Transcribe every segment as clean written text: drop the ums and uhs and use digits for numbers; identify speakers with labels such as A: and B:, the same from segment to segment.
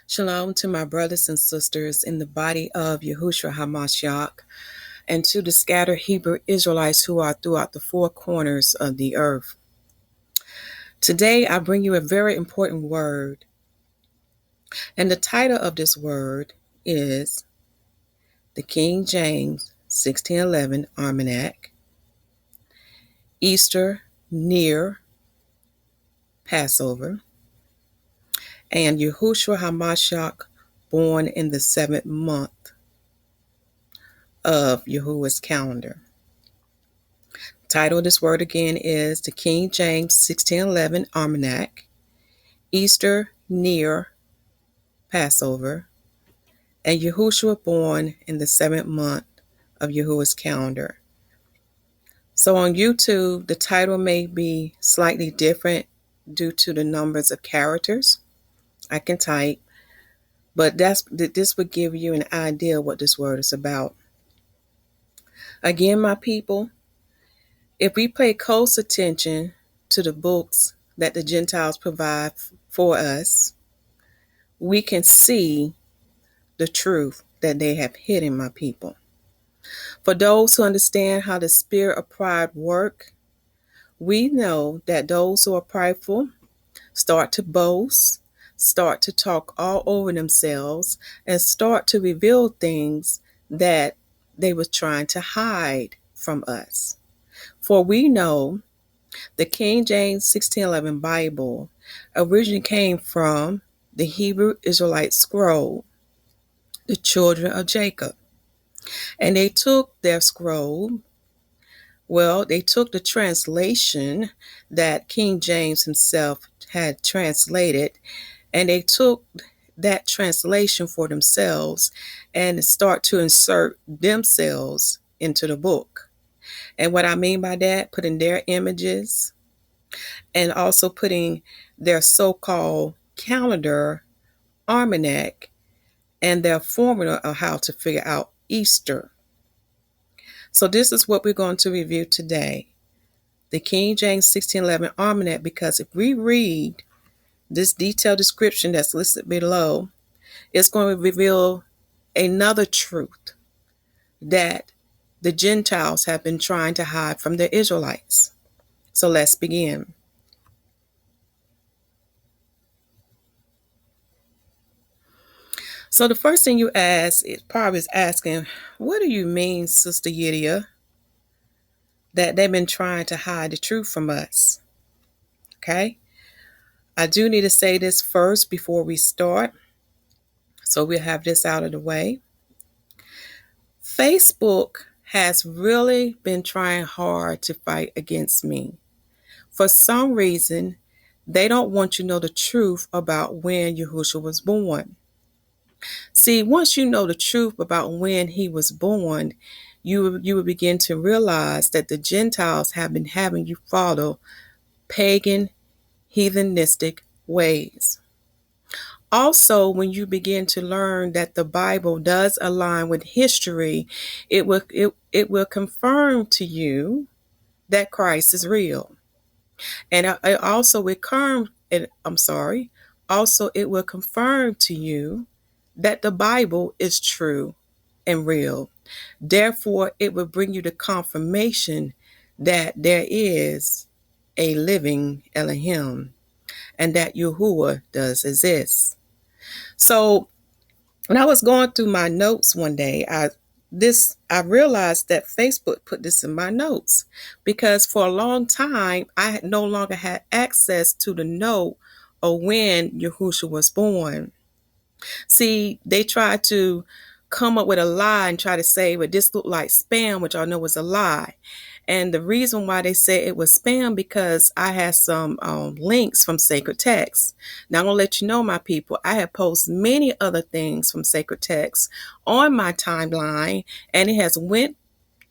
A: Shalom to my brothers and sisters in the body of Yahushua HaMashyah and to the scattered Hebrew Israelites who are throughout the four corners of the earth. Today I bring you a very important word, and the title of this word is the King James 1611 Almanac, Easter near Passover, and Yahushua HaMashyah born in the 7th month of Yahuwah's calendar. Title of this word again is the King James 1611 Almanac, Easter near Passover, and Yahushua born in the 7th month of Yahuwah's calendar. So on YouTube, the title may be slightly different due to the numbers of characters I can type, but this would give you an idea what this word is about. Again, my people, if we pay close attention to the books that the Gentiles provide for us, we can see the truth that they have hidden, my people. For those who understand how the spirit of pride work, we know that those who are prideful start to boast, start to talk all over themselves, and start to reveal things that they were trying to hide from us. For we know the King James 1611 Bible originally came from the Hebrew Israelite scroll, the children of Jacob. And they took their scroll, they took the translation that King James himself had translated, and they took that translation for themselves and start to insert themselves into the book. And what I mean by that, putting their images and also putting their so-called calendar, almanac, and their formula of how to figure out Easter. So this is what we're going to review today, the King James 1611 Almanac, because if we read this detailed description that's listed below, it's going to reveal another truth that the Gentiles have been trying to hide from the Israelites. So let's begin. So the first thing you ask is probably asking, what do you mean, Sister Yhwsh, that they've been trying to hide the truth from us? Okay. I do need to say this first before we start, so we'll have this out of the way. Facebook has really been trying hard to fight against me. For some reason, they don't want you to know the truth about when Yahushua was born. See, once you know the truth about when he was born, you will begin to realize that the Gentiles have been having you follow pagan, heathenistic ways. Also, when you begin to learn that the Bible does align with history, it will confirm to you that Christ is real. And it will confirm to you that the Bible is true and real. Therefore, it will bring you the confirmation that there is a living Elohim and that Yahuwah does exist. So when I was going through my notes one day, I realized that Facebook put this in my notes because for a long time I no longer had access to the note of when Yahushua was born. See, they tried to come up with a lie and try to say, well, this looked like spam, which I know was a lie. And the reason why they say it was spam because I had some links from sacred texts. Now I'm going to let you know, my people, I have posted many other things from sacred texts on my timeline, and it has went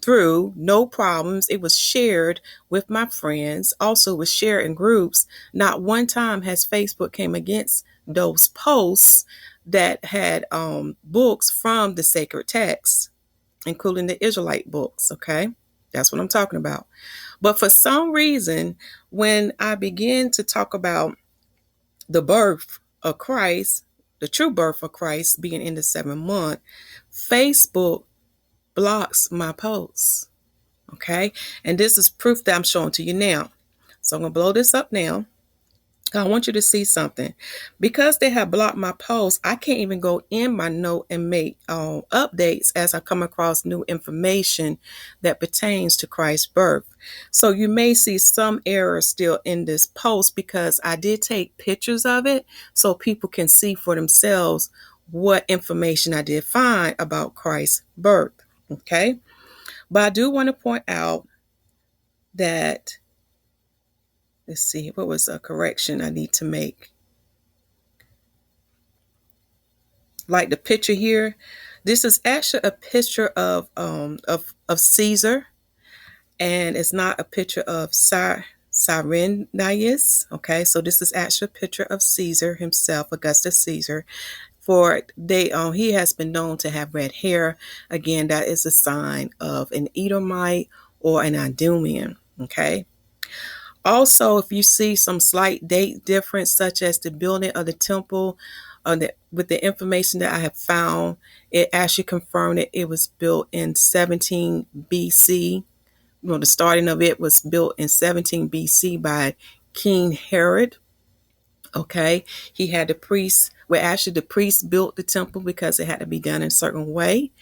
A: through no problems. It was shared with my friends. Also, it was shared in groups. Not one time has Facebook came against those posts that had books from the sacred texts, including the Israelite books. Okay. That's what I'm talking about. But for some reason, when I begin to talk about the birth of Christ, the true birth of Christ being in the 7th month, Facebook blocks my posts. Okay, and this is proof that I'm showing to you now. So I'm going to blow this up now. I want you to see something. Because they have blocked my posts, I can't even go in my note and make updates as I come across new information that pertains to Christ's birth. So you may see some errors still in this post because I did take pictures of it so people can see for themselves what information I did find about Christ's birth. Okay, but I do want to point out that, let's see, what was a correction I need to make? Like the picture here, this is actually a picture of Caesar, and it's not a picture of Cyrenius. Okay, so this is actually a picture of Caesar himself, Augustus Caesar. For he has been known to have red hair. Again, that is a sign of an Edomite or an Idumean. Okay. Also, if you see some slight date difference, such as the building of the temple, with the information that I have found, it actually confirmed that it was built in 17 BC. The starting of it was built in 17 BC by King Herod. Okay, he had the priests. Well, actually, the priests built the temple because it had to be done in a certain way.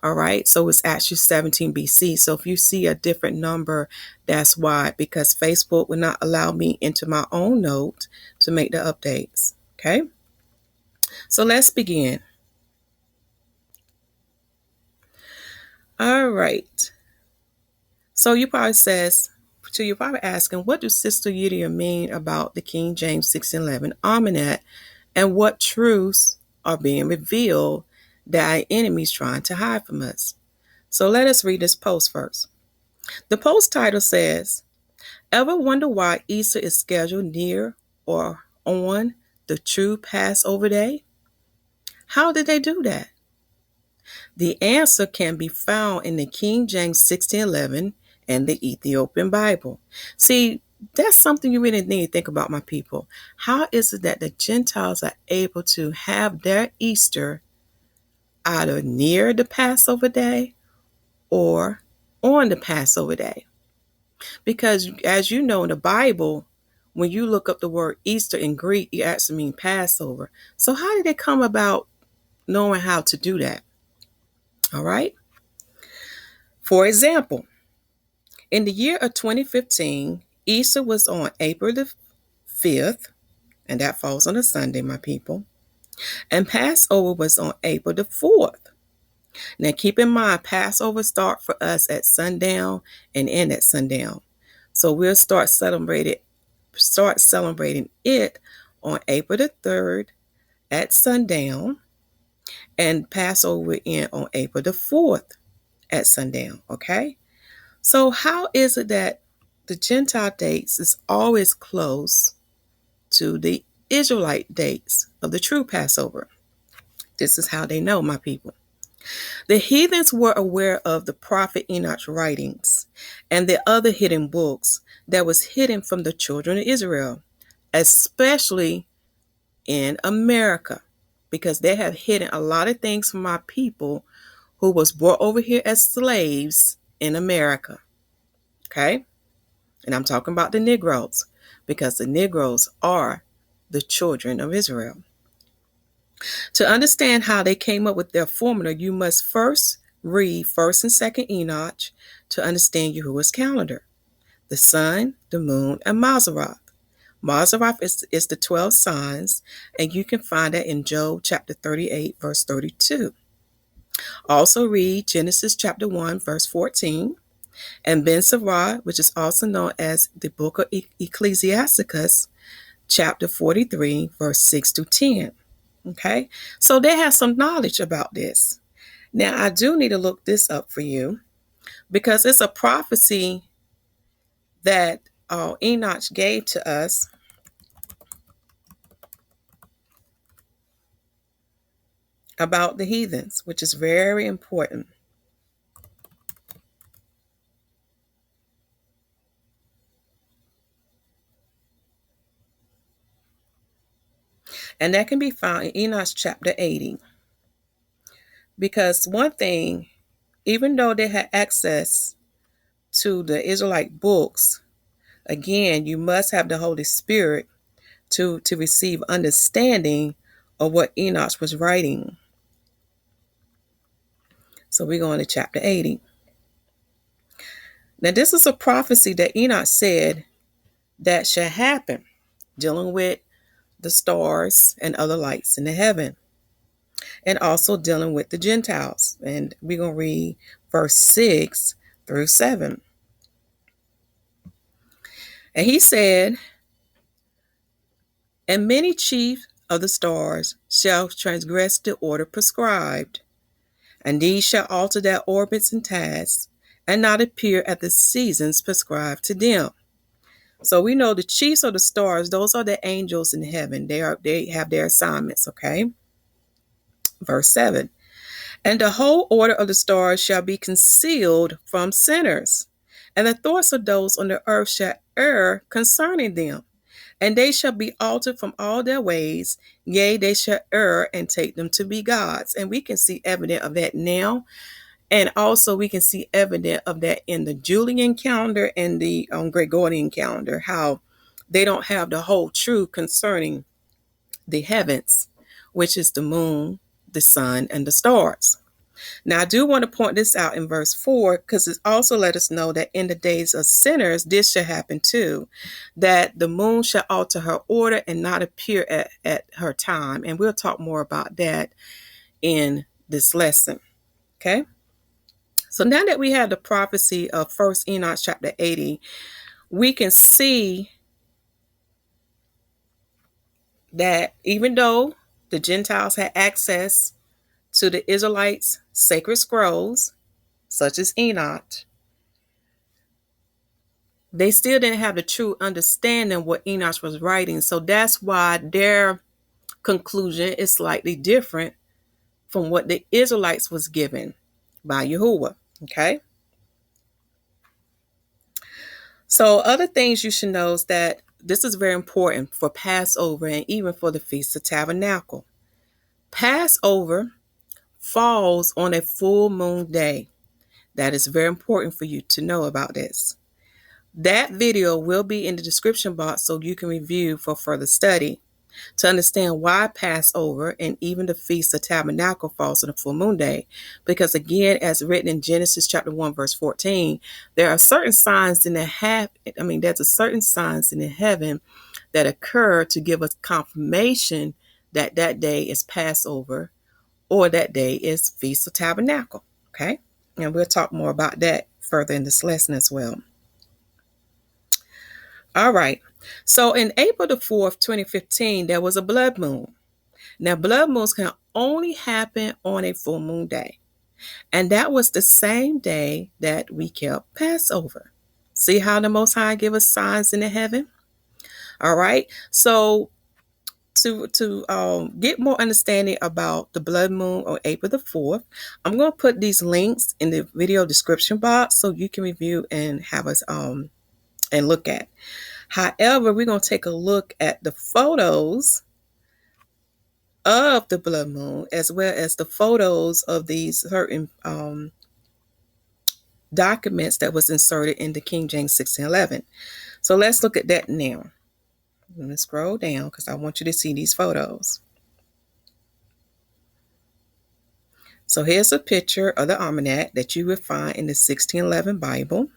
A: All right, so it's actually 17 BC. So if you see a different number, that's why, because Facebook will not allow me into my own note to make the updates. Okay, so let's begin. All right. So you're probably asking, what does Sister Yhwsh mean about the King James 1611 Almanac, and what truths are being revealed that our enemies trying to hide from us? So let us read this post first. The post title says, ever wonder why Easter is scheduled near or on the true Passover day? How did they do that? The answer can be found in the King James 1611 and the Ethiopian Bible. See, that's something you really need to think about, my people. How is it that the Gentiles are able to have their Easter either near the Passover day or on the Passover day? Because as you know, in the Bible, when you look up the word Easter in Greek, it actually means Passover. So how did they come about knowing how to do that? All right. For example, in the year of 2015, Easter was on April the 5th, and that falls on a Sunday, my people. And Passover was on April the 4th. Now keep in mind, Passover start for us at sundown and end at sundown. So we'll start celebrating it on April the 3rd at sundown, and Passover will end on April the 4th at sundown. Okay? So how is it that the Gentile dates is always close to the Israelite dates of the true Passover? This is how they know, my people. The heathens were aware of the prophet Enoch's writings and the other hidden books that was hidden from the children of Israel, especially in America, because they have hidden a lot of things from our people who was brought over here as slaves in America. Okay? And I'm talking about the Negroes, because the Negroes are the children of Israel. To understand how they came up with their formula, you must first read 1st and 2nd Enoch to understand Yahuwah's calendar, the sun, the moon, and Mazzaroth. Mazzaroth is the 12 signs, and you can find that in Job chapter 38, verse 32. Also read Genesis chapter 1, verse 14, and Ben Sirah, which is also known as the book of Ecclesiasticus, chapter 43, verse 6 to 10. Okay, so they have some knowledge about this. Now, I do need to look this up for you because it's a prophecy that Enoch gave to us about the heathens, which is very important. And that can be found in Enoch chapter 80. Because one thing, even though they had access to the Israelite books, again, you must have the Holy Spirit to receive understanding of what Enoch was writing. So we're going to chapter 80. Now, this is a prophecy that Enoch said that shall happen, dealing with the stars and other lights in the heaven, and also dealing with the Gentiles. And we're going to read verse 6 through 7. And he said, and many chiefs of the stars shall transgress the order prescribed, and these shall alter their orbits and tasks, and not appear at the seasons prescribed to them. So we know the chiefs of the stars, those are the angels in heaven. They have their assignments, okay? Verse 7. And the whole order of the stars shall be concealed from sinners, and the thoughts of those on the earth shall err concerning them. And they shall be altered from all their ways. Yea, they shall err and take them to be gods. And we can see evidence of that now. And also we can see evidence of that in the Julian calendar and the Gregorian calendar, how they don't have the whole truth concerning the heavens, which is the moon, the sun, and the stars. Now, I do want to point this out in verse 4, because it also let us know that in the days of sinners, this shall happen too, that the moon shall alter her order and not appear at her time. And we'll talk more about that in this lesson. Okay. So now that we have the prophecy of 1 Enoch chapter 80, we can see that even though the Gentiles had access to the Israelites' sacred scrolls, such as Enoch, they still didn't have the true understanding what Enoch was writing. So that's why their conclusion is slightly different from what the Israelites was given by Yahuwah. Okay. So other things you should know is that this is very important for Passover and even for the Feast of Tabernacle. Passover falls on a full moon day. That is very important for you to know about this. That video will be in the description box so you can review for further study to understand why Passover and even the Feast of Tabernacle falls on a full moon day. Because again, as written in Genesis chapter 1, verse 14, there are certain signs in the there's a certain signs in the heaven that occur to give us confirmation that that day is Passover or that day is Feast of Tabernacle. Okay. And we'll talk more about that further in this lesson as well. All right. So in April the 4th, 2015, there was a blood moon. Now, blood moons can only happen on a full moon day. And that was the same day that we kept Passover. See how the Most High give us signs in the heaven? All right. So to get more understanding about the blood moon on April the 4th, I'm going to put these links in the video description box so you can review and have us and look at. However, we're going to take a look at the photos of the blood moon as well as the photos of these certain documents that was inserted in the King James 1611. So let's look at that now. I'm going to scroll down because I want you to see these photos. So here's a picture of the Almanac that you would find in the 1611 Bible.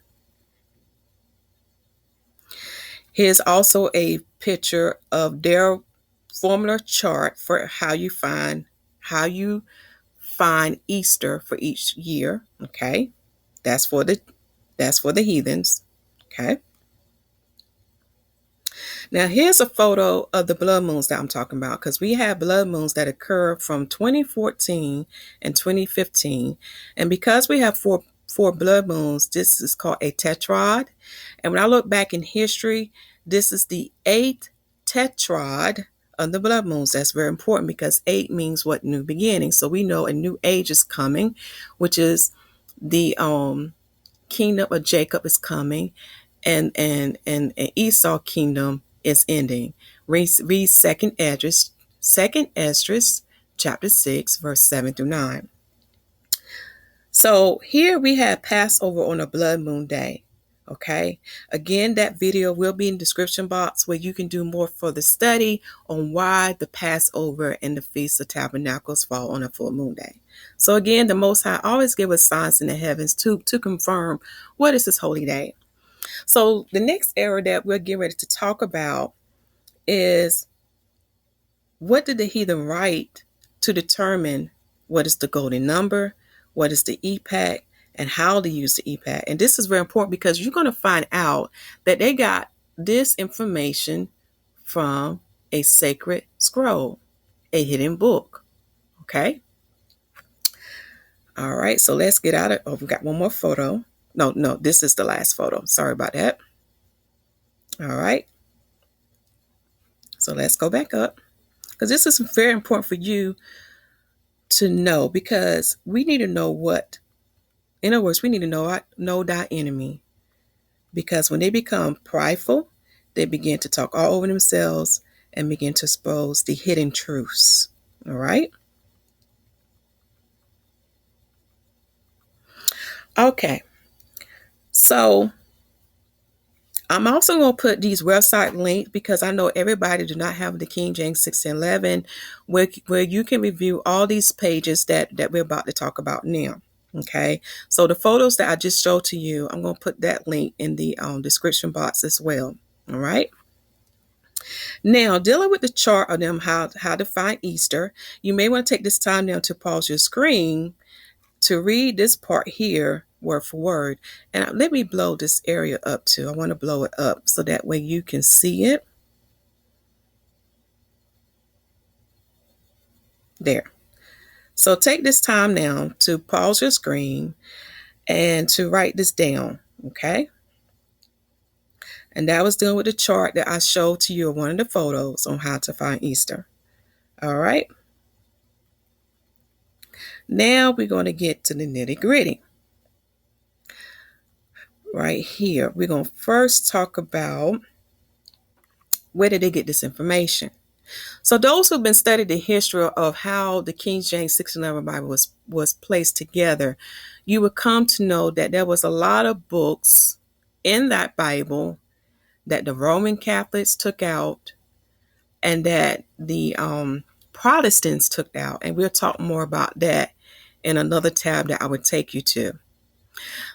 A: Here's also a picture of their formula chart for how you find Easter for each year. Okay, that's for the heathens. Okay. Now here's a photo of the blood moons that I'm talking about, because we have blood moons that occur from 2014 and 2015, and because we have four blood moons, this is called a tetrad. And when I look back in history, this is the 8th tetrad of the blood moons. That's very important because 8 means what? New beginning. So we know a new age is coming, which is the kingdom of Jacob is coming, and Esau kingdom is ending. Read 2nd Esdras 2nd Esdras, chapter 6, verse 7 through 9. So here we have Passover on a blood moon day. Okay. Again, that video will be in the description box where you can do more further study on why the Passover and the Feast of Tabernacles fall on a full moon day. So again, the Most High always give us signs in the heavens to confirm what is this holy day. So the next area that we're getting ready to talk about is, what did the heathen write to determine what is the golden number, what is the epoch, and how to use the epoch? And this is very important because you're going to find out that they got this information from a sacred scroll, a hidden book. Okay. All right. So let's get out of, oh, we got one more photo. No, this is the last photo. Sorry about that. All right. So let's go back up, because this is very important for you to know, because we need to know what, in other words, we need to know thy enemy, because when they become prideful, they begin to talk all over themselves and begin to expose the hidden truths. All right. Okay. So I'm also going to put these website links, because I know everybody do not have the King James 1611, where you can review all these pages that we're about to talk about now. Okay, so the photos that I just showed to you, I'm going to put that link in the description box as well. All right. Now, dealing with the chart of them, how to find Easter, you may want to take this time now to pause your screen to read this part here word for word. And let me blow this area up too. I want to blow it up so that way you can see it. There. So take this time now to pause your screen and to write this down. Okay. And that was dealing with the chart that I showed to you in one of the photos on how to find Easter. All right. Now we're going to get to the nitty gritty. Right here, we're going to first talk about, where did they get this information? So those who've been studying the history of how the King James 1611 Bible was placed together, you would come to know that there was a lot of books in that Bible that the Roman Catholics took out and that the Protestants took out. And we'll talk more about that in another tab that I would take you to.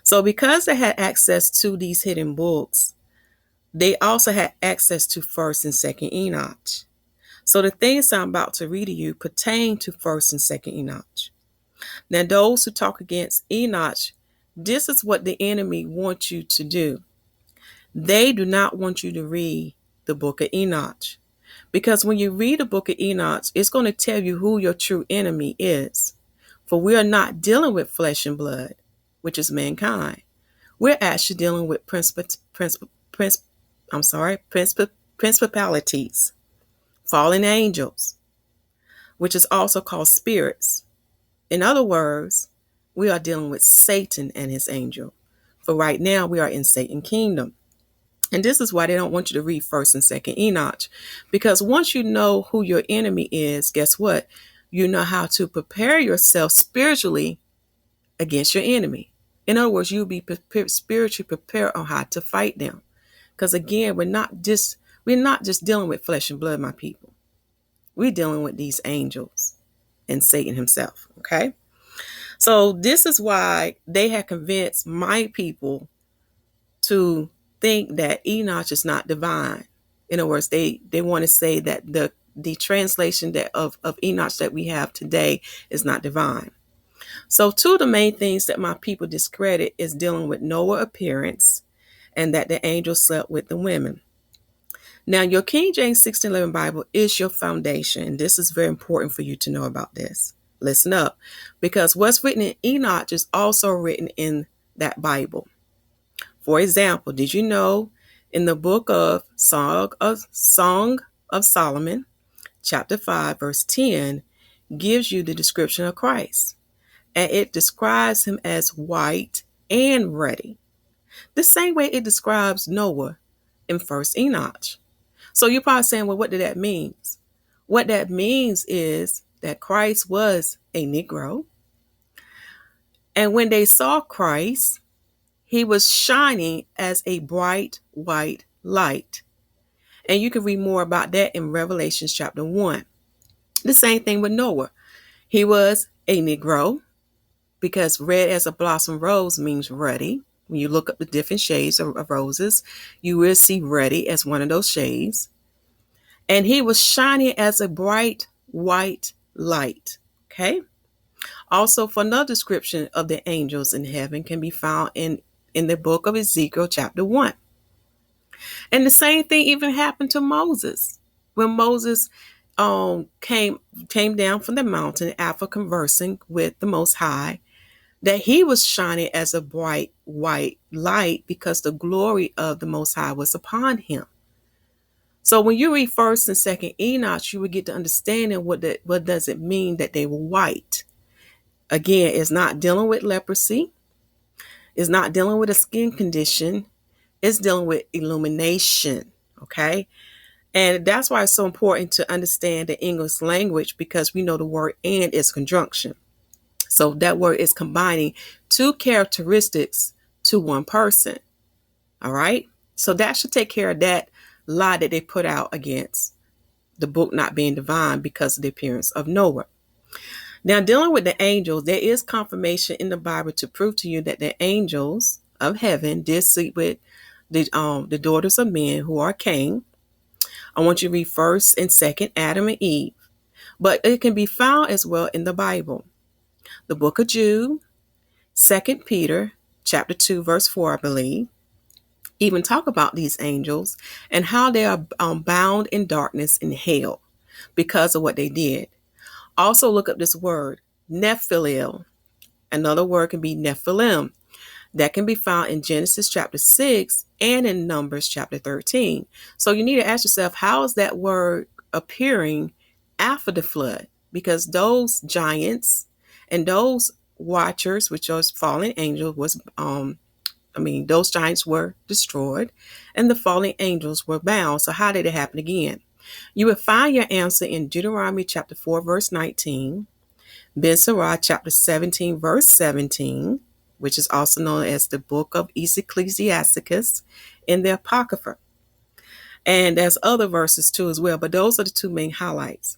A: So because they had access to these hidden books, they also had access to 1st and 2nd Enoch. So the things I'm about to read to you pertain to 1st and 2nd Enoch. Now, those who talk against Enoch, this is what the enemy wants you to do. They do not want you to read the book of Enoch, because when you read the book of Enoch, it's going to tell you who your true enemy is. For we are not dealing with flesh and blood, which is mankind. We're actually dealing with principalities, fallen angels, which is also called spirits. In other words, we are dealing with Satan and his angel. For right now, we are in Satan's kingdom. And this is why they don't want you to read 1st and 2nd Enoch, because once you know who your enemy is, guess what? You know how to prepare yourself spiritually against your enemy. In other words, you'll be spiritually prepared on how to fight them. Because again, we're not just dealing with flesh and blood, my people. We're dealing with these angels and Satan himself. Okay. So this is why they had convinced my people to think that Enoch is not divine. In other words, they want to say that the translation of Enoch that we have today is not divine. So two of the main things that my people discredit is dealing with Noah's appearance and that the angels slept with the women. Now, your King James 1611 Bible is your foundation. And this is very important for you to know about this. Listen up, because what's written in Enoch is also written in that Bible. For example, did you know in the book of Song of Solomon, chapter 5, verse 10, gives you the description of Christ. And it describes him as white and ruddy, the same way it describes Noah in 1st Enoch. So you're probably saying, well, what did that mean? What that means is that Christ was a Negro. And when they saw Christ, he was shining as a bright white light. And you can read more about that in Revelation chapter 1. The same thing with Noah. He was a Negro because red as a blossom rose means ruddy. When you look up the different shades of roses, you will see ruddy as one of those shades. And he was shining as a bright white light. Okay. Also, for another description of the angels in heaven can be found in the book of Ezekiel chapter 1. And the same thing even happened to Moses. When Moses came down from the mountain after conversing with the Most High, that he was shining as a bright white light because the glory of the Most High was upon him. So when you read 1st and 2nd Enoch, you would get to understanding what does it mean that they were white. Again, it's not dealing with leprosy. It's not dealing with a skin condition. It's dealing with illumination. Okay. And that's why it's so important to understand the English language, because we know the word "and" is conjunction. So that word is combining two characteristics to one person. All right. So that should take care of that lie that they put out against the book not being divine because of the appearance of Noah. Now, dealing with the angels, there is confirmation in the Bible to prove to you that the angels of heaven did sleep with the daughters of men who are Cain. I want you to read 1st and 2nd Adam and Eve. But it can be found as well in the Bible. The book of Jude, 2nd Peter, chapter 2, verse 4, I believe, even talk about these angels and how they are bound in darkness in hell because of what they did. Also look up this word, Nephilim. Another word can be Nephilim. That can be found in Genesis chapter 6 and in Numbers chapter 13. So you need to ask yourself, how is that word appearing after the flood? Because those giants and those watchers, which are fallen angels, those giants were destroyed and the fallen angels were bound. So how did it happen again? You will find your answer in Deuteronomy chapter 4, verse 19, Ben Sirach chapter 17, verse 17, which is also known as the book of Ecclesiasticus in the Apocrypha. And there's other verses too as well, but those are the two main highlights.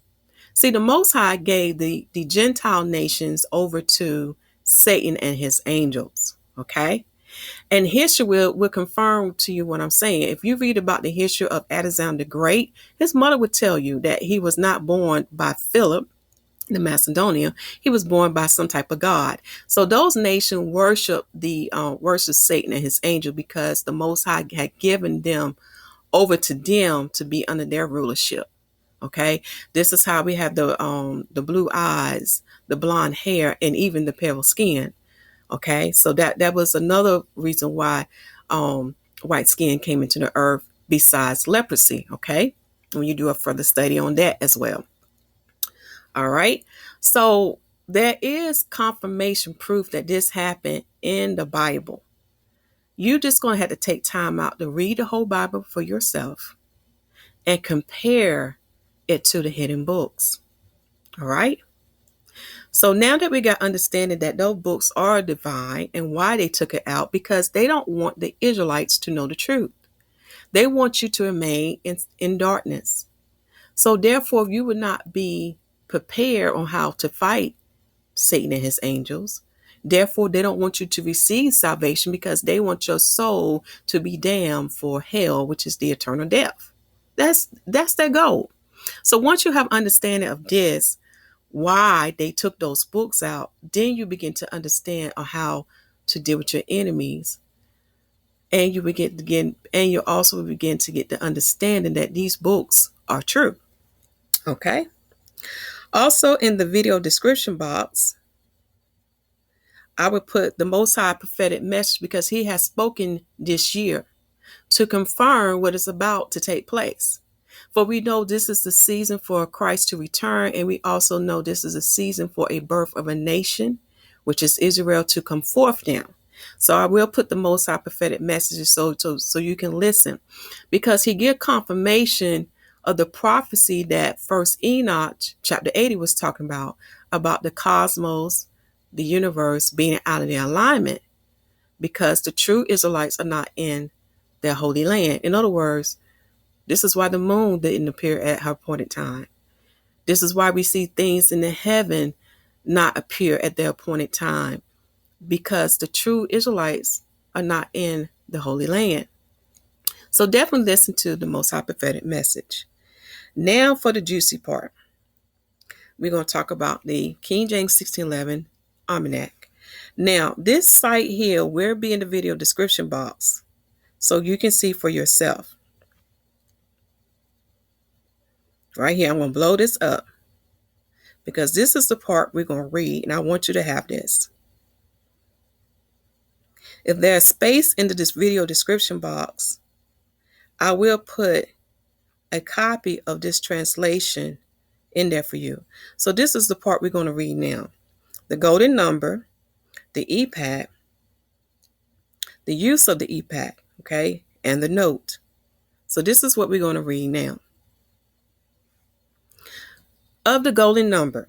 A: See, the Most High gave the Gentile nations over to Satan and his angels, okay? And history will confirm to you what I'm saying. If you read about the history of Alexander the Great, his mother would tell you that he was not born by Philip, the Macedonia. He was born by some type of god. So those nations worship Satan and his angel because the Most High had given them over to them to be under their rulership. Okay, this is how we have the blue eyes, the blonde hair, and even the pale skin. Okay, so that was another reason why white skin came into the earth besides leprosy. Okay, when you do a further study on that as well. All right, so there is confirmation proof that this happened in the Bible. You just going to have to take time out to read the whole Bible for yourself and compare it to the hidden books. All right. So now that we got understanding that those books are divine and why they took it out, because they don't want the Israelites to know the truth. They want you to remain in darkness. So therefore, you would not be prepared on how to fight Satan and his angels. Therefore, they don't want you to receive salvation because they want your soul to be damned for hell, which is the eternal death. That's their goal. So once you have understanding of this, why they took those books out, then you begin to understand on how to deal with your enemies. And you also begin to get the understanding that these books are true. Okay. Also in the video description box, I would put the Most High prophetic message because he has spoken this year to confirm what is about to take place. For we know this is the season for Christ to return, and we also know this is a season for a birth of a nation, which is Israel, to come forth now. So I will put the Most High prophetic messages so you can listen, because he give confirmation of the prophecy that First Enoch, chapter 80, was talking about the cosmos, the universe being out of their alignment because the true Israelites are not in their holy land. In other words, this is why the moon didn't appear at her appointed time. This is why we see things in the heaven not appear at their appointed time, because the true Israelites are not in the Holy Land. So definitely listen to the Most High prophetic message. Now for the juicy part. We're going to talk about the King James 1611 Almanac. Now, this site here will be in the video description box so you can see for yourself. Right here, I'm going to blow this up because this is the part we're going to read, and I want you to have this. If there's space in this video description box, I will put a copy of this translation in there for you. So this is the part we're going to read now. The golden number, the epoch, the use of the epoch, okay, and the note. So this is what we're going to read now. Of the golden number.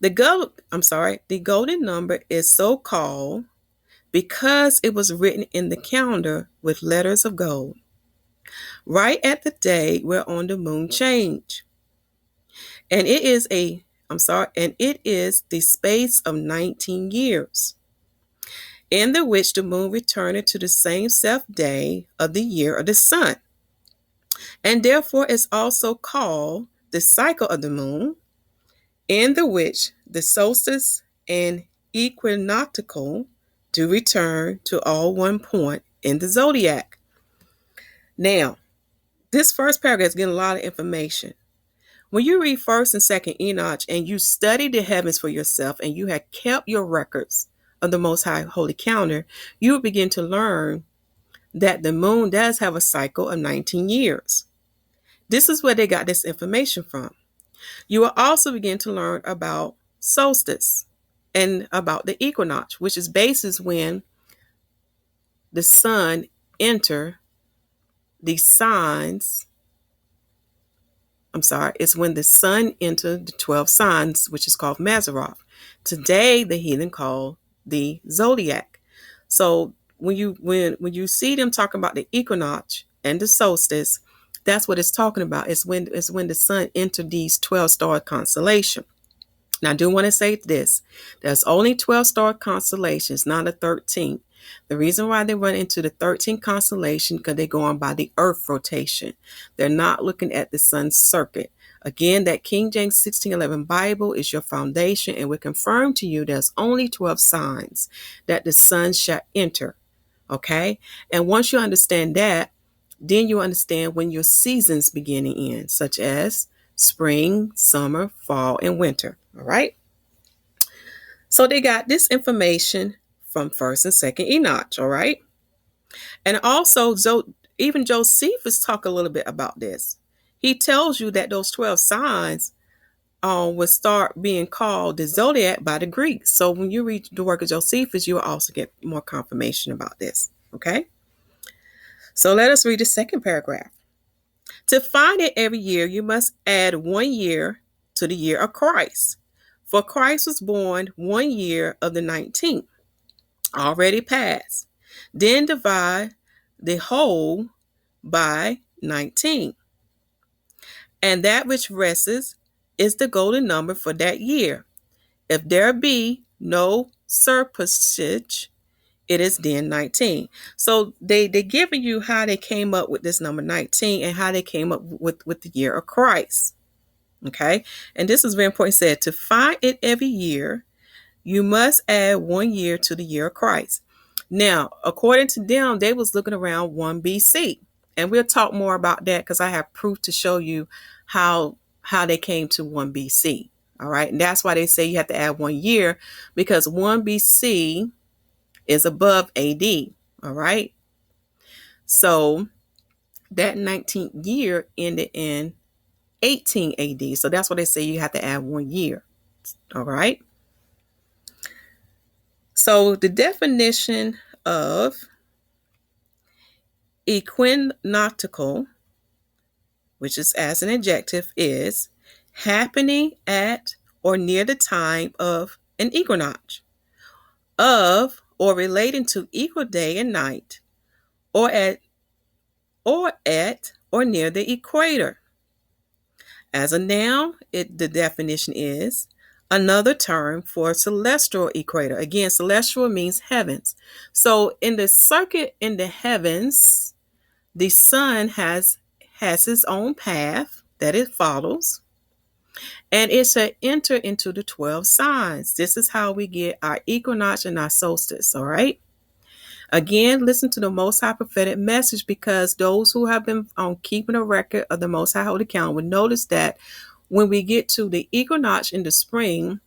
A: The golden number is so called because it was written in the calendar with letters of gold, right at the day whereon the moon changed. And it is the space of 19 years, in the which the moon returned to the same self day of the year of the sun. And therefore is also called the cycle of the moon, in the which the solstice and equinoctial do return to all one point in the zodiac. Now, this first paragraph is getting a lot of information. When you read 1st and 2nd Enoch and you study the heavens for yourself and you have kept your records of the Most High Holy Calendar, you will begin to learn that the moon does have a cycle of 19 years. This is where they got this information from. You will also begin to learn about solstice and about the equinox, which is basis when the sun enter the signs. It's when the sun entered the 12 signs, which is called Mazzaroth. Today, the heathen call the zodiac. So when you see them talking about the equinox and the solstice, that's what it's talking about. It's when the sun entered these 12-star constellation. Now, I do want to say this. There's only 12-star constellations, not a 13. The reason why they run into the 13th constellation because they go on by the earth rotation. They're not looking at the sun's circuit. Again, that King James 1611 Bible is your foundation, and we confirm to you there's only 12 signs that the sun shall enter. Okay? And once you understand that, then you understand when your seasons begin and end, such as spring, summer, fall, and winter. All right. So they got this information from 1st and 2nd Enoch. All right. And also, even Josephus talk a little bit about this. He tells you that those 12 signs will start being called the zodiac by the Greeks. So when you read the work of Josephus, you will also get more confirmation about this. Okay. So let us read the second paragraph. To find it every year, you must add 1 year to the year of Christ. For Christ was born 1 year of the 19th, already past. Then divide the whole by 19. And that which rests is the golden number for that year. If there be no surplusage, it is then 19. So they giving you how they came up with this number 19 and how they came up with the year of Christ. Okay. And this is very important. It said to find it every year, you must add 1 year to the year of Christ. Now, according to them, they was looking around 1 BC. And we'll talk more about that because I have proof to show you how they came to 1 BC. All right. And that's why they say you have to add 1 year, because 1 BC is above AD. All right. So that 19th year ended in 18 AD. So that's why they say you have to add 1 year. All right. So the definition of equinoctial which is as an adjective, is happening at or near the time of an equinox, of or relating to equal day and night, or at or near the equator. As a noun, the definition is another term for celestial equator. Again, celestial means heavens. So in the circuit in the heavens, the sun has its own path that it follows, and it shall enter into the 12 signs. This is how we get our equinox and our solstice, all right? Again, listen to the Most High prophetic message, because those who have been keeping a record of the Most High Holy Count will notice that when we get to the equinox in the spring,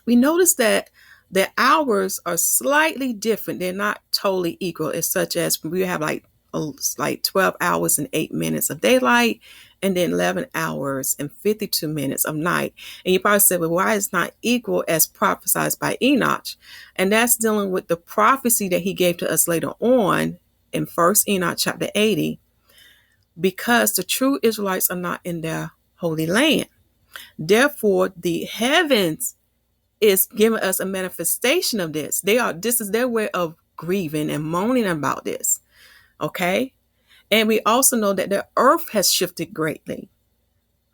A: we notice that the hours are slightly different. They're not totally equal. It's such as we have like 12 hours and 8 minutes of daylight, and then 11 hours and 52 minutes of night. And you probably said, well, why is it not equal as prophesied by Enoch? And that's dealing with the prophecy that he gave to us later on in 1 Enoch chapter 80, because the true Israelites are not in their holy land. Therefore, the heavens is giving us a manifestation of this. This is their way of grieving and moaning about this. Okay? And we also know that the earth has shifted greatly.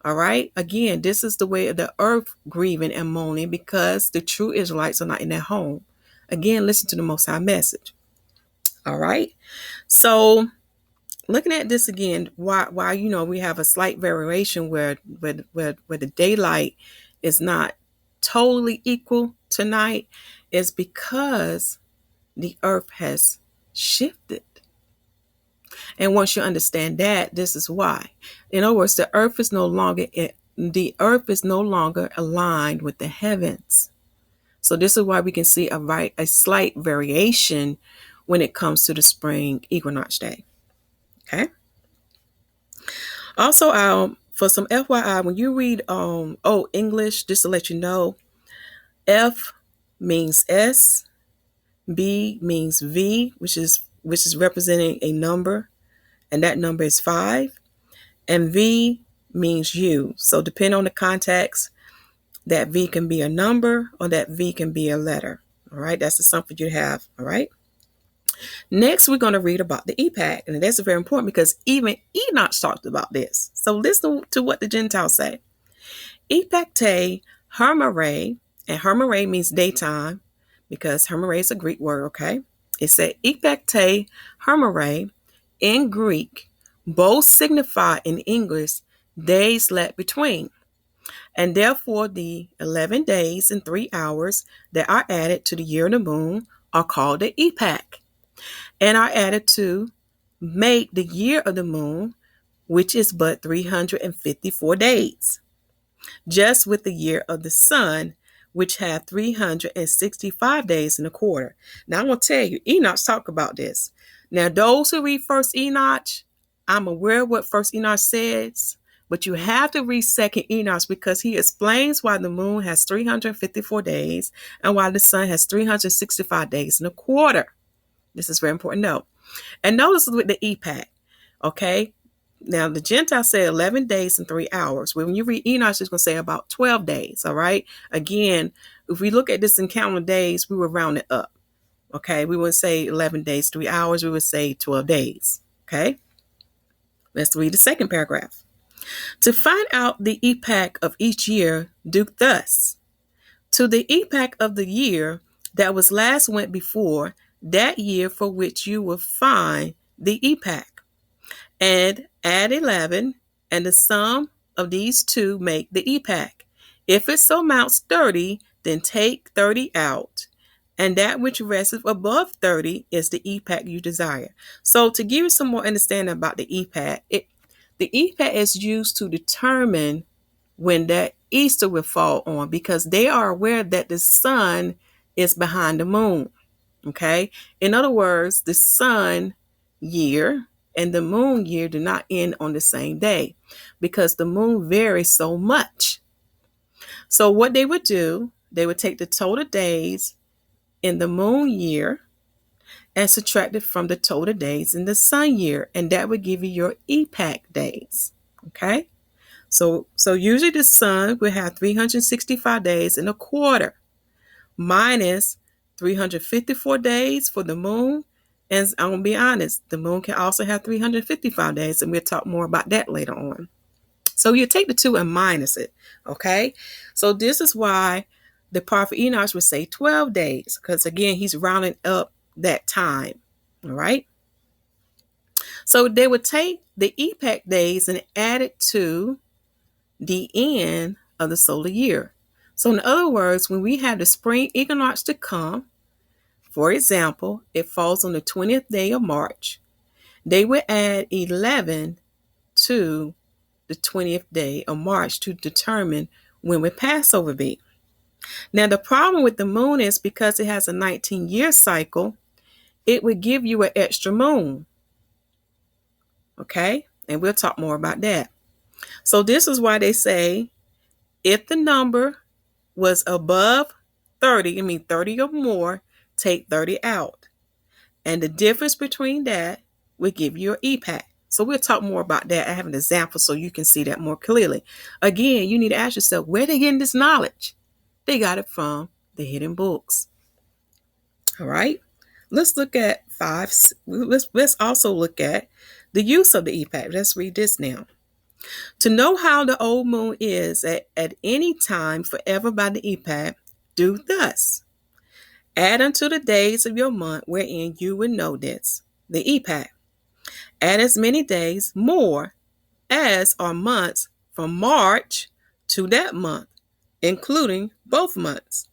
A: All right? Again, this is the way of the earth grieving and moaning, because the true Israelites are not in their home. Again, listen to the Most High message. All right? So, looking at this again, why we have a slight variation where the daylight is not totally equal tonight, is because the earth has shifted. And once you understand that, this is why. In other words, the earth is no longer aligned with the heavens. So this is why we can see a slight variation when it comes to the spring equinox day. Okay. Also, for some FYI, when you read English, just to let you know, F means S, B means V, which is representing a number, and that number is 5, and V means U. So depending on the context, that V can be a number or that V can be a letter. All right, that's the something you have. All right. Next, we're going to read about the epoch, and that's very important because even Enoch talked about this. So listen to what the Gentiles say. Epoch te hermare, and hermare means daytime, because hermare is a Greek word, okay? It said epoch te hermare in Greek, both signify in English days let between. And therefore the 11 days and 3 hours that are added to the year of the moon are called the epoch, and are added to make the year of the moon, which is but 354 days, just with the year of the sun, which have 365 days in a quarter. Now I'm going to tell you, Enoch talk about this. Now those who read First Enoch, I'm aware of what First Enoch says, but you have to read Second Enoch, because he explains why the moon has 354 days and why the sun has 365 days in a quarter. This is very important to know. And notice with the epoch, okay? Now, the Gentiles say 11 days and 3 hours. When you read Enoch, it's going to say about 12 days, all right? Again, if we look at this in count of days, we would round it up, okay? We would say 11 days, 3 hours. We would say 12 days, okay? Let's read the second paragraph. To find out the epoch of each year, do thus. To the epoch of the year that was last went before, that year for which you will find the epoch, and add 11, and the sum of these two make the epoch. If it so amounts 30, then take 30 out, and that which resteth above 30 is the epoch you desire. So to give you some more understanding about the epoch, the epoch is used to determine when that Easter will fall on, because they are aware that the sun is behind the moon. Okay. In other words, the sun year and the moon year do not end on the same day, because the moon varies so much. So what they would do, they would take the total days in the moon year and subtract it from the total days in the sun year, and that would give you your epoch days. Okay. So usually the sun will have 365 days in a quarter, minus 354 days for the moon. And I'm going to be honest, the moon can also have 355 days, and we'll talk more about that later on. So you take the two and minus it, okay? So this is why the prophet Enoch would say 12 days, because again, he's rounding up that time, all right? So they would take the epoch days and add it to the end of the solar year. So in other words, when we have the spring equinox to come, for example, it falls on the 20th day of March, they would add 11 to the 20th day of March to determine when would Passover be. Now, the problem with the moon is because it has a 19-year cycle, it would give you an extra moon. Okay? And we'll talk more about that. So this is why they say if the number was above 30, 30 or more, take 30 out. And the difference between that would give you an epoch. So we'll talk more about that. I have an example so you can see that more clearly. Again, you need to ask yourself, where they getting this knowledge? They got it from the hidden books. All right. Let's look at let's also look at the use of the epoch. Let's read this now. To know how the old moon is at any time forever by the epoch, do thus. Add unto the days of your month wherein you will know this, the epoch. Add as many days more as are months from March to that month, including both months.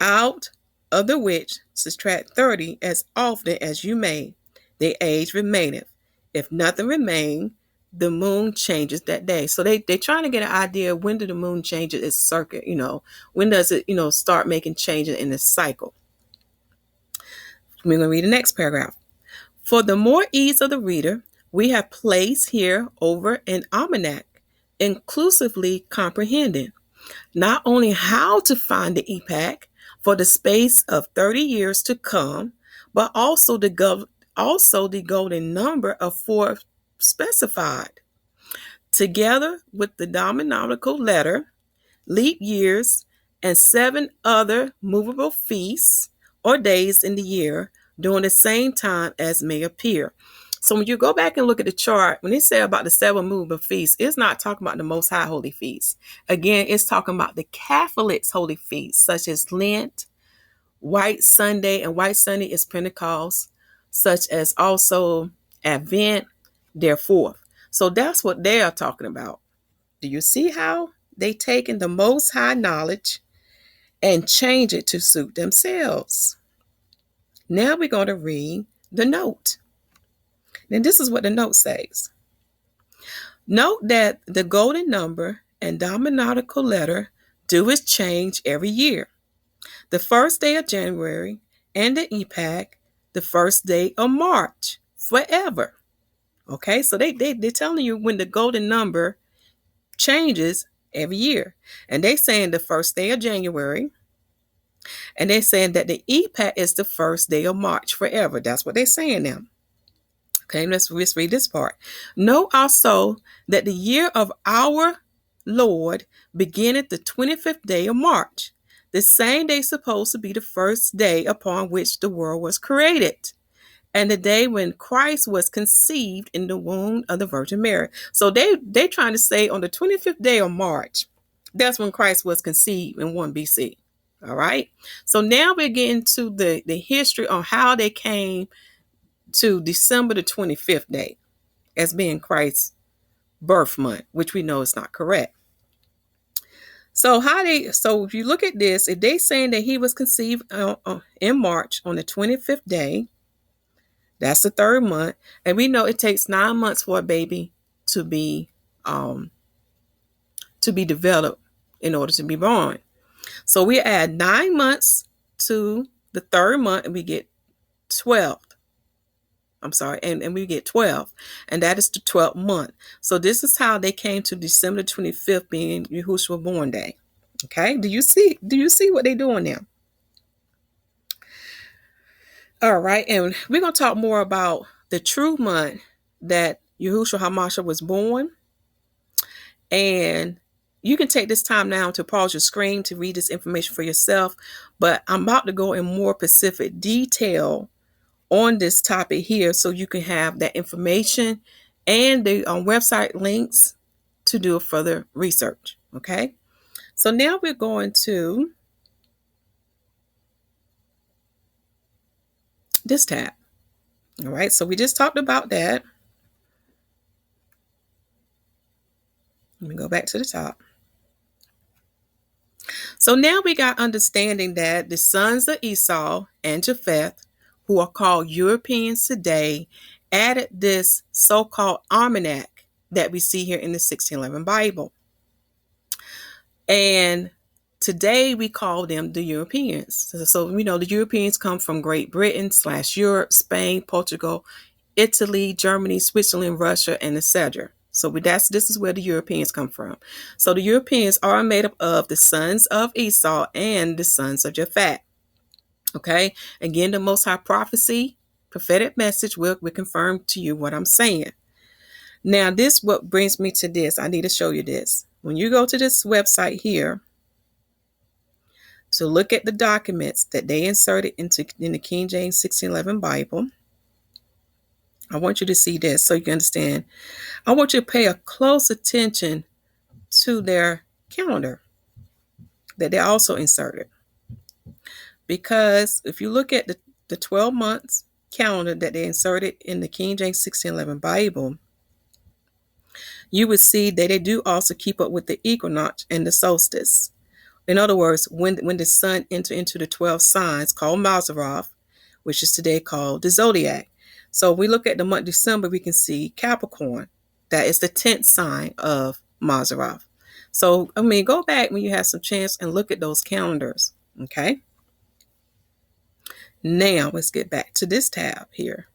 A: Out of the which subtract 30 as often as you may. The age remaineth. If nothing remain, the moon changes that day. So they're trying to get an idea of when do the moon change its circuit, when does it, start making changes in the cycle. We're going to read the next paragraph. For the more ease of the reader, we have placed here over an almanac, inclusively comprehending not only how to find the epoch for the space of 30 years to come, but also the golden number of 4 specified, together with the dominatical letter, leap years, and 7 other movable feasts or days in the year during the same time as may appear. So when you go back and look at the chart, when they say about the 7 movable feasts, it's not talking about the Most High holy feasts. Again, it's talking about the Catholics' holy feasts, such as Lent, White Sunday, and White Sunday is Pentecost, such as also Advent, their 4th. So that's what they are talking about. Do you see how they taken the Most High knowledge and change it to suit themselves? Now we're going to read the note. Then this is what the note says. Note that the golden number and dominatical letter do its change every year. The first day of January and the epoch, the first day of March, forever. Okay, so they're telling you when the golden number changes every year. And they're saying the first day of January. And they're saying that the epoch is the first day of March forever. That's what they're saying now. Okay, let's read this part. Know also that the year of our Lord beginneth the 25th day of March, the same day supposed to be the first day upon which the world was created, and the day when Christ was conceived in the womb of the Virgin Mary. So they trying to say on the 25th day of March, that's when Christ was conceived in 1 BC. All right. So now we're getting to the history on how they came to December the 25th day as being Christ's birth month, which we know is not correct. So if you look at this, if they saying that he was conceived in March on the 25th day, that's the 3rd month, and we know it takes 9 months for a baby to be developed in order to be born. So we add 9 months to the 3rd month, and we get 12. And we get 12, and that is the 12th month. So this is how they came to December 25th being Yahushua born day. Okay, do you see what they're doing now? All right, and we're going to talk more about the true month that Yahushua HaMashyah was born. And you can take this time now to pause your screen to read this information for yourself. But I'm about to go in more specific detail on this topic here so you can have that information and the website links to do further research. Okay. So now we're going to this tab. All right. So we just talked about that. Let me go back to the top. So now we got understanding that the sons of Esau and Japheth, who are called Europeans today, added this so-called Almanac that we see here in the 1611 Bible. And today we call them the Europeans. So we know the Europeans come from Great Britain / Europe, Spain, Portugal, Italy, Germany, Switzerland, Russia, and etc. So this is where the Europeans come from. So the Europeans are made up of the sons of Esau and the sons of Japheth. Okay. Again, the Most High prophecy, prophetic message will confirm to you what I'm saying. Now, this what brings me to this. I need to show you this. When you go to this website here to look at the documents that they inserted in the King James 1611 Bible, I want you to see this so you can understand. I want you to pay a close attention to their calendar that they also inserted. Because if you look at the 12 months calendar that they inserted in the King James 1611 Bible, you would see that they do also keep up with the equinox and the solstice. In other words, when the sun enters into the 12 signs called Mazzaroth, which is today called the zodiac. So if we look at the month December, we can see Capricorn. That is the 10th sign of Mazzaroth. So, go back when you have some chance and look at those calendars. Okay. Now, let's get back to this tab here.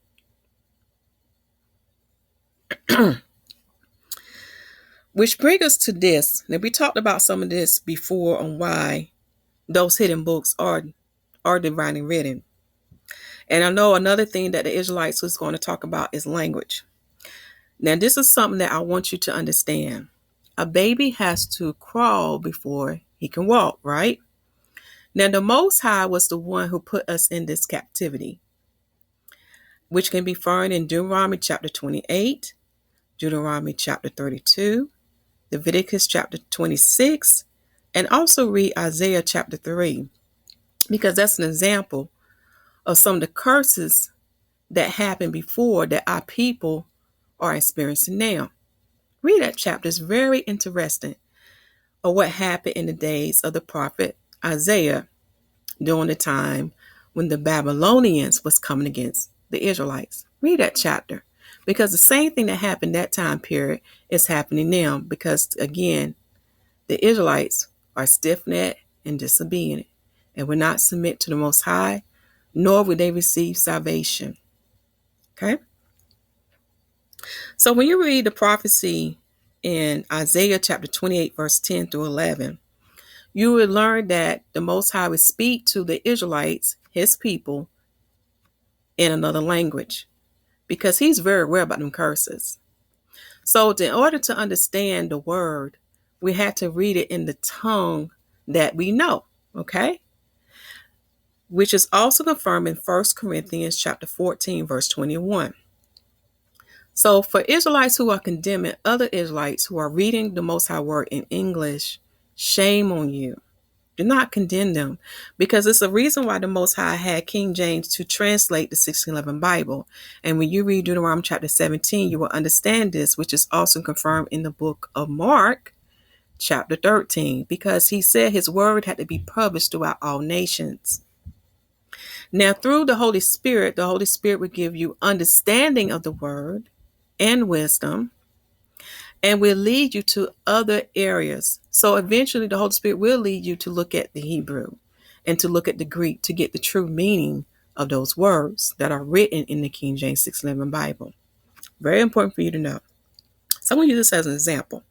A: Which brings us to this. Now, we talked about some of this before on why those hidden books are divinely written. And I know another thing that the Israelites was going to talk about is language. Now, this is something that I want you to understand. A baby has to crawl before he can walk, right? Now, the Most High was the one who put us in this captivity, which can be found in Deuteronomy chapter 28, Deuteronomy chapter 32, Leviticus chapter 26, and also read Isaiah chapter 3, because that's an example of some of the curses that happened before that our people are experiencing now. Read that chapter. It's very interesting of what happened in the days of the prophet Isaiah during the time when the Babylonians was coming against the Israelites. Read that chapter, because the same thing that happened that time period is happening now, because again, the Israelites are stiff-necked and disobedient and will not submit to the Most High, nor will they receive salvation. Okay? So when you read the prophecy in Isaiah chapter 28, verse 10 through 11, you will learn that the Most High would speak to the Israelites, his people, in another language, because he's very aware about them curses. So in order to understand the word, we had to read it in the tongue that we know, okay? Which is also confirmed in 1 Corinthians chapter 14, verse 21. So for Israelites who are condemning other Israelites who are reading the Most High word in English, shame on you. Do not condemn them, because it's a reason why the Most High had King James to translate the 1611 Bible. And when you read Deuteronomy chapter 17, you will understand this, which is also confirmed in the book of Mark chapter 13, because he said his word had to be published throughout all nations. Now, through the Holy Spirit would give you understanding of the word and wisdom, and will lead you to other areas. So eventually the Holy Spirit will lead you to look at the Hebrew and to look at the Greek to get the true meaning of those words that are written in the King James 611 Bible. Very important for you to know. So I'm going to use this as an example.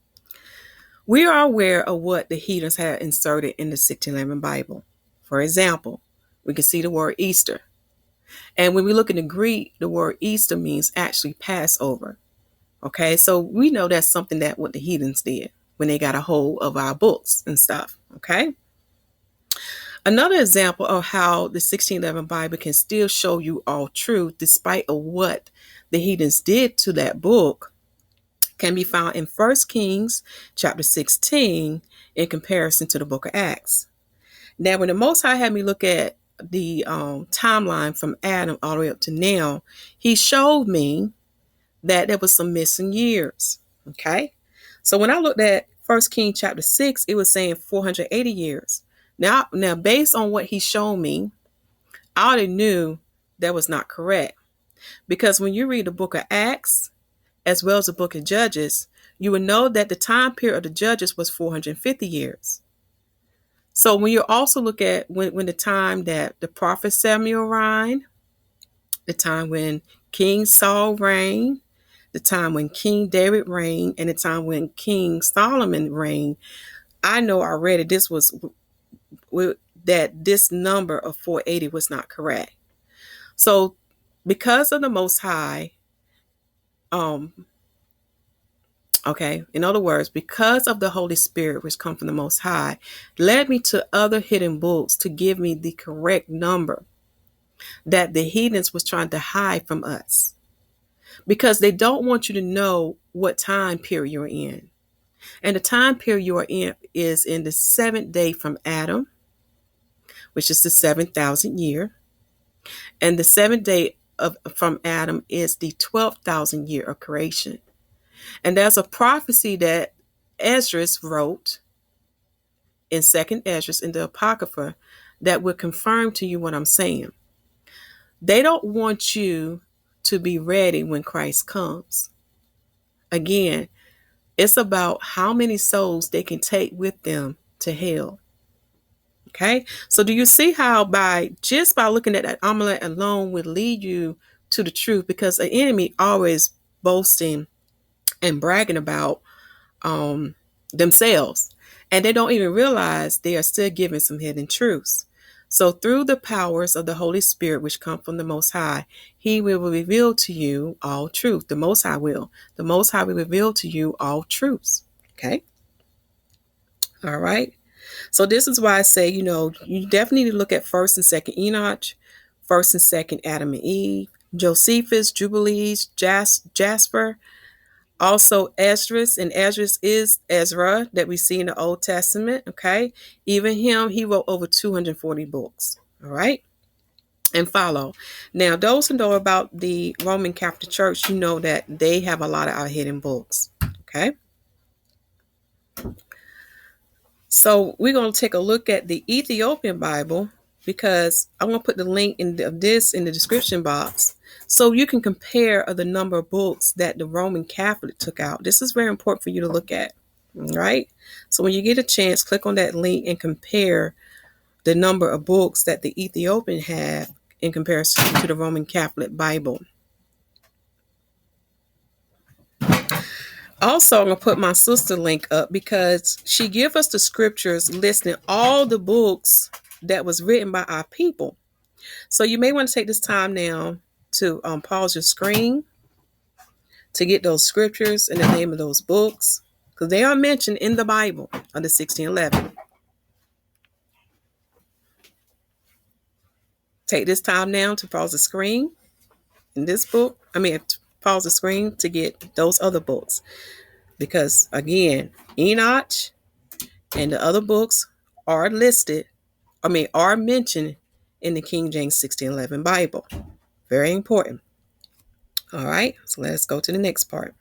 A: We are aware of what the heathens had inserted in the 1611 Bible. For example, we can see the word Easter. And when we look in the Greek, the word Easter means actually Passover. Okay, so we know that's something that what the heathens did when they got a hold of our books and stuff. Okay. Another example of how the 1611 Bible can still show you all truth despite of what the heathens did to that book can be found in 1 Kings chapter 16 in comparison to the book of Acts. Now, when the Most High had me look at the timeline from Adam all the way up to now, he showed me that there was some missing years. Okay. So when I looked at 1 Kings chapter 6, it was saying 480 years. Now, based on what he showed me, I already knew that was not correct. Because when you read the book of Acts, as well as the book of Judges, you will know that the time period of the Judges was 450 years. So when you also look at when the time that the prophet Samuel reigned, the time when King Saul reigned, the time when King David reigned, and the time when King Solomon reigned, I know already that this number of 480 was not correct. So because of the Most High, in other words, because of the Holy Spirit, which come from the Most High, led me to other hidden books to give me the correct number that the heathens was trying to hide from us. Because they don't want you to know what time period you're in. And the time period you are in is in the 7th day from Adam, which is the 7,000 year. And the 7th day from Adam is the 12,000 year of creation. And there's a prophecy that Esdras wrote in 2nd Esdras in the Apocrypha that will confirm to you what I'm saying. They don't want you to be ready when Christ comes. Again, it's about how many souls they can take with them to hell. Okay, so do you see how by looking at that Almanac alone would lead you to the truth? Because the enemy always boasting and bragging about themselves, and they don't even realize they are still giving some hidden truths. So through the powers of the Holy Spirit, which come from the Most High, he will reveal to you all truth. The Most High will reveal to you all truths. Okay. All right. So this is why I say, you definitely need to look at 1st and 2nd Enoch, 1st and 2nd Adam and Eve, Josephus, Jubilees, Jasper, also Esdras, and Esdras is Ezra that we see in the Old Testament. Okay. Even him, he wrote over 240 books. All right. And follow. Now, those who know about the Roman Catholic Church, you know that they have a lot of our hidden books. Okay. So we're going to take a look at the Ethiopian Bible, because I want to put the link of this in the description box so you can compare the number of books that the Roman Catholic took out. This is very important for you to look at. All right. So when you get a chance, click on that link and compare the number of books that the Ethiopian had in comparison to the Roman Catholic Bible. Also, I'm going to put my sister link up because she gave us the scriptures listing all the books that was written by our people. So you may want to take this time now to pause your screen to get those scriptures and the name of those books, because they are mentioned in the Bible under 1611. Take this time now to pause the screen in this book. Pause the screen to get those other books. Because again, Enoch and the other books are mentioned in the King James 1611 Bible. Very important. All right, so let's go to the next part.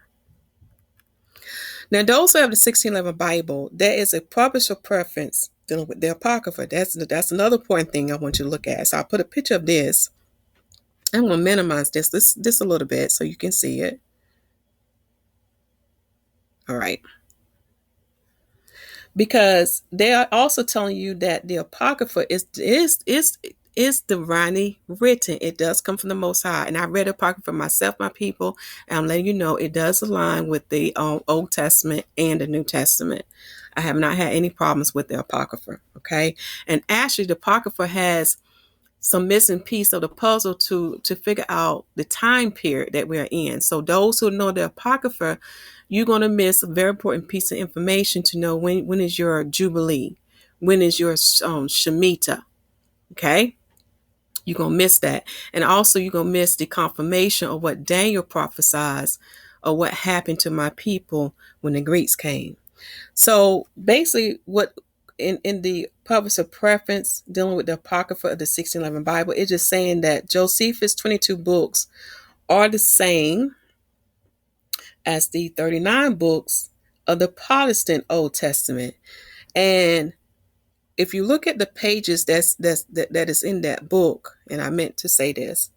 A: Now, those who have the 1611 Bible, there is a publisher preference dealing with the Apocrypha. That's another important thing I want you to look at. So I'll put a picture of this. I'm going to minimize this a little bit so you can see it. All right. Because they are also telling you that the Apocrypha is divinely written. It does come from the Most High. And I read the Apocrypha myself, my people, and I'm letting you know it does align with the Old Testament and the New Testament. I have not had any problems with the Apocrypha. Okay. And actually, the Apocrypha has some missing piece of the puzzle to figure out the time period that we're in. So those who know the Apocrypha, you're going to miss a very important piece of information to know when is your Jubilee, when is your Shemitah, okay? You're going to miss that. And also you're going to miss the confirmation of what Daniel prophesies of what happened to my people when the Greeks came. So basically what in the purpose of preference dealing with the Apocrypha of the 1611 Bible, it's just saying that Josephus' 22 books are the same as the 39 books of the Protestant Old Testament. And if you look at the pages that is in that book, and I meant to say this,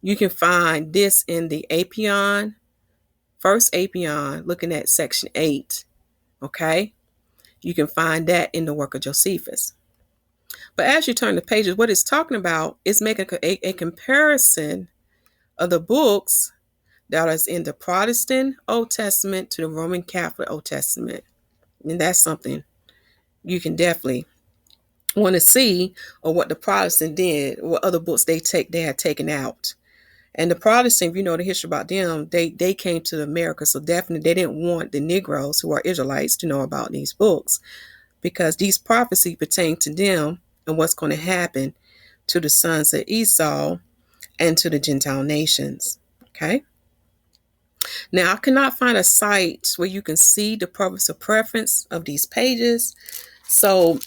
A: you can find this in the Apion, first Apion, looking at section 8, okay? You can find that in the work of Josephus. But as you turn the pages, what it's talking about is making a comparison of the books that is in the Protestant Old Testament to the Roman Catholic Old Testament. And that's something you can definitely want to see, or what the Protestant did, what other books they had taken out. And the Protestant, if you know the history about them, they came to America, so definitely they didn't want the Negroes, who are Israelites, to know about these books, because these prophecies pertain to them and what's going to happen to the sons of Esau and to the Gentile nations. Okay. Now, I cannot find a site where you can see the purpose of preference of these pages. So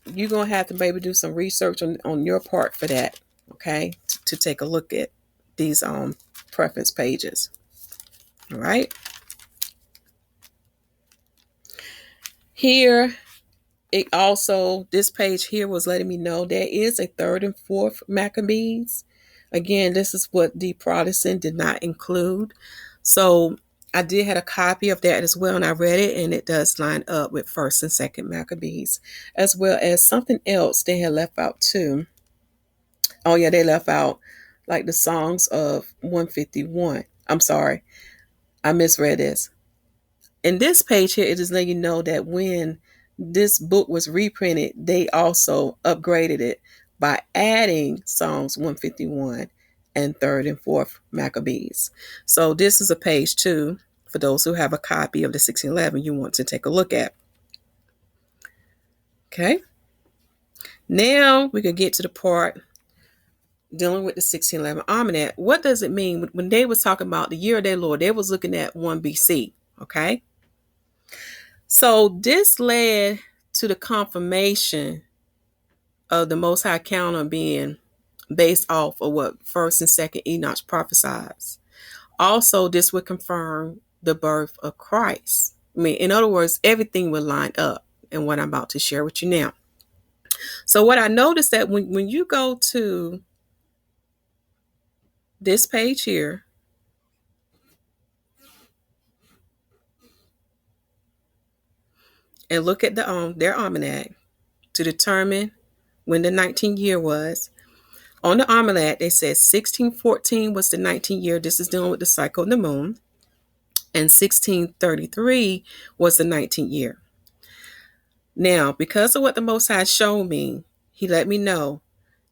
A: you're going to have to maybe do some research on your part for that. Okay. To take a look at these preference pages. All right. Here, this page here was letting me know there is a 3rd and 4th Maccabees. Again, this is what the Protestant did not include. So I did have a copy of that as well, and I read it, and it does line up with 1st and 2nd Maccabees, as well as something else they had left out too. Oh yeah, they left out like the songs of 151. I'm sorry, I misread this. In this page here, it is letting you know that when this book was reprinted, they also upgraded it by adding Songs 151 and 3rd and 4th Maccabees. So this is a page 2 for those who have a copy of the 1611 you want to take a look at. Okay. Now we can get to the part dealing with the 1611 Almanac. What does it mean? When they was talking about the year of their Lord, they was looking at 1 BC. Okay. So this led to the confirmation of the Most High calendar being based off of what 1st and 2nd Enoch prophesies. Also, this would confirm the birth of Christ. I mean, in other words, everything would line up in what I'm about to share with you now. So what I noticed that when you go to this page here, and look at their almanac to determine when the 19th year was. On the Almanac, they said 1614 was the 19th year. This is dealing with the cycle of the moon. And 1633 was the 19th year. Now, because of what the Most High showed me, he let me know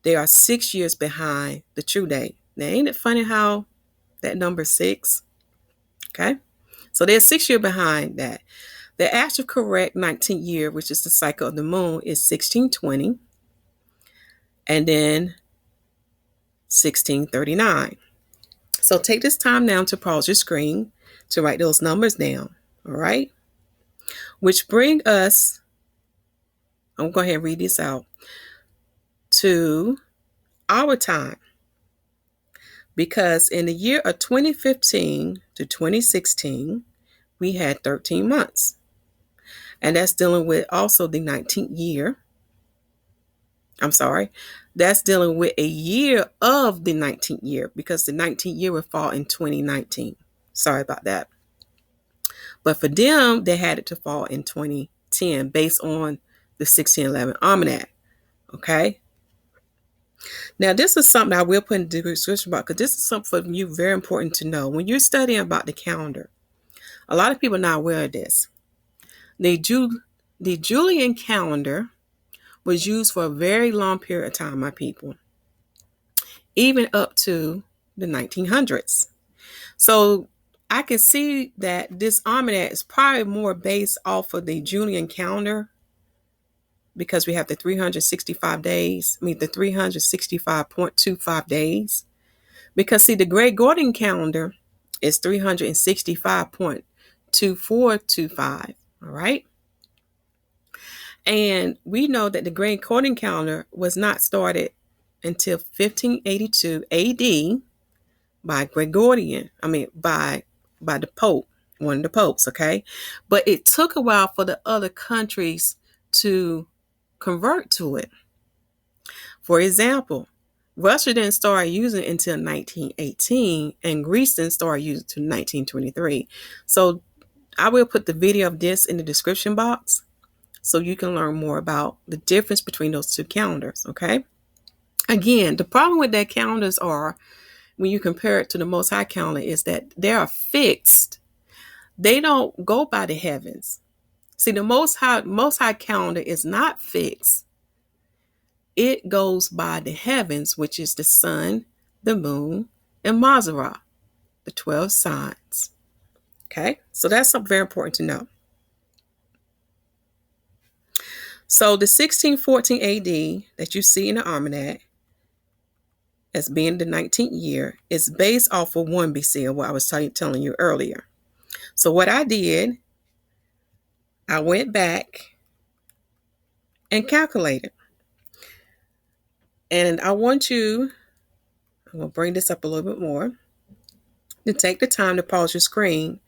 A: they are 6 years behind the true date. Now, ain't it funny how that number 6? Okay. So they're 6 years behind that. The actual correct 19th year, which is the cycle of the moon, is 1620. And then 1639. So take this time now to pause your screen to write those numbers down. All right. Which bring us, I'm going to go ahead and read this out, to our time. Because in the year of 2015 to 2016, we had 13 months. And that's dealing with also the 19th year. I'm sorry. That's dealing with a year of the 19th year, because the 19th year would fall in 2019. Sorry about that. But for them, they had it to fall in 2010 based on the 1611 Almanac. Okay. Now, this is something I will put in the description about, because this is something for you very important to know. When you're studying about the calendar, a lot of people are not aware of this. The Julian calendar was used for a very long period of time, my people, even up to the 1900s. So I can see that this almanac is probably more based off of the Julian calendar, because we have the 365 days, the 365.25 days. Because see, the Gregorian calendar is 365.2425, all right? And we know that the Gregorian calendar was not started until 1582 AD by by the Pope, one of the popes, okay? But it took a while for the other countries to convert to it. For example, Russia didn't start using it until 1918, and Greece didn't start using it until 1923. So I will put the video of this in the description box so you can learn more about the difference between those two calendars, okay? Again, the problem with that calendars are, when you compare it to the Most High calendar, is that they are fixed. They don't go by the heavens. See, the Most High calendar is not fixed. It goes by the heavens, which is the sun, the moon, and Mazarah, the 12 signs. Okay, so that's something very important to know. So the 1614 AD that you see in the Almanac as being the 19th year is based off of 1 BC, of what I was telling you earlier. So what I did, I went back and calculated. And I'm going to bring this up a little bit more. To take the time to pause your screen,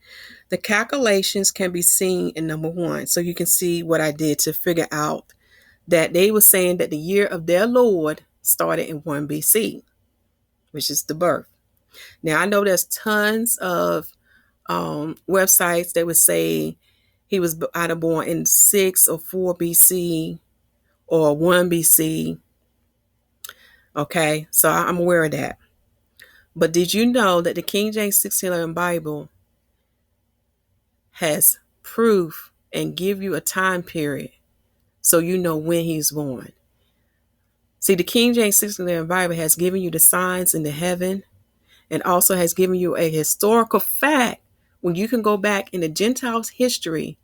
A: the calculations can be seen in number 1. So you can see what I did to figure out that they were saying that the year of their Lord started in 1 BC, which is the birth. Now, I know there's tons of websites that would say he was either born in 6 or 4 BC or 1 BC. Okay, so I'm aware of that. But did you know that the King James 1611 Bible has proof and give you a time period so you know when he's born? See, the King James 1611 Bible has given you the signs in the heaven, and also has given you a historical fact when you can go back in the Gentiles' history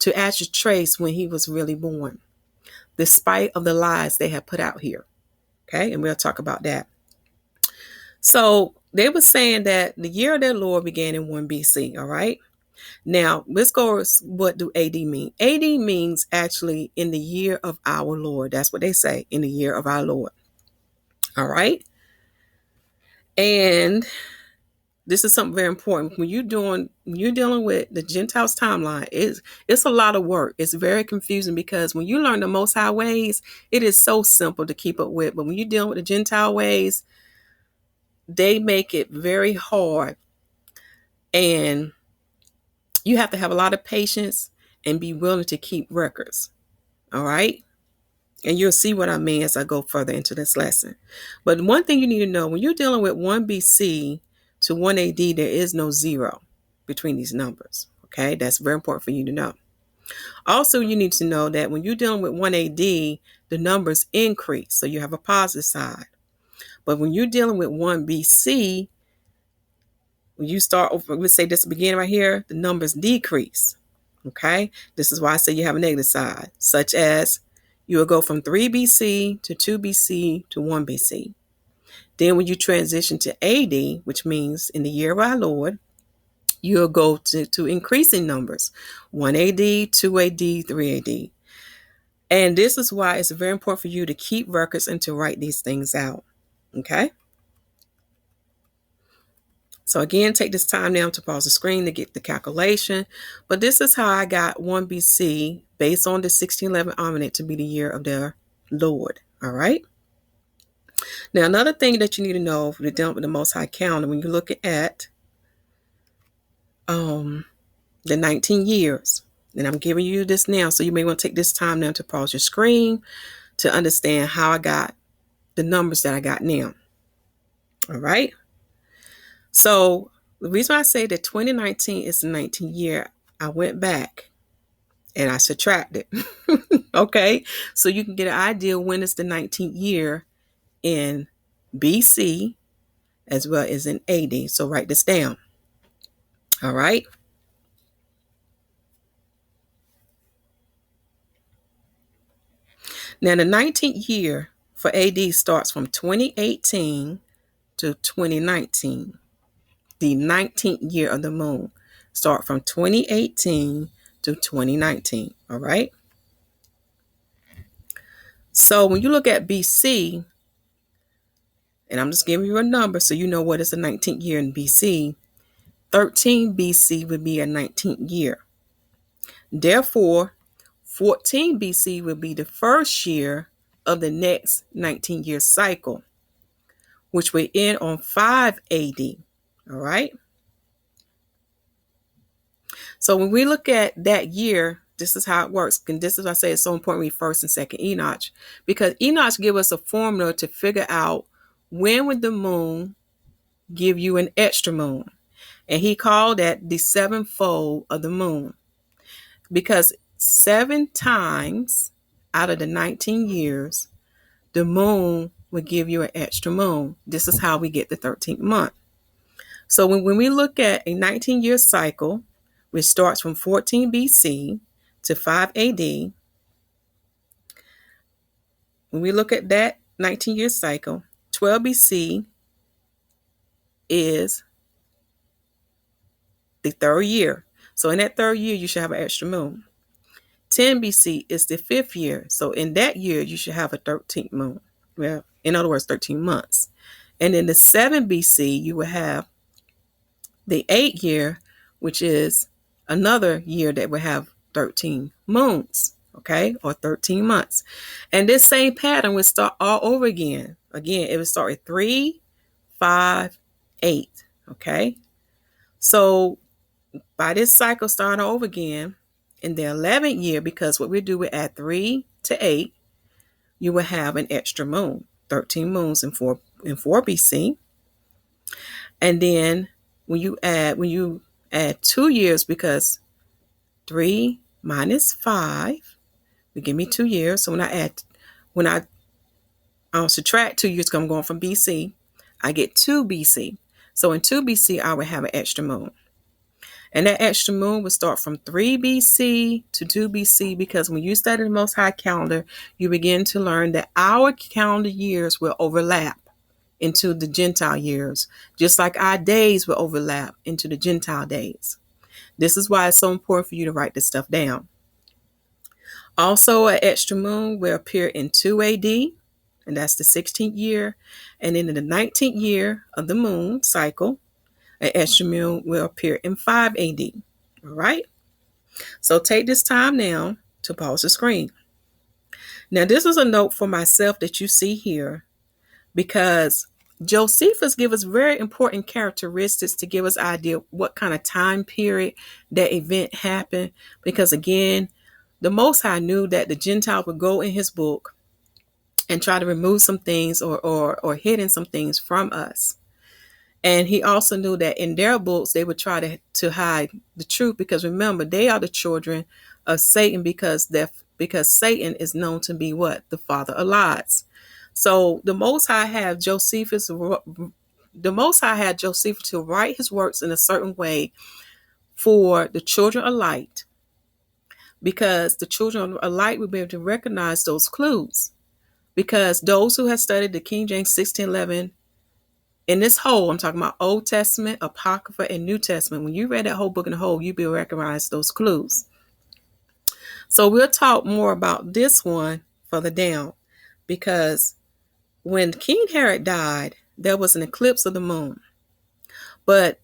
A: to actually trace when he was really born, despite of the lies they have put out here. Okay, and we'll talk about that. So they were saying that the year of their Lord began in 1 BC, all right? Now, let's go, what do AD mean? AD means actually in the year of our Lord. That's what they say, in the year of our Lord. All right? And this is something very important. When you're dealing with the Gentiles timeline, it's a lot of work. It's very confusing, because when you learn the Most High ways, it is so simple to keep up with. But when you're dealing with the Gentile ways, they make it very hard. And you have to have a lot of patience and be willing to keep records. All right? And you'll see what I mean as I go further into this lesson. But one thing you need to know, when you're dealing with 1 BC to 1 AD, there is no 0 between these numbers. Okay? That's very important for you to know. Also, you need to know that when you're dealing with 1 AD, the numbers increase. So you have a positive side. But when you're dealing with 1 BC, when you start over, let's say this beginning right here, the numbers decrease. Okay? This is why I say you have a negative side, such as you will go from 3 BC to 2 BC to 1 BC. Then when you transition to AD, which means in the year of our Lord, you'll go to increasing numbers, 1 AD, 2 AD, 3 AD. And this is why it's very important for you to keep records and to write these things out. Okay? So again, take this time now to pause the screen to get the calculation. But this is how I got 1 BC based on the 1611 Almanac to be the year of their Lord. All right? Now, another thing that you need to know for the dealing with the Most High calendar, when you look at the 19 years, and I'm giving you this now, so you may want to take this time now to pause your screen to understand how I got the numbers that I got now. All right? So the reason I say that 2019 is the 19th year, I went back and I subtracted. Okay, so you can get an idea when it's the 19th year in BC as well as in AD. So write this down. All right. Now the 19th year for AD starts from 2018 to 2019. The 19th year of the moon start from 2018 to 2019. All right. So when you look at BC, and I'm just giving you a number so you know what is the 19th year in BC, 13 BC would be a 19th year. Therefore, 14 BC would be the first year of the next 19-year cycle, which will end on 5 AD. All right. So when we look at that year, this is how it works. And this is why I say it's so important to read first and second Enoch, because Enoch give us a formula to figure out when would the moon give you an extra moon. And he called that the sevenfold of the moon, because 7 times out of the 19 years, the moon would give you an extra moon. This is how we get the 13th month. So when we look at a 19-year cycle, which starts from 14 BC to 5 AD, when we look at that 19-year cycle, 12 BC is the third year. So in that third year, you should have an extra moon. 10 BC is the 5th year. So in that year, you should have a 13th moon. Well, in other words, 13 months. And in the 7 BC, you will have the 8th year, which is another year that will have 13 moons, okay, or 13 months. And this same pattern would start all over again. Again, it would start with 3, 5, 8, okay? So by this cycle starting over again, in the 11th year, because what we do, we add 3 to 8, you will have an extra moon, 13 moons in 4 BC. And then when you add 2 years, because 3 minus 5 will give me 2 years. So when I subtract 2 years, I'm going from BC, I get 2 BC. So in 2 BC, I would have an extra moon. And that extra moon would start from 3 BC to 2 BC, because when you study the Most High calendar, you begin to learn that our calendar years will overlap into the Gentile years, just like our days will overlap into the Gentile days. This is why it's so important for you to write this stuff down. Also, an extra moon will appear in 2 AD, and that's the 16th year. And then in the 19th year of the moon cycle, an extra moon will appear in 5 AD. All right. So take this time now to pause the screen. Now, this is a note for myself that you see here, because Josephus gives us very important characteristics to give us an idea what kind of time period that event happened. Because again, the Most High knew that the Gentiles would go in his book and try to remove some things or hidden some things from us. And he also knew that in their books, they would try to hide the truth, because remember, they are the children of Satan, because Satan is known to be what? The father of lies. So the Most High had Josephus to write his works in a certain way for the children of light, because the children of light would be able to recognize those clues. Because those who have studied the King James 1611, in this whole, I'm talking about Old Testament, Apocrypha, and New Testament, when you read that whole book in the whole, you'll be able to recognize those clues. So we'll talk more about this one further down, because when King Herod died, there was an eclipse of the moon. But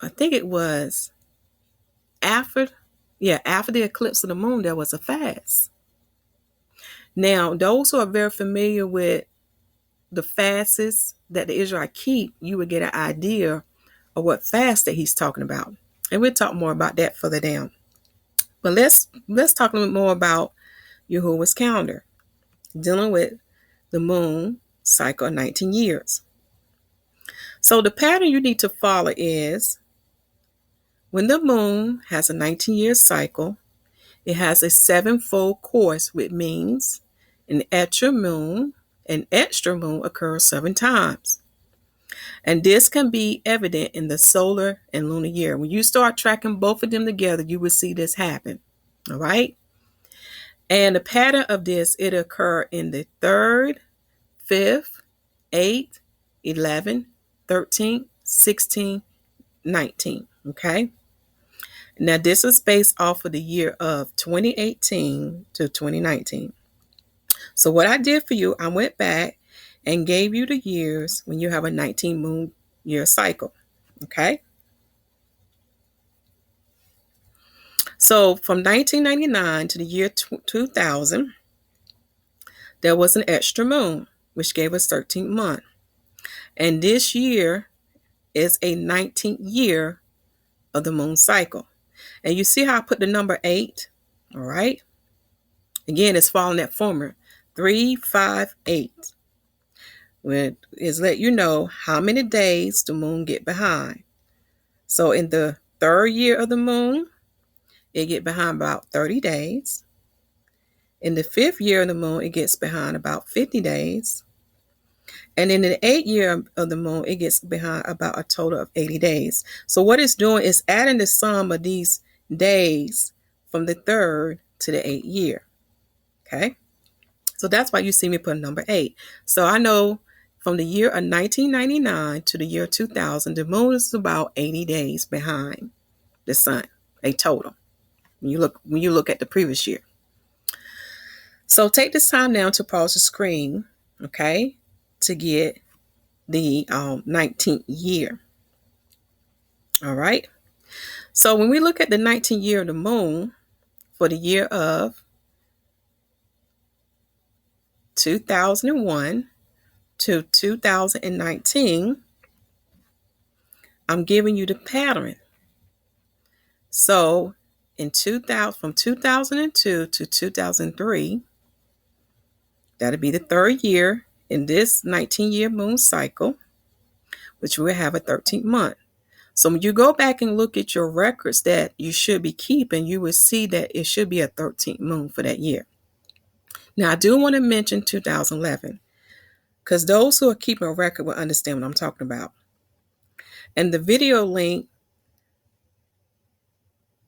A: I think it was after the eclipse of the moon, there was a fast. Now, those who are very familiar with the fasts that the Israelites keep, you would get an idea of what fast that he's talking about. And we'll talk more about that further down. But let's talk a little bit more about Yahuwah's calendar, dealing with the moon cycle of 19 years. So the pattern you need to follow is When the moon has a 19-year cycle, it has a sevenfold course, which means an extra moon occurs 7 times. And this can be evident in the solar and lunar year. When you start tracking both of them together, you will see this happen. All right. And the pattern of this, it occur in the 3rd, 5th, 8th, 11th, 13th, 16th, 19th. Okay. Now this is based off of the year of 2018 to 2019. So what I did for you, I went back and gave you the years when you have a 19 moon year cycle. Okay. So from 1999 to the year 2000, there was an extra moon, which gave us 13th month. And this year is a 19th year of the moon cycle. And you see how I put the number 8? All right. Again, it's following that formula, 3, 5, 8. Which is let you know how many days the moon get behind. So in the 3rd year of the moon, it get behind about 30 days. In the 5th year of the moon, it gets behind about 50 days. And in the 8th year of the moon, it gets behind about a total of 80 days. So what it's doing is adding the sum of these days from the 3rd to the 8th year. Okay. So that's why you see me put number 8. So I know from the year of 1999 to the year 2000, the moon is about 80 days behind the sun, a total. When you look at the previous year. So take this time now to pause the screen, okay, to get the 19th year. All right. So when we look at the 19th year of the moon for the year of 2001 to 2019, I'm giving you the pattern. So in 2000, from 2002 to 2003, that'll be the 3rd year in this 19-year moon cycle, which will have a 13th month. So when you go back and look at your records that you should be keeping, you will see that it should be a 13th moon for that year. Now, I do want to mention 2011, because those who are keeping a record will understand what I'm talking about. And the video link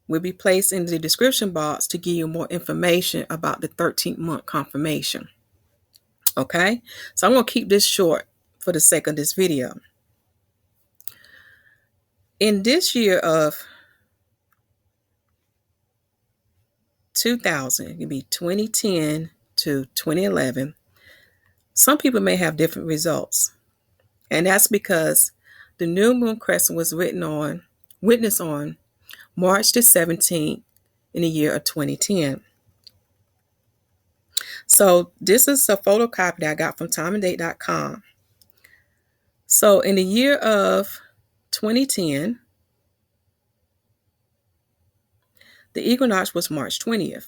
A: will be placed in the description box to give you more information about the 13th month confirmation. Okay, so I'm going to keep this short for the sake of this video. In this year of 2000, it can be 2010 to 2011, some people may have different results. And that's because the new moon crescent was witnessed on March the 17th in the year of 2010. So this is a photocopy that I got from timeanddate.com. So in the year of 2010, the equinox was March 20th.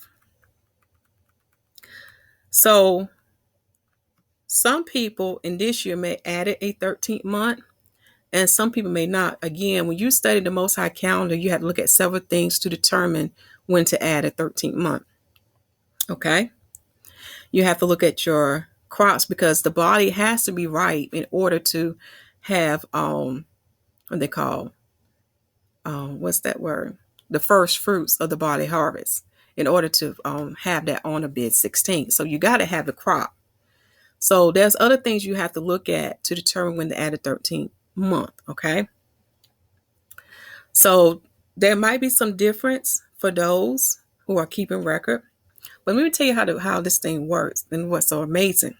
A: So some people in this year may add a 13th month, and some people may not. Again, when you study the Most High calendar, you have to look at several things to determine when to add a 13th month. Okay? You have to look at your crops, because the body has to be right in order to have what they call what's that word? The first fruits of the body harvest, in order to have that on a bid 16. So you got to have the crop. So there's other things you have to look at to determine when to add a 13th month. Okay. So there might be some difference for those who are keeping record. But let me tell you how this thing works and what's so amazing.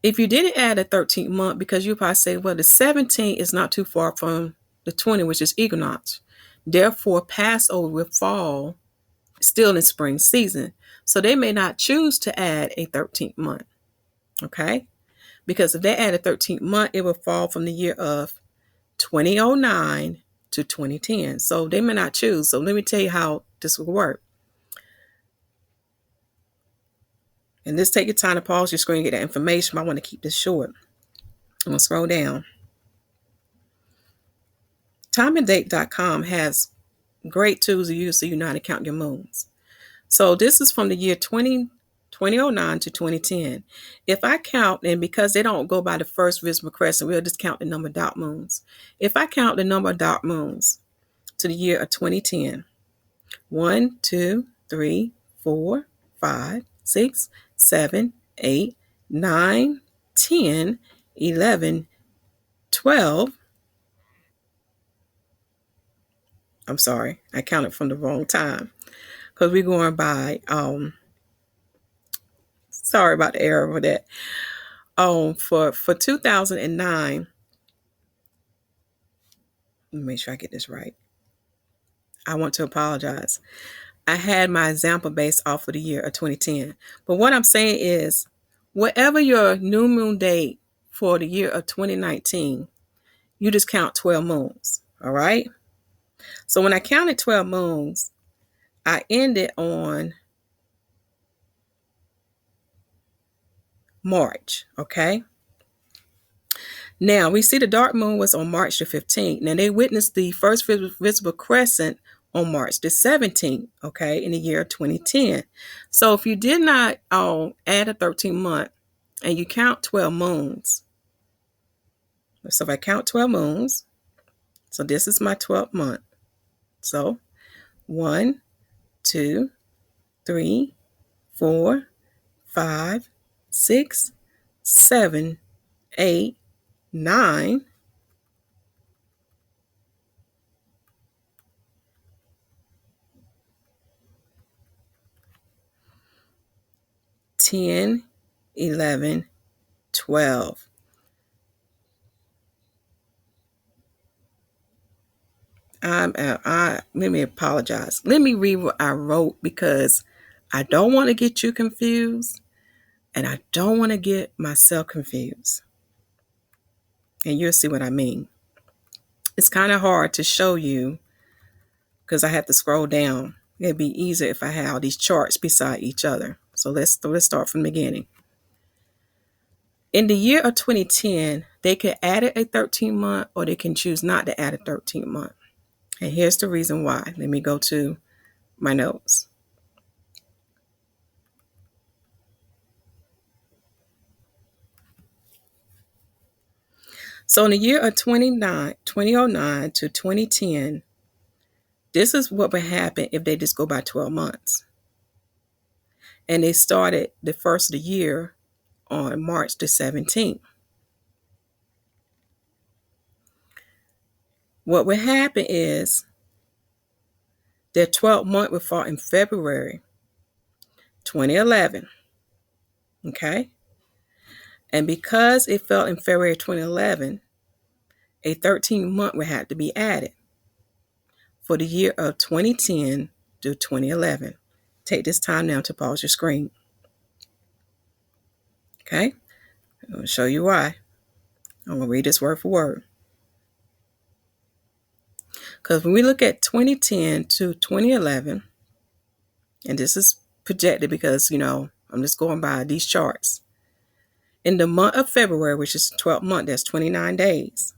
A: If you didn't add a 13th month, because you probably say, well, the 17th is not too far from the 20, which is equinox. Therefore, Passover will fall still in spring season. So they may not choose to add a 13th month. Okay? Because if they add a 13th month, it will fall from the year of 2009 to 2010. So they may not choose. So let me tell you how this will work. And just take your time to pause your screen and get that information. I want to keep this short. I'm going to scroll down. timeanddate.com has great tools to use so you know how to count your moons. So this is from the year 2009 to 2010. If I count, and because they don't go by the first visible crescent, we'll just count the number of dark moons. If I count the number of dark moons to the year of 2010, 1, 2, 3, 4, 5, 6, 7, 8, 9, 10, 11, 12. I'm sorry, I counted from the wrong time because we're going by, sorry about the error with that. For 2009, let me make sure I get this right. I want to apologize. I had my example based off of the year of 2010. But what I'm saying is, whatever your new moon date for the year of 2019, you just count 12 moons. All right. So when I counted 12 moons, I ended on March. Okay. Now we see the dark moon was on March the 15th. Now they witnessed the first visible crescent on March the 17th, okay, in the year 2010. So if you did not add a 13th month and you count 12 moons, so if I count 12 moons, so this is my 12th month. So 1, 2, 3, 4, 5, 6, 7, 8, 9, 10, 11, 12. Let me apologize. Let me read what I wrote because I don't want to get you confused and I don't want to get myself confused. And you'll see what I mean. It's kind of hard to show you because I have to scroll down. It'd be easier if I had all these charts beside each other. So let's start from the beginning. In the year of 2010, they could add a 13th month or they can choose not to add a 13th month. And here's the reason why. Let me go to my notes. So in the year of 2009 to 2010, this is what would happen if they just go by 12 months. And they started the first of the year on March the 17th. What would happen is their 12th month would fall in February 2011. Okay? And because it fell in February 2011, a 13th month would have to be added for the year of 2010 to 2011. Take this time now to pause your screen. Okay? I'm going to show you why. I'm going to read this word for word. Because when we look at 2010 to 2011, and this is projected because, I'm just going by these charts. In the month of February, which is the 12th month, that's 29 days.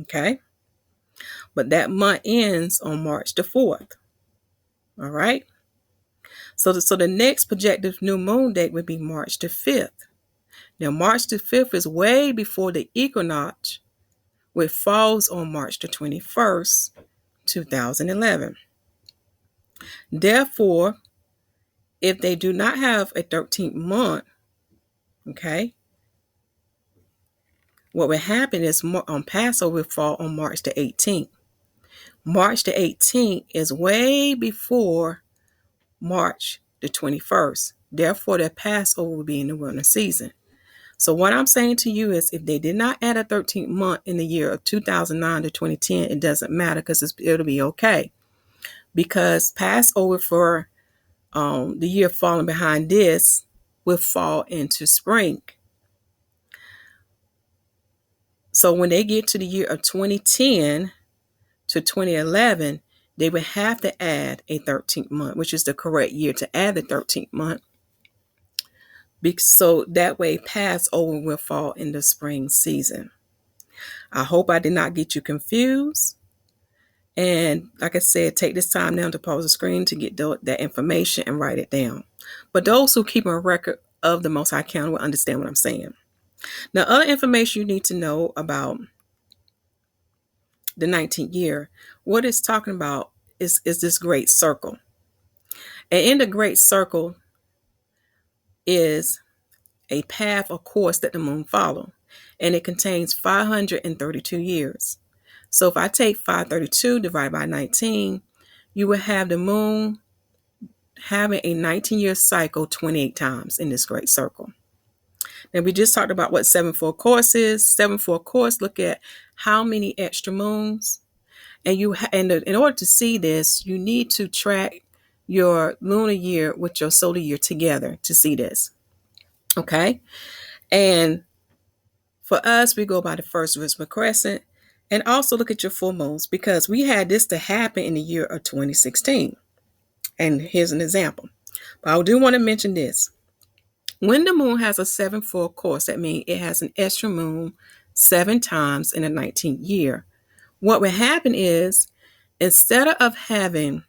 A: Okay? But that month ends on March the 4th. All right? So the next projected new moon date would be March the 5th. Now, March the 5th is way before the equinox, which falls on March the 21st, 2011. Therefore, if they do not have a 13th month, okay, what would happen is Passover will fall on March the 18th. March the 18th is way before March the 21st. Therefore, their Passover will be in the winter season. So what I'm saying to you is if they did not add a 13th month in the year of 2009 to 2010, it doesn't matter because it'll be okay. Because Passover for the year falling behind this will fall into spring. So when they get to the year of 2010 to 2011, they would have to add a 13th month, which is the correct year to add the 13th month. So that way Passover will fall in the spring season. I hope I did not get you confused. And like I said, take this time now to pause the screen to get that information and write it down. But those who keep a record of the Most High calendar will understand what I'm saying. Now, other information you need to know about the 19th year, what it's talking about is this great circle. And in the great circle is a path or course that the moon follows. And it contains 532 years. So if I take 532 divided by 19, you will have the moon having a 19-year cycle 28 times in this great circle. Now, we just talked about what 7-4 course is. 7-4 course, look at how many extra moons. And in order to see this, you need to track your lunar year with your solar year together to see this. Okay? And for us, we go by the first visible crescent. And also look at your full moons, because we had this to happen in the year of 2016. And here's an example. But I do want to mention this. When the moon has a 7-4 course, that means it has an extra moon 7 times in a 19th year. What would happen is, instead of having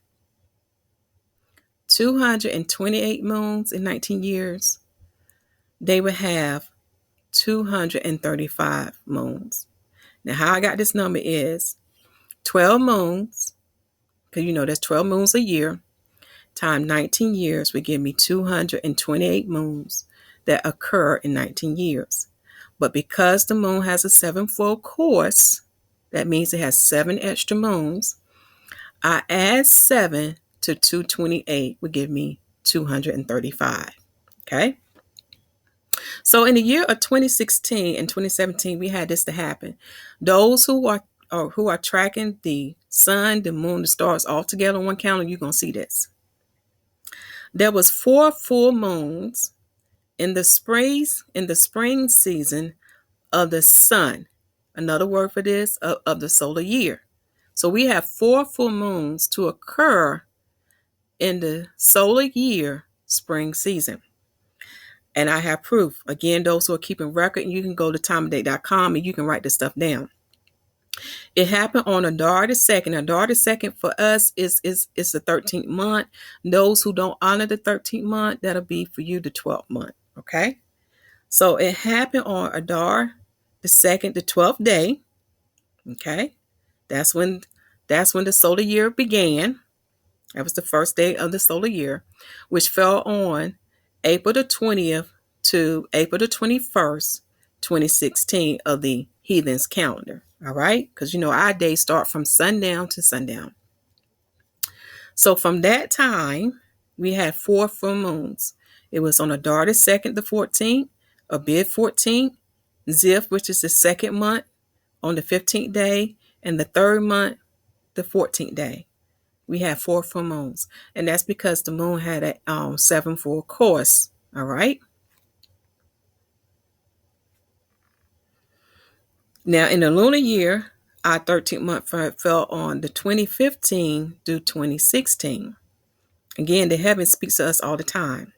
A: 228 moons in 19 years, they would have 235 moons. Now, how I got this number is 12 moons, because there's 12 moons a year, times 19 years would give me 228 moons that occur in 19 years. But because the moon has a 7-4 course, that means it has 7 extra moons, I add 7 to 228 would give me 235. Okay? So in the year of 2016 and 2017, we had this to happen. Those who are tracking the sun, the moon, the stars all together on one calendar, you're going to see this. There was 4 full moons in the spring season of the sun. Another word for this, of the solar year. So we have 4 full moons to occur in the solar year spring season. And I have proof. Again, those who are keeping record, and you can go to timeanddate.com and you can write this stuff down. It happened on Adar the 2nd. Adar the 2nd for us is the 13th month. Those who don't honor the 13th month, that'll be for you the 12th month. Okay? So it happened on Adar the 2nd, the 12th day. Okay? That's when the solar year began. That was the first day of the solar year, which fell on April the 20th to April the 21st, 2016 of the heathens calendar. All right? Because our days start from sundown to sundown. So from that time, we had 4 full moons. It was on Adar the 2nd, the 14th, Abib 14th, Ziph, which is the 2nd month, on the 15th day, and the 3rd month, the 14th day. We had 4 full moons. And that's because the moon had a 7-4 course. All right? Now, in the lunar year, our 13th month fell on the 2015 through 2016. Again, the heaven speaks to us all the time.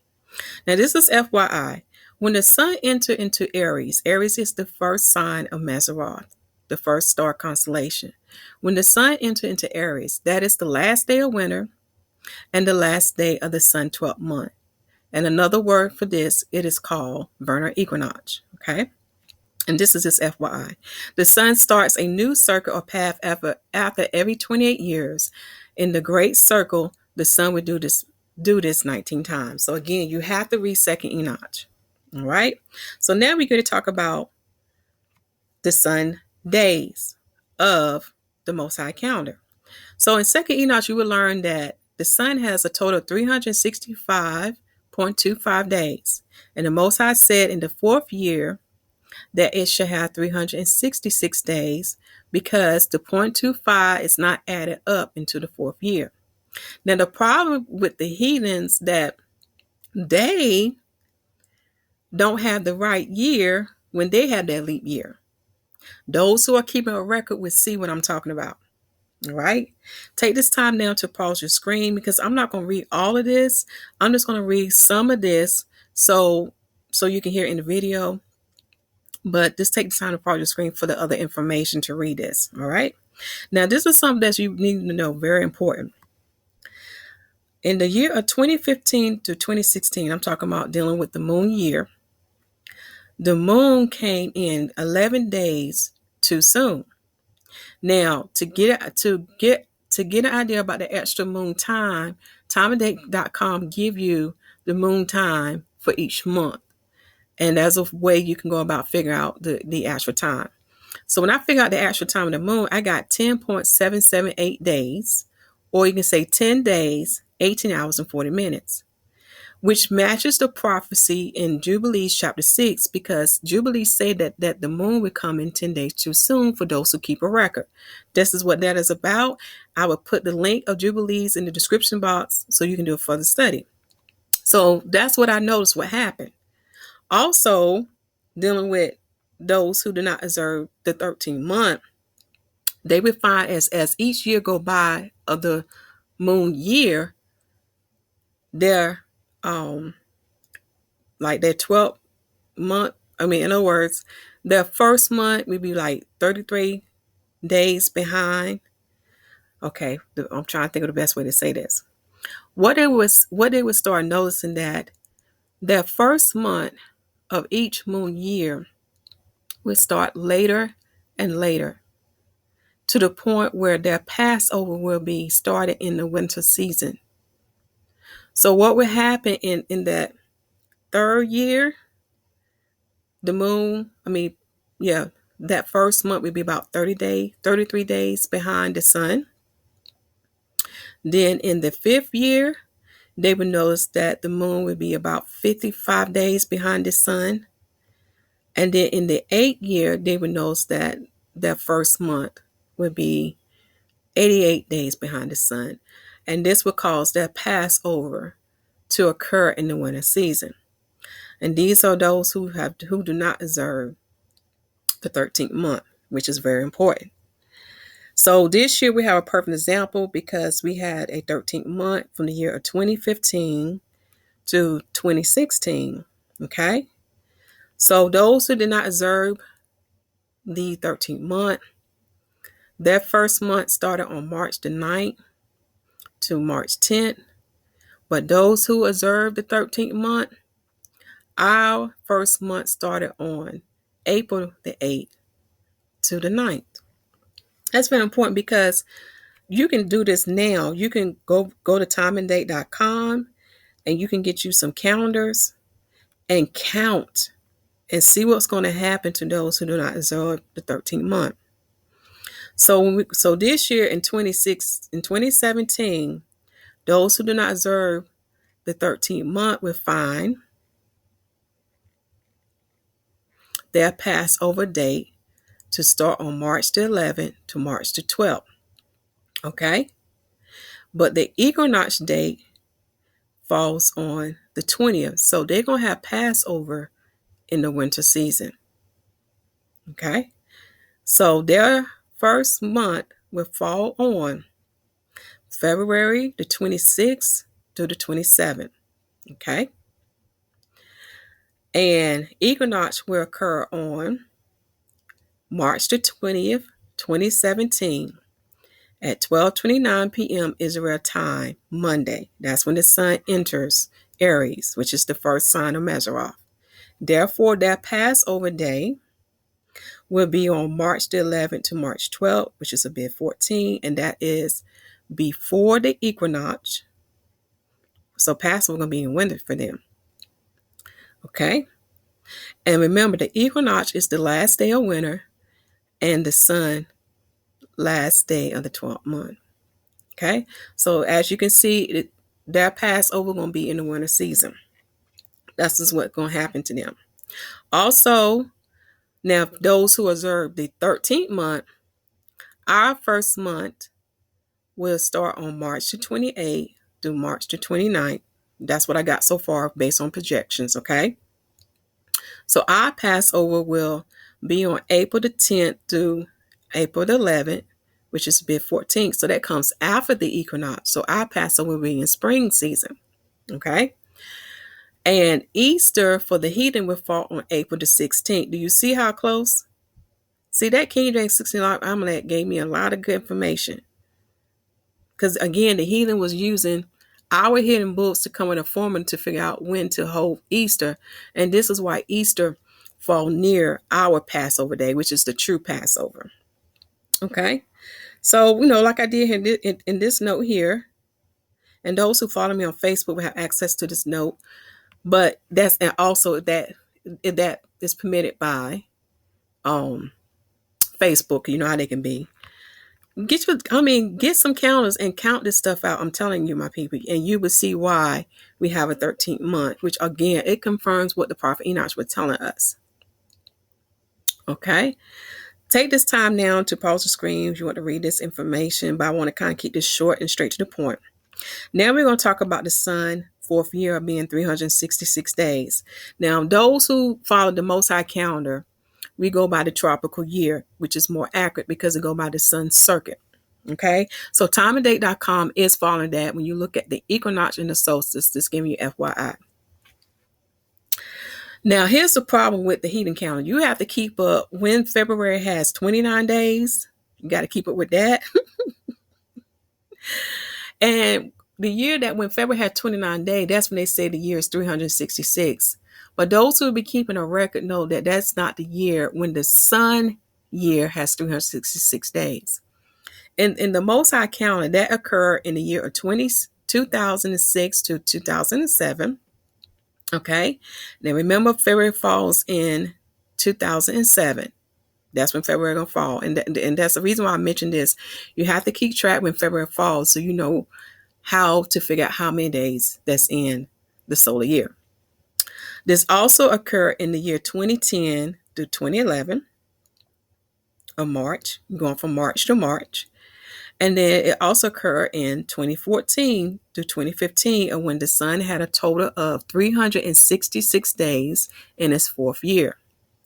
A: Now, this is FYI. When the sun entered into Aries, Aries is the first sign of Mazzaroth, the first star constellation. When the sun entered into Aries, that is the last day of winter and the last day of the sun 12th month. And another word for this, it is called vernal equinox. Okay? And this is just FYI. The sun starts a new circle or path after every 28 years. In the great circle, the sun would do this 19 times. So again, you have to read 2nd Enoch. All right? So now we're going to talk about the sun days of the Most High calendar. So in 2nd Enoch, you will learn that the sun has a total of 365.25 days. And the Most High said in the 4th year that it shall have 366 days, because the 0.25 is not added up into the 4th year. Now, the problem with the heathens that they don't have the right year when they have their leap year. Those who are keeping a record will see what I'm talking about. All right? Take this time now to pause your screen, because I'm not going to read all of this. I'm just going to read some of this so you can hear in the video. But just take the time to pause your screen for the other information to read this. All right? Now, this is something that you need to know, very important. In the year of 2015 to 2016, I'm talking about dealing with the moon year, the moon came in 11 days too soon. Now, to get an idea about the extra moon time, timeanddate.com give you the moon time for each month. And there's a way you can go about figuring out the actual time. So when I figure out the actual time of the moon, I got 10.778 days, or you can say 10 days, 18 hours, and 40 minutes, which matches the prophecy in Jubilees chapter 6, because Jubilees say that the moon will come in 10 days too soon for those who keep a record. This is what that is about. I will put the link of Jubilees in the description box so you can do a further study. So that's what I noticed what happened. Also, dealing with those who do not observe the 13th month, they would find as each year go by of the moon year, their like their 12th month, in other words, their first month would be like 33 days behind. Okay, I'm trying to think of the best way to say this. What they would start noticing that their first month of each moon year would start later and later, to the point where their Passover will be started in the winter season. So what would happen in that third year, the moon, that first month would be about 33 days behind the sun. Then in the fifth year, they would notice that the moon would be about 55 days behind the sun. And then in the 8th year, they would notice that their first month would be 88 days behind the sun. And this would cause their Passover to occur in the winter season. And these are those who do not observe the 13th month, which is very important. So this year we have a perfect example, because we had a 13th month from the year of 2015 to 2016. Okay. So those who did not observe the 13th month, their first month started on March the 9th to March 10th. But those who observed the 13th month, our first month started on April the 8th to the 9th. That's very important, because you can do this now. You can go to timeanddate.com and you can get you some calendars and count and see what's going to happen to those who do not observe the 13th month. So this year in 2017, those who do not observe the 13th month will find their Passover date to start on March the 11th to March the 12th. Okay? But the equinox date falls on the 20th. So they're going to have Passover in the winter season. Okay? So their first month will fall on February the 26th to the 27th. Okay? And equinox will occur on March the 20th, 2017 at 12:29 p.m. Israel time, Monday. That's when the sun enters Aries, which is the first sign of Mazzaroth. Therefore, that Passover day will be on March the 11th to March 12th, which is a bit 14, and that is before the equinox. So Passover going to be in winter for them. Okay? And remember, the equinox is the last day of winter, and the sun last day of the 12th month. Okay, so as you can see, their Passover going to be in the winter season. That's just what's going to happen to them. Also, now those who observe the 13th month, our first month will start on March the 28th through March the 29th. That's what I got so far based on projections. Okay, so our Passover will be on April the 10th through April the 11th, which is bit 14th. So that comes after the equinox. So our Passover will be in spring season. Okay. And Easter for the heathen will fall on April the 16th. Do you see how close? See, that King James 16 Almanac gave me a lot of good information. Because again, the heathen was using our hidden books to come with a formula to figure out when to hold Easter. And this is why Easter fall near our Passover day, which is the true Passover. Okay. So, like I did here in this note here, and those who follow me on Facebook will have access to this note. But that's also that is permitted by Facebook. You know how they can be. Get some calendars and count this stuff out. I'm telling you, my people, and you will see why we have a 13th month, which again, it confirms what the prophet Yhwsh was telling us. Okay. Take this time now to pause the screen if you want to read this information, but I want to kind of keep this short and straight to the point. Now we're going to talk about the sun, fourth year of being 366 days. Now, those who follow the Most High calendar, we go by the tropical year, which is more accurate because it go by the sun circuit. Okay, so timeanddate.com is following that. When you look at the equinox and the solstice, this giving you FYI. Now, here's the problem with the heathen calendar. You have to keep up when February has 29 days. You got to keep up with that. And the year that when February had 29 days, that's when they say the year is 366. But those who will be keeping a record know that that's not the year when the sun year has 366 days. In the Most High calendar, that occurred in the year of 2006 to 2007. Okay. Now remember, February falls in 2007. That's when February going to fall. And that's the reason why I mentioned this. You have to keep track when February falls so you know how to figure out how many days that's in the solar year. This also occurred in the year 2010 to 2011 of March, going from March to March. And then it also occurred in 2014 to 2015 of when the sun had a total of 366 days in its fourth year.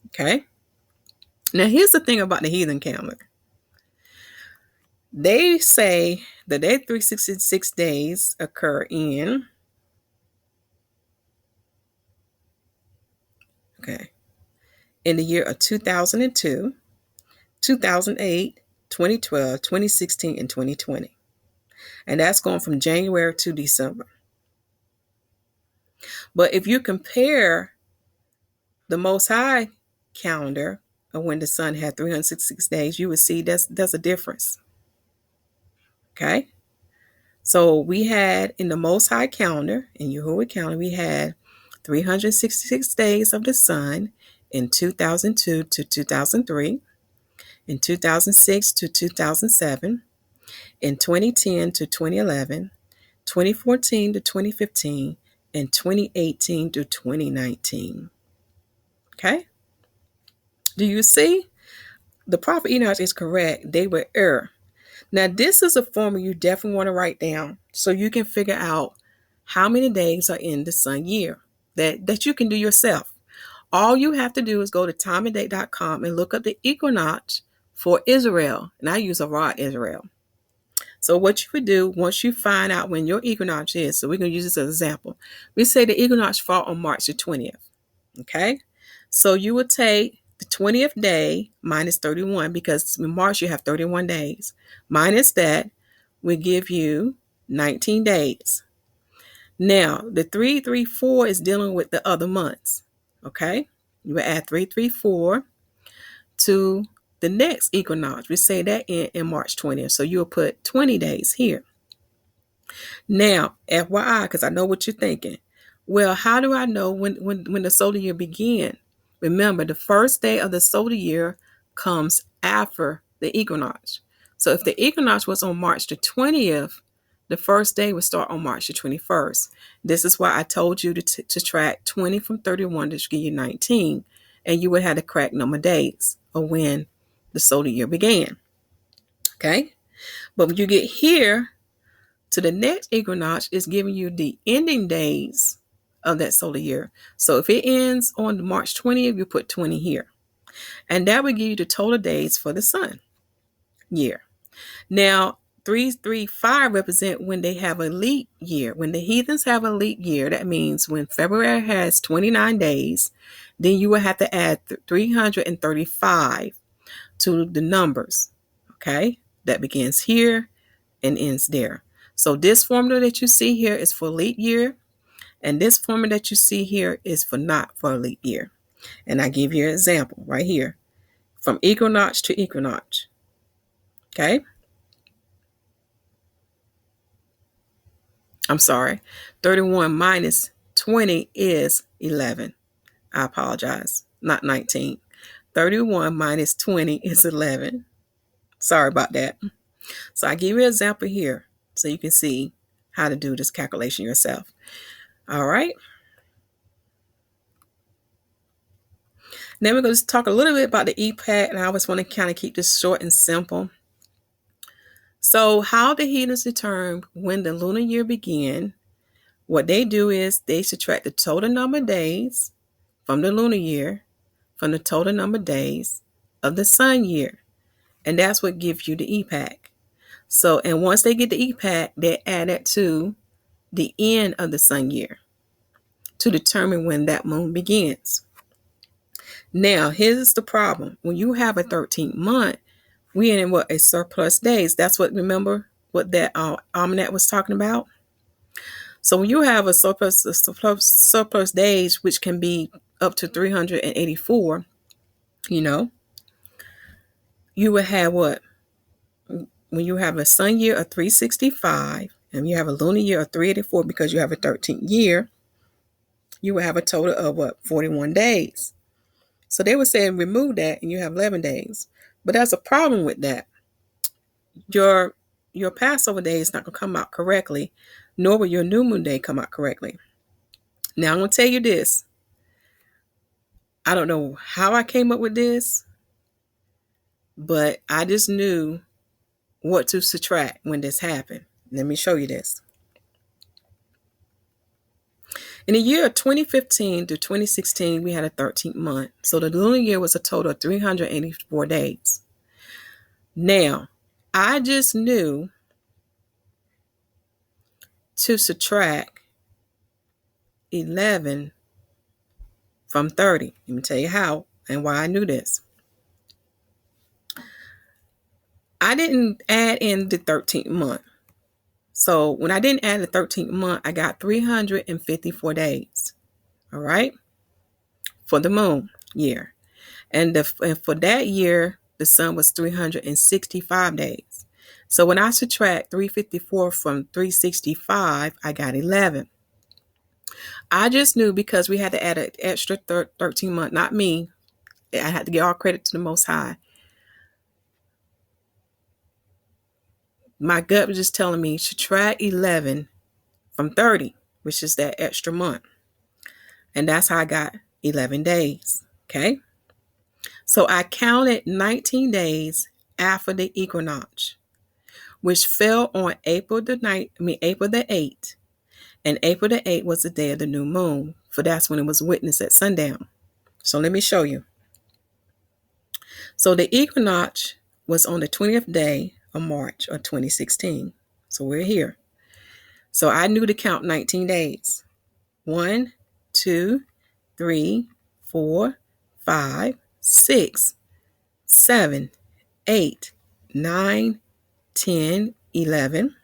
A: Okay. Now, here's the thing about the heathen calendar. They say that their 366 days occur in, in the year of 2002, 2008, 2012, 2016, and 2020. And that's going from January to December. But if you compare the Most High calendar of when the sun had 366 days, you would see there's a difference. Okay. So we had in the Most High calendar, in YAHUWAH calendar, we had 366 days of the sun in 2002 to 2003, in 2006 to 2007, in 2010 to 2011, 2014 to 2015, and 2018 to 2019. Okay? Do you see? The prophet Yhwsh is correct. They were error. Now, this is a formula you definitely want to write down so you can figure out how many days are in the sun year that you can do yourself. All you have to do is go to timeanddate.com and look up the equinox for Israel. And I use a raw Israel. So what you would do once you find out when your equinox is, so we're going to use this as an example. We say the equinox fall on March the 20th. Okay. So you would take the 20th day minus 31 because in March you have 31 days. Minus that will give you 19 days. Now, the 334 is dealing with the other months. Okay. You will add 334 to the next equinox. We say that in March 20th. So you'll put 20 days here. Now, FYI, because I know what you're thinking. Well, how do I know when the solar year begins? Remember, the first day of the solar year comes after the equinox. So if the equinox was on March the 20th, the first day would start on March the 21st. This is why I told you to track 20 from 31 to give you 19. And you would have the correct number of days of when the solar year began. Okay? But when you get here to the next equinox, it's giving you the ending days of that solar year. So if it ends on March 20th, you put 20 here. And that would give you the total days for the sun year. Now, 335 represent when they have a leap year. When the heathens have a leap year, that means when February has 29 days, then you will have to add 335 to the numbers, okay? That begins here and ends there. So this formula that you see here is for leap year, and this formula that you see here is for not for a leap year. And I give you an example right here, from equinox to equinox, okay? I'm sorry, 31 minus 20 is 11. I apologize, not 19. 31 minus 20 is 11. Sorry about that. So I give you an example here so you can see how to do this calculation yourself. All right. Then we're going to talk a little bit about the epoch, and I always want to kind of keep this short and simple. So how the heathens determine when the lunar year begin, what they do is they subtract the total number of days from the lunar year from the total number of days of the sun year. And that's what gives you the epoch. So, and once they get the epoch, they add it to the end of the sun year to determine when that moon begins. Now, here's the problem. When you have a 13th month, we in what, a surplus days. That's what, remember what that Almanac was talking about? So when you have a surplus days, which can be up to 384, you would have what? When you have a sun year of 365 and you have a lunar year of 384, because you have a 13th year, you will have a total of what? 41 days. So they would say remove that and you have 11 days. But there's a problem with that. Your Passover day is not going to come out correctly, nor will your new moon day come out correctly. Now, I'm going to tell you this. I don't know how I came up with this, but I just knew what to subtract when this happened. Let me show you this. In the year of 2015 to 2016, we had a 13th month. So the lunar year was a total of 384 days. Now, I just knew to subtract 11 from 30. Let me tell you how and why I knew this. I didn't add in the 13th month. So when I didn't add the 13th month, I got 354 days. All right? For the moon year. And for that year, the sun was 365 days. So when I subtract 354 from 365, I got 11. I just knew because we had to add an extra 13 month, not me. I had to give all credit to the Most High. My gut was just telling me subtract 11 from 30, which is that extra month. And that's how I got 11 days. Okay. So I counted 19 days after the equinox, which fell on April the 8th. And April the 8th was the day of the new moon, for that's when it was witnessed at sundown. So let me show you. So the equinox was on the 20th day of March of 2016. So we're here. So I knew to count 19 days. 1, 2, 3, 4, 5, 6, 7, 8, 9, 10, 11,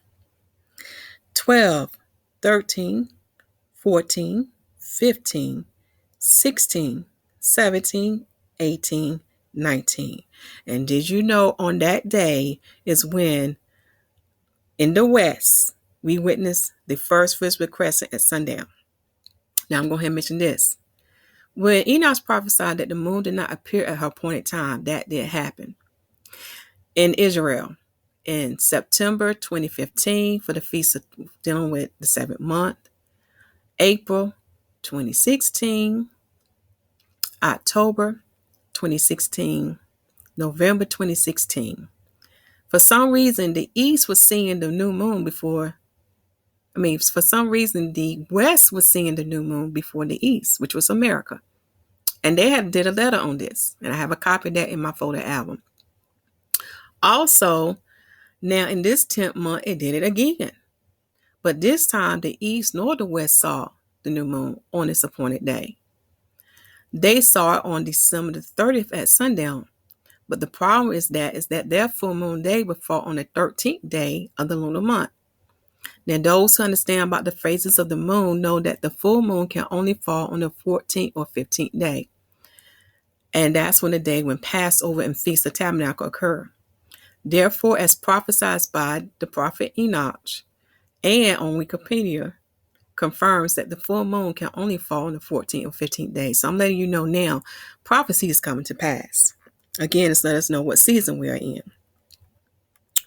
A: 12, 13, 14, 15, 16, 17, 18, 19. And did you know on that day is when in the West we witnessed the first visible crescent at sundown. Now I'm going to mention this. When Enoch prophesied that the moon did not appear at her appointed time, that did happen in Israel in September 2015 for the feast of dealing with the 7th month, April 2016, October 2016, November 2016. For some reason, the East was seeing the new moon for some reason, the West was seeing the new moon before the East, which was America. And they did a letter on this. And I have a copy of that in my photo album. Also, now in this 10th month, it did it again. But this time, the East nor the West saw the new moon on its appointed day. They saw it on December the 30th at sundown. But the problem is that their full moon day would fall on the 13th day of the lunar month. Now, those who understand about the phases of the moon know that the full moon can only fall on the 14th or 15th day. And that's when the day when Passover and Feast of Tabernacle occur. Therefore, as prophesied by the prophet Enoch, and on Wikipedia, confirms that the full moon can only fall on the 14th or 15th day. So I'm letting you know now, prophecy is coming to pass. Again, it's let us know what season we are in.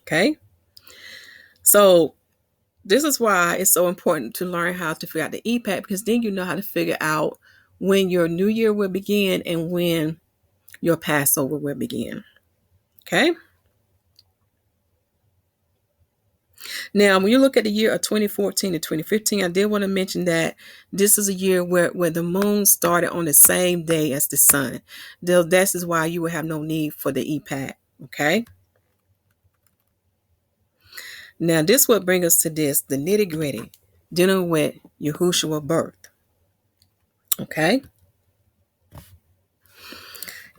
A: Okay? So this is why it's so important to learn how to figure out the epoch, because then you know how to figure out when your new year will begin and when your Passover will begin. Okay? Now, when you look at the year of 2014 to 2015, I did want to mention that this is a year where the moon started on the same day as the sun. This is why you will have no need for the epoch. Okay? Now, this will bring us to this, the nitty-gritty, dealing with Yahushua birth. Okay?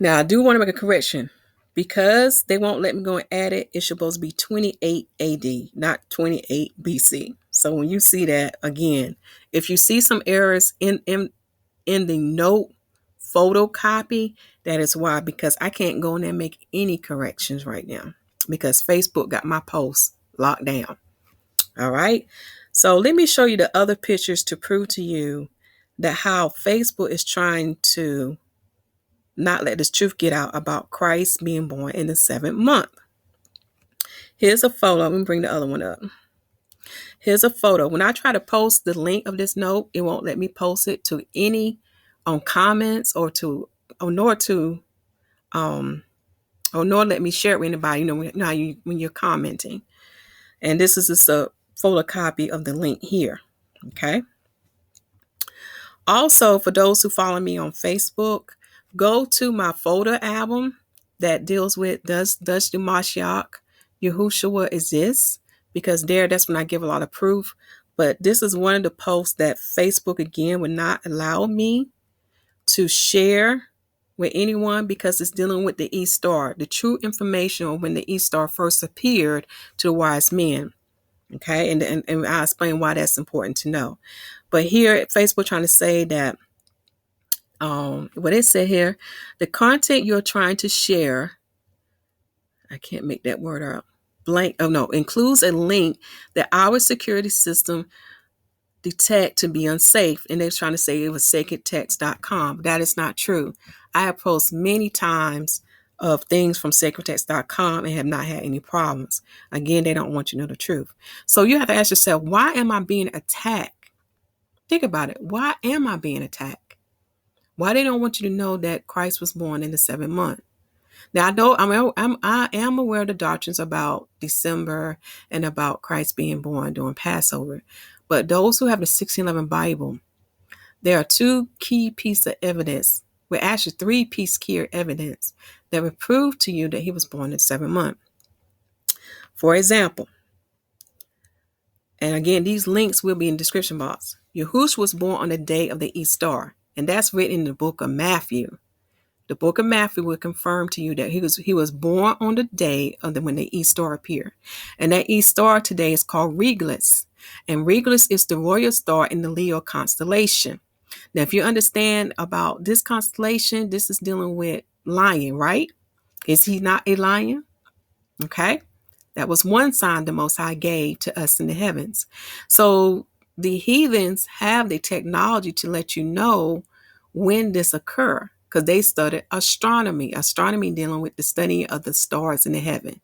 A: Now, I do want to make a correction. Because they won't let me go and add it, it's supposed to be 28 AD, not 28 BC. So when you see that, again, if you see some errors in the note photocopy, that is why, because I can't go in there and make any corrections right now because Facebook got my post locked down. All right. So let me show you the other pictures to prove to you that how Facebook is trying to not let this truth get out about Christ being born in the 7th month. Here's a photo. Let me bring the other one up. Here's a photo. When I try to post the link of this note, it won't let me post it to any comments or nor let me share it with anybody. When you're commenting. And this is just a photocopy of the link here. Okay. Also, for those who follow me on Facebook, go to my photo album that deals with does the Mashiach, Yahushua exists, because that's when I give a lot of proof. But this is one of the posts that Facebook, again, would not allow me to share with anyone because it's dealing with the East Star, the true information on when the East Star first appeared to the wise men. Okay, and I'll explain why that's important to know. But here, Facebook trying to say that what it said here, the content you're trying to share, I can't make that word up, includes a link that our security system detect to be unsafe. And they're trying to say it was sacredtext.com. That is not true. I have posted many times of things from sacredtext.com and have not had any problems. Again, they don't want you to know the truth. So you have to ask yourself, why am I being attacked? Think about it. Why am I being attacked? Why they don't want you to know that Christ was born in the 7th month? Now, I am aware of the doctrines about December and about Christ being born during Passover. But those who have the 1611 Bible, there are 2 key pieces of evidence, well, actually 3 pieces of key evidence that will prove to you that he was born in the 7th month. For example, and again, these links will be in the description box. Yhwsh was born on the day of the East Star, and that's written in the book of Matthew. The book of Matthew will confirm to you that he was born on the day of when the East Star appeared. And that East Star today is called Regulus. And Regulus is the royal star in the Leo constellation. Now, if you understand about this constellation, this is dealing with lion, right? Is he not a lion? Okay. That was one sign the Most High gave to us in the heavens. So the heathens have the technology to let you know when this occur, because they studied astronomy dealing with the study of the stars in the heaven.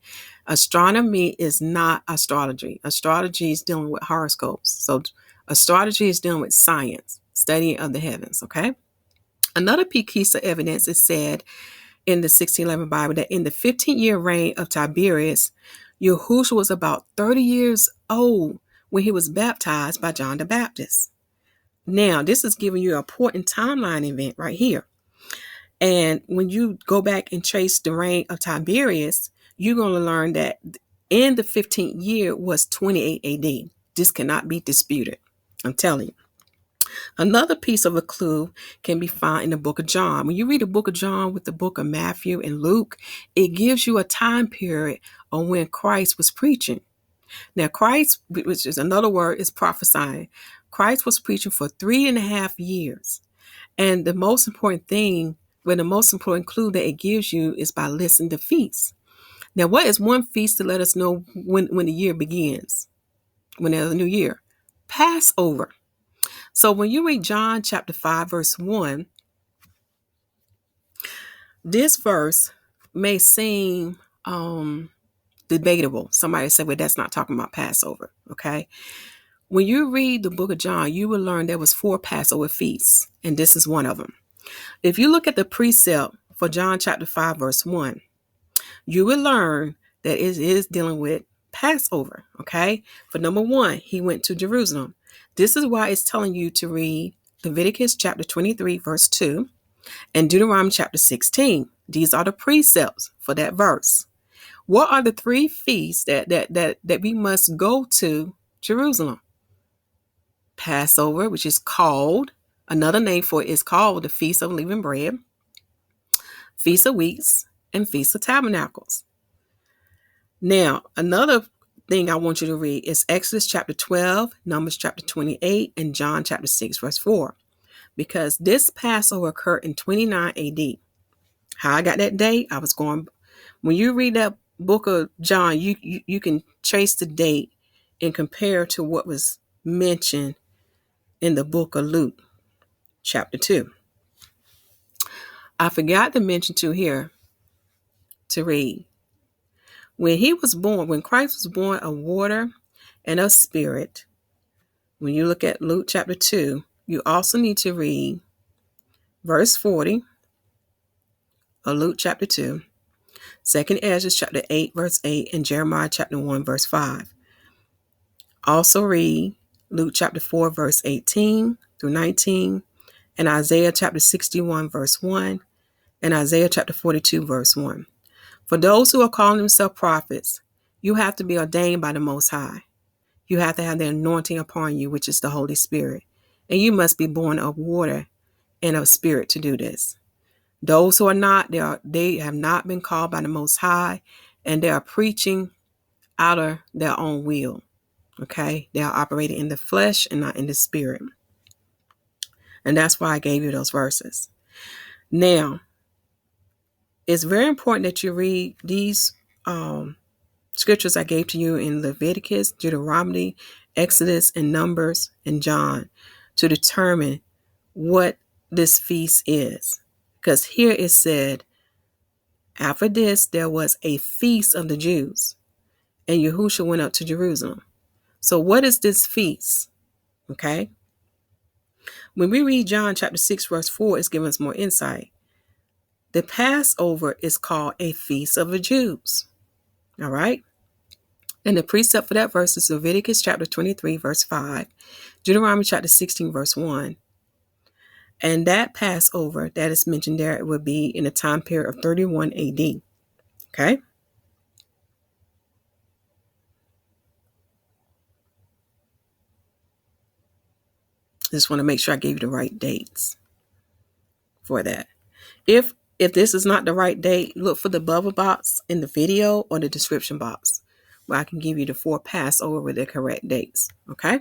A: Astronomy is not astrology. Astrology is dealing with horoscopes. So astrology is dealing with science, study of the heavens. Okay. Another piece of evidence is said in the 1611 Bible that in the 15th year reign of Tiberius, Yhwsh was about 30 years old when he was baptized by John the Baptist. Now, this is giving you an important timeline event right here. And when you go back and trace the reign of Tiberius, you're going to learn that in the 15th year was 28 AD. This cannot be disputed. I'm telling you. Another piece of a clue can be found in the book of John. When you read the book of John with the book of Matthew and Luke, it gives you a time period on when Christ was preaching. Now, Christ, which is another word, is prophesying. Christ was preaching for 3.5 years. And the most important thing, the most important clue that it gives you is by listing the feasts. Now, what is one feast to let us know when the year begins? When there's a new year? Passover. So when you read John chapter 5, verse 1, this verse may seem debatable. Somebody say, well, that's not talking about Passover. Okay. When you read the book of John, you will learn there was 4 Passover feasts, and this is one of them. If you look at the precept for John chapter 5, verse 1, you will learn that it is dealing with Passover. Okay. For number 1, he went to Jerusalem. This is why it's telling you to read Leviticus chapter 23, verse 2, and Deuteronomy chapter 16. These are the precepts for that verse. What are the 3 feasts that we must go to Jerusalem? Passover, which is called, another name for it is called the Feast of Unleavened Bread, Feast of Weeks, and Feast of Tabernacles. Now, another thing I want you to read is Exodus chapter 12, Numbers chapter 28, and John chapter 6, verse 4. Because this Passover occurred in 29 AD. How I got that date, when you read that book of John, you can trace the date and compare to what was mentioned in the book of Luke, chapter 2. I forgot to mention here to read. When Christ was born of water and of spirit, when you look at Luke chapter 2, you also need to read verse 40 of Luke chapter 2, 2nd Esdras chapter 8, verse 8, and Jeremiah chapter 1, verse 5. Also read Luke chapter 4, verse 18 through 19, and Isaiah chapter 61, verse 1, and Isaiah chapter 42, verse 1. For those who are calling themselves prophets, you have to be ordained by the Most High. You have to have the anointing upon you, which is the Holy Spirit. And you must be born of water and of spirit to do this. Those who are not, they have not been called by the Most High, and they are preaching out of their own will. Okay? They are operating in the flesh and not in the spirit. And that's why I gave you those verses. Now, it's very important that you read these scriptures I gave to you in Leviticus, Deuteronomy, Exodus, and Numbers, and John to determine what this feast is. Because here it said, after this, there was a feast of the Jews, and Yahushua went up to Jerusalem. So what is this feast? Okay. When we read John chapter 6, verse 4, it's giving us more insight. The Passover is called a feast of the Jews. All right. And the precept for that verse is Leviticus chapter 23, verse 5, Deuteronomy chapter 16, verse 1. And that Passover that is mentioned there, it would be in a time period of 31 AD. Okay. Just want to make sure I gave you the right dates for that. If this is not the right date, look for the bubble box in the video or the description box where I can give you the 4 Passover with the correct dates. Okay.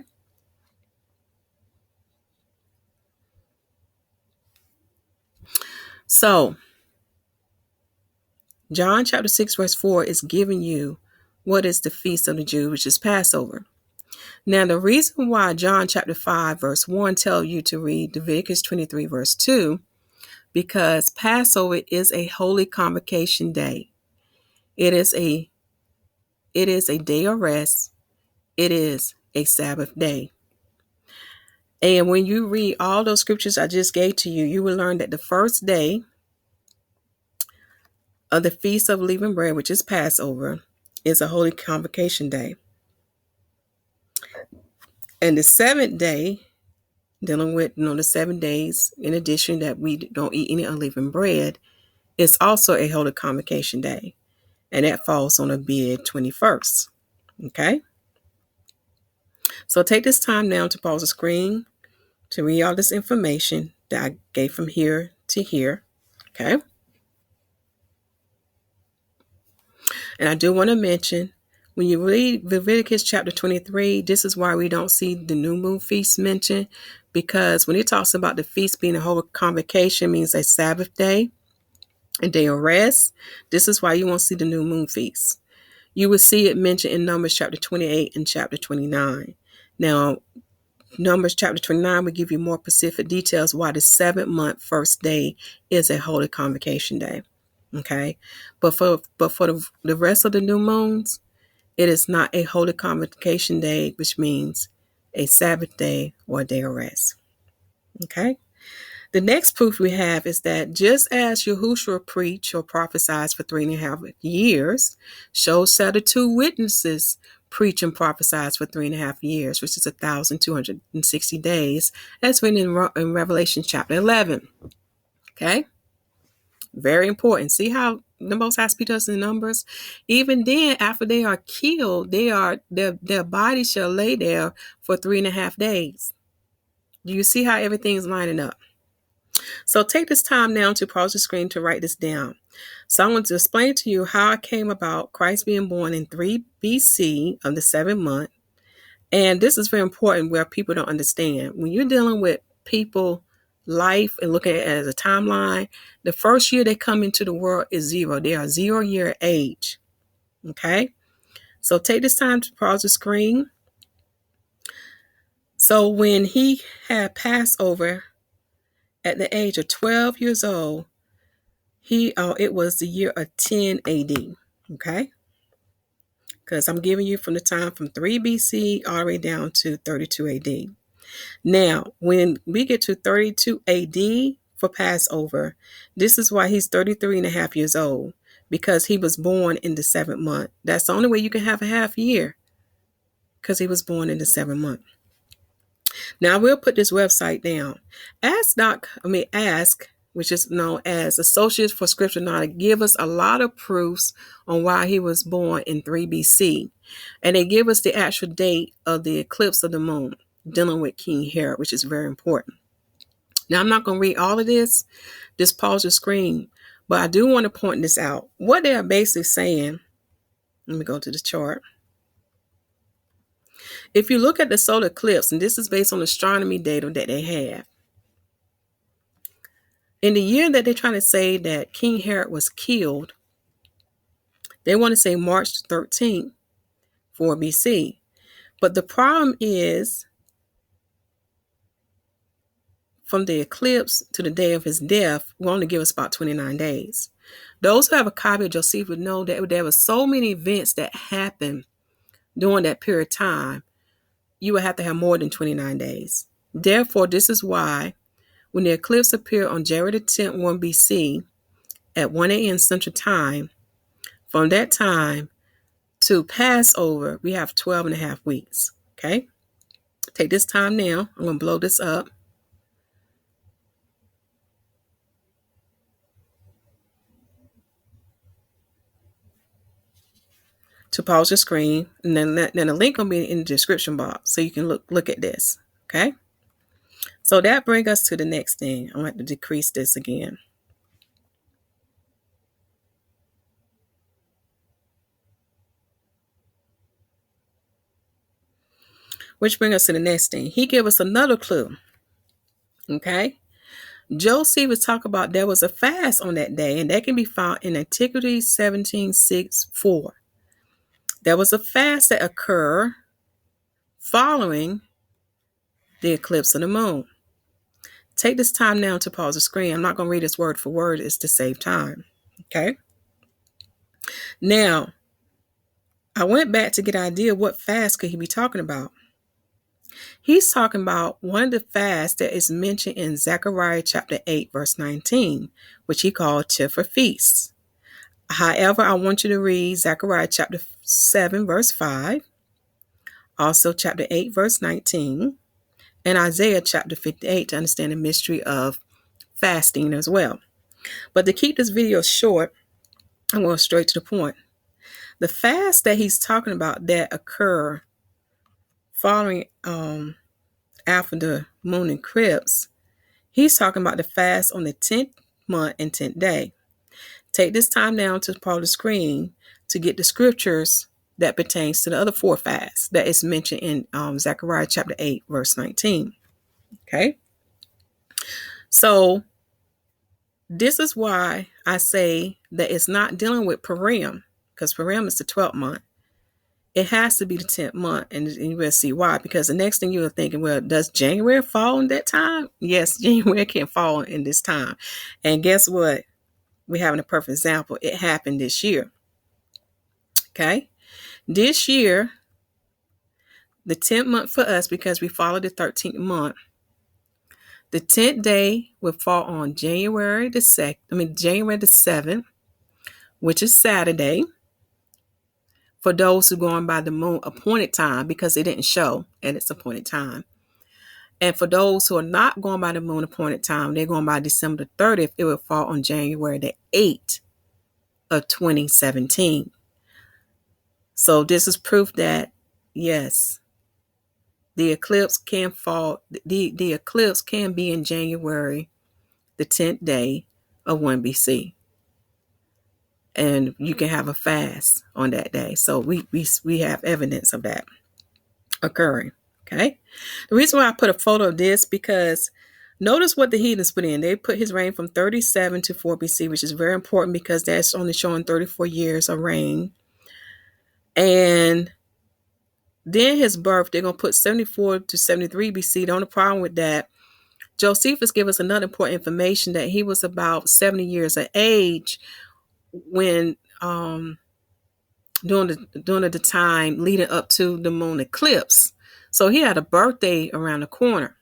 A: So John chapter 6, verse 4 is giving you what is the feast of the Jews, which is Passover. Now, the reason why John chapter 5, verse 1 tells you to read Leviticus 23, verse 2, because Passover is a holy convocation day. It is a day of rest. It is a Sabbath day. And when you read all those scriptures I just gave to you, you will learn that the first day of the Feast of Unleavened Bread, which is Passover, is a holy convocation day. And the 7th day, dealing with the 7 days, in addition that we don't eat any unleavened bread, is also a holy convocation day. And that falls on the mid 21st. Okay? So take this time now to pause the screen, to read all this information that I gave from here to here. Okay. And I do want to mention, when you read Leviticus chapter 23, this is why we don't see the new moon feast mentioned, because when it talks about the feast being a whole convocation, means a Sabbath day, a day of rest. This is why you won't see the new moon feast. You will see it mentioned in Numbers chapter 28 and chapter 29. Now, Numbers chapter 29 will give you more specific details why the 7th month first day is a holy convocation day. Okay, but for the rest of the new moons, it is not a holy convocation day, which means a Sabbath day or a day of rest. Okay. The next proof we have is that just as Yahushua preached or prophesied for 3.5 years, so shall the 2 witnesses preach and prophesy for 3.5 years, which is 1,260 days, as written in Revelation chapter 11. Okay. Very important. See how the Most High speaks to us in Numbers? Even then, after they are killed, their body shall lay there for 3.5 days. Do you see how everything's lining up? So take this time now to pause the screen to write this down. So I want to explain to you how I came about Christ being born in 3 BC of the 7th month. And this is very important where people don't understand. When you're dealing with people life and looking at it as a timeline, the first year they come into the world is 0. They are 0-year age. Okay? So take this time to pause the screen. So when he had Passover at the age of 12 years old, it was the year of 10 AD. Okay? Because I'm giving you from the time from 3 BC all the way down to 32 AD. Now, when we get to 32 AD for Passover, this is why he's 33.5 years old, because he was born in the 7th month. That's the only way you can have a half year, because he was born in the 7th month. Now, we'll put this website down. Ask, which is known as Associates for Scripture Knowledge, give us a lot of proofs on why he was born in 3 BC. And they give us the actual date of the eclipse of the moon, dealing with King Herod, which is very important. Now, I'm not going to read all of this. Just pause the screen. But I do want to point this out. What they are basically saying, let me go to the chart. If you look at the solar eclipse, and this is based on astronomy data that they have, in the year that they're trying to say that King Herod was killed, they want to say March 13th, 4 BC. But the problem is, from the eclipse to the day of his death, will only give us about 29 days. Those who have a copy of Josephus know that there were so many events that happened during that period of time, you would have to have more than 29 days. Therefore, this is why when the eclipse appeared on January 10th, 1 BC at 1 a.m. Central Time, from that time to Passover, we have 12.5 weeks. Okay? Take this time now. I'm going to blow this up. To pause your screen, and then the link will be in the description box so you can look at this. Okay? So that brings us to the next thing. I'm going to have to decrease this again. Which brings us to the next thing. He gave us another clue. Okay? Josephus talk about there was a fast on that day, and that can be found in Antiquity 17:6-4. There was a fast that occurred following the eclipse of the moon. Take this time now to pause the screen. I'm not going to read this word for word. It's to save time. Okay? Now, I went back to get an idea what fast could he be talking about. He's talking about one of the fasts that is mentioned in Zechariah chapter 8, verse 19, which he called Tishri feast. However, I want you to read Zechariah chapter 7, verse 5, also chapter 8, verse 19, and Isaiah chapter 58 to understand the mystery of fasting as well. But to keep this video short, I'm going straight to the point. The fast that he's talking about that occur following after the moon eclipse, he's talking about the fast on the 10th month and 10th day. Take this time down to part of the screen to get the scriptures that pertains to the other 4 fasts that is mentioned in Zechariah chapter 8, verse 19. Okay? So this is why I say that it's not dealing with Purim, because Purim is the 12th month. It has to be the 10th month, and you will see why. Because the next thing you're thinking, well, does January fall in that time? Yes, January can fall in this time. And guess what? We're having a perfect example. It happened this year. Okay? This year, the 10th month for us, because we follow the 13th month, the 10th day will fall on January the 7th, which is Saturday, for those who are going by the moon appointed time, because it didn't show at its appointed time. And for those who are not going by the moon appointed time, they're going by December the 30th, it will fall on January the 8th of 2017. So this is proof that, yes, the eclipse can fall. The eclipse can be in January, the 10th day of 1 BC. And you can have a fast on that day. So we have evidence of that occurring. Okay. The reason why I put a photo of this, because notice what the heathens put in. They put his reign from 37 to 4 BC, which is very important because that's only showing 34 years of reign. And then his birth, they're going to put 74 to 73 BC. The only problem with that, Josephus gives us another important information that he was about 70 years of age when during the time leading up to the moon eclipse. So he had a birthday around the corner.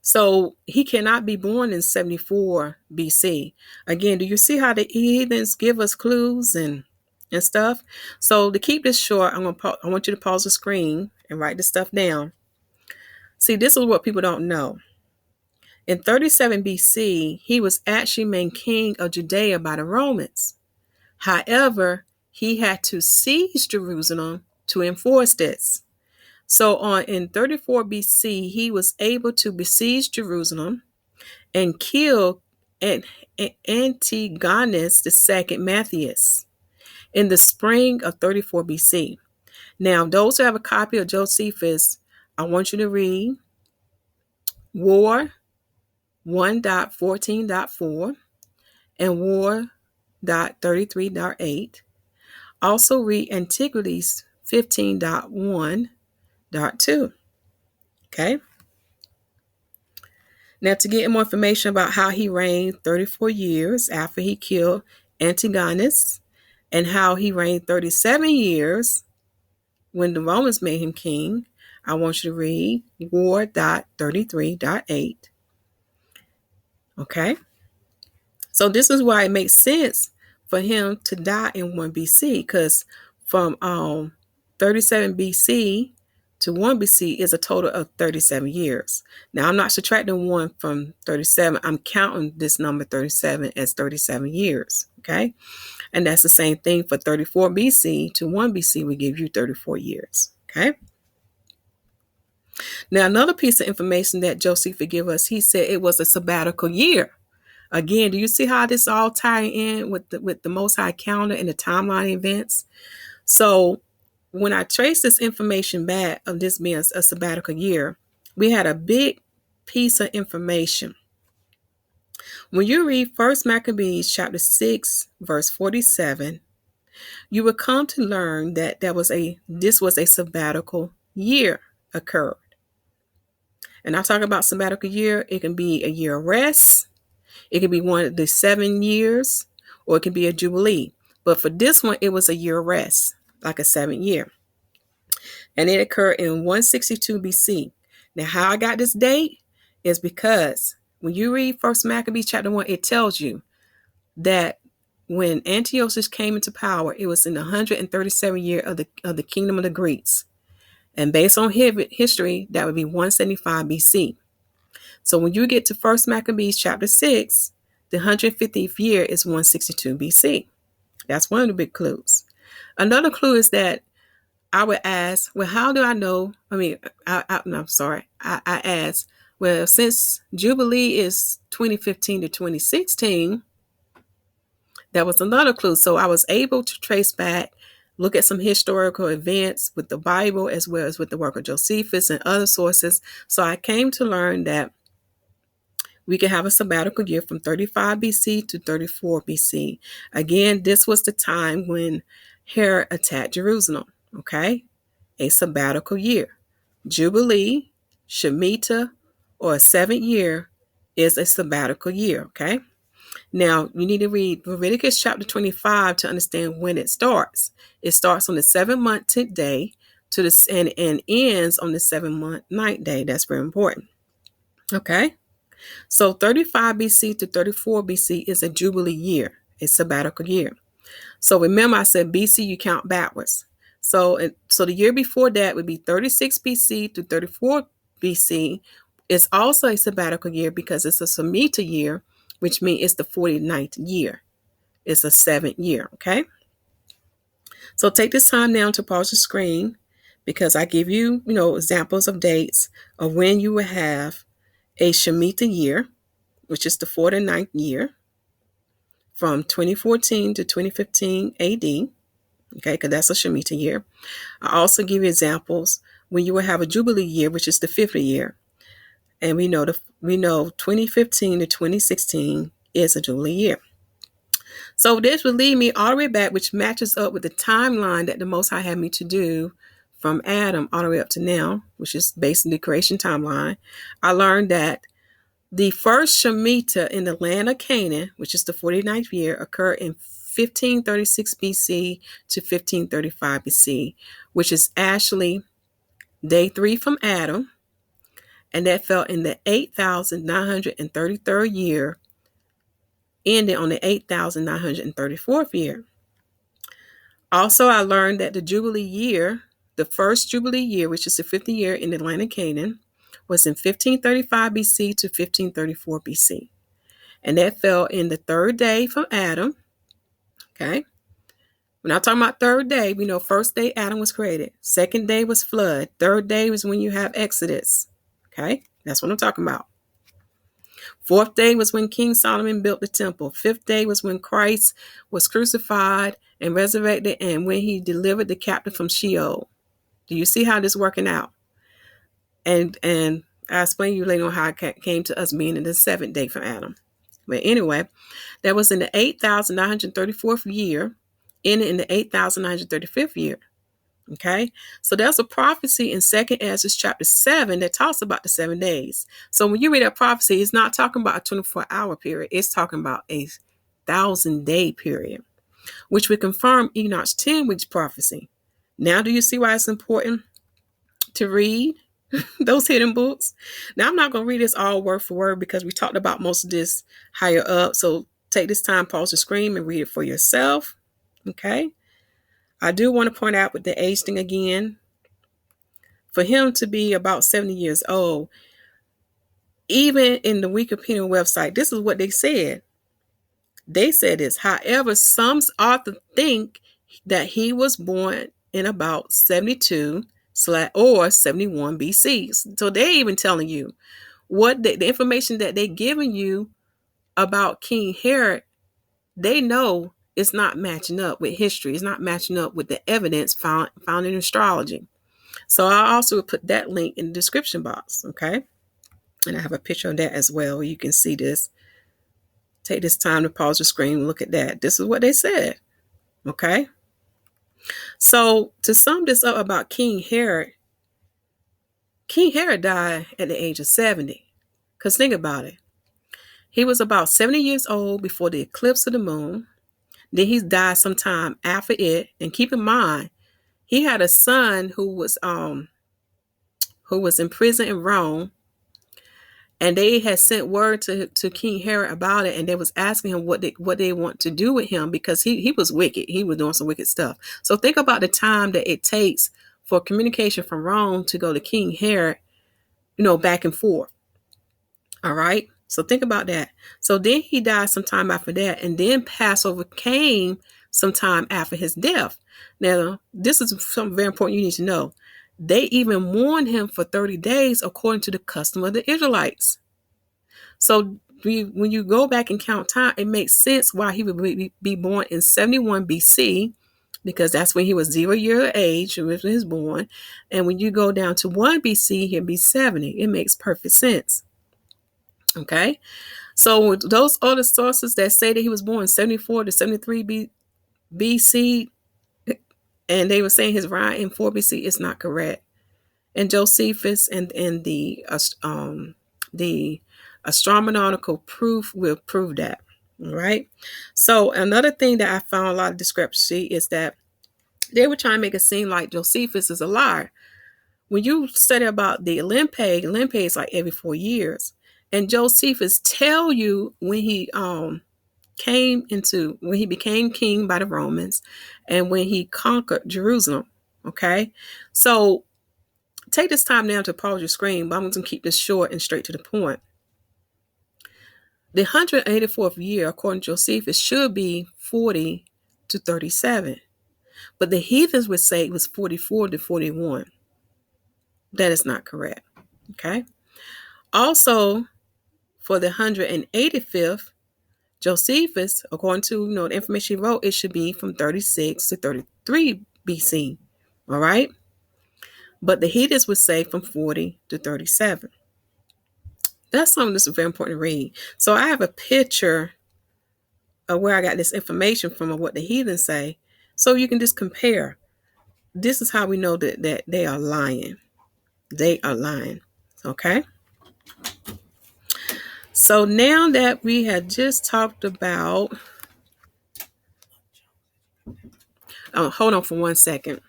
A: So he cannot be born in 74 BC. Again, do you see how the heathens give us clues and stuff? So to keep this short, I want you to pause the screen and write this stuff down. See, this is what people don't know. In 37 BC, he was actually made king of Judea by the Romans. However, he had to seize Jerusalem to enforce this. So in 34 BC, he was able to besiege Jerusalem and kill Antigonus II Matthias in the spring of 34 BC. Now, those who have a copy of Josephus, I want you to read War 1.14.4 and War 33.8. Also read Antiquities 15.1.2. Okay. Now, to get more information about how he reigned 34 years after he killed Antigonus, and how he reigned 37 years when the Romans made him king, I want you to read War 33.8. Okay. So this is why it makes sense for him to die in 1 BC, because from 37 BC to 1 BC is a total of 37 years. Now, I'm not subtracting 1 from 37. I'm counting this number 37 as 37 years. Okay. And that's the same thing for 34 BC to 1 BC will give you 34 years. Okay. Now, another piece of information that Josephus gave us, he said it was a sabbatical year. Again, do you see how this all ties in with the Most High calendar and the timeline events? So when I trace this information back of this being a sabbatical year, we had a big piece of information. When you read 1 Maccabees chapter 6, verse 47, you will come to learn that this was a sabbatical year occurred. And I talk about sabbatical year, it can be a year of rest. It can be one of the 7 years, or it can be a jubilee. But for this one, it was a year of rest, like a 7th year. And it occurred in 162 BC. Now, how I got this date is because when you read 1 Maccabees chapter 1, it tells you that when Antiochus came into power, it was in the 137th year of the kingdom of the Greeks. And based on history, that would be 175 BC. So when you get to 1 Maccabees chapter 6, the 150th year is 162 BC. That's one of the big clues. Another clue is that I would ask, well, how do I know? I'm sorry. I asked, well, since Jubilee is 2015 to 2016, that was another clue. So I was able to trace back, look at some historical events with the Bible as well as with the work of Josephus and other sources. So I came to learn that we can have a sabbatical year from 35 BC to 34 BC. Again, this was the time when Herod attacked Jerusalem. Okay, a sabbatical year. Jubilee, Shemitah, or a 7th year is a sabbatical year. Okay. Now, you need to read Leviticus chapter 25 to understand when it starts. It starts on the 7th day and ends on the 7th ninth day. That's very important. Okay. So 35 BC to 34 BC is a Jubilee year, a sabbatical year. So remember, I said BC, you count backwards. So the year before that would be 36 BC to 34 BC. It's also a sabbatical year because it's a Shemitah year, which means it's the 49th year. It's a 7th year, okay? So take this time now to pause the screen because I give you, examples of dates of when you will have a Shemitah year, which is the 49th year, from 2014 to 2015 AD, okay, because that's a Shemitah year. I also give you examples when you will have a Jubilee year, which is the 50th year. And we know 2015 to 2016 is a Jubilee year. So this will lead me all the way back, which matches up with the timeline that the Most High had me to do from Adam all the way up to now, which is based on the creation timeline. I learned that the first Shemitah in the land of Canaan, which is the 49th year, occurred in 1536 BC to 1535 BC, which is actually day 3 from Adam, and that fell in the 8,933rd year, ending on the 8,934th year. Also, I learned that the Jubilee year, the first Jubilee year, which is the 50th year in the land of Canaan, was in 1535 BC to 1534 BC. And that fell in the 3rd day from Adam. Okay. We're not talking about 3rd day. We know 1st day Adam was created. 2nd day was flood. 3rd day was when you have Exodus. Okay. That's what I'm talking about. 4th day was when King Solomon built the temple. 5th day was when Christ was crucified and resurrected and when he delivered the captive from Sheol. Do you see how this is working out? And I'll explain to you later on how it came to us being in the 7th day from Adam. But anyway, that was in the 8,934th year, ending in the 8,935th year. Okay, so there's a prophecy in 2nd Esdras chapter 7 that talks about the 7 days. So when you read that prophecy, it's not talking about a 24-hour period. It's talking about a 1,000-day period, which would confirm Enoch's 10 weeks prophecy. Now, do you see why it's important to read those hidden books? Now, I'm not going to read this all word for word because we talked about most of this higher up. So take this time, pause the screen and read it for yourself. Okay. I do want to point out with the age thing again, for him to be about 70 years old, even in the Wikipedia website, this is what they said. They said this. However, some authors think that he was born in about 72 or 71 BC. So they're even telling you what the information that they're giving you about King Herod, they know it's not matching up with history. It's not matching up with the evidence found in astrology. So I also put that link in the description box, okay? And I have a picture of that as well. You can see this. Take this time to pause the screen and look at that. This is what they said, okay? So to sum this up about King Herod died at the age of 70. Because think about it. He was about 70 years old before the eclipse of the moon. Then he died sometime after it. And keep in mind, he had a son who was in prison in Rome. And they had sent word to King Herod about it. And they was asking him what they want to do with him because he was wicked. He was doing some wicked stuff. So think about the time that it takes for communication from Rome to go to King Herod, back and forth. All right. So think about that. So then he died sometime after that. And then Passover came sometime after his death. Now, this is something very important you need to know. They even mourned him for 30 days according to the custom of the Israelites. So when you go back and count time, it makes sense why he would be born in 71 BC, because that's when he was 0 year of age when he was born. And when you go down to 1 BC, he'll be 70. It makes perfect sense. Okay? So those other sources that say that he was born 74 to 73 BC, and they were saying his rise in 4 BC, is not correct. And Josephus and the astronomical proof will prove that. All right. So another thing that I found a lot of discrepancy is that they were trying to make it seem like Josephus is a liar. When you study about the Olympe is like every 4 years. And Josephus tell you when he became king by the Romans and when he conquered Jerusalem. Okay. So take this time now to pause your screen, but I'm going to keep this short and straight to the point. The 184th year, according to Josephus, should be 40 to 37. But the heathens would say it was 44 to 41. That is not correct. Okay. Also, for the 185th, Josephus, according to the information he wrote, it should be from 36 to 33 BC. All right. But the heathens would say from 40 to 37. That's something that's very important to read. So I have a picture of where I got this information from of what the heathens say. So you can just compare. This is how we know that they are lying. They are lying. Okay. So now that we had just talked about, hold on for 1 second.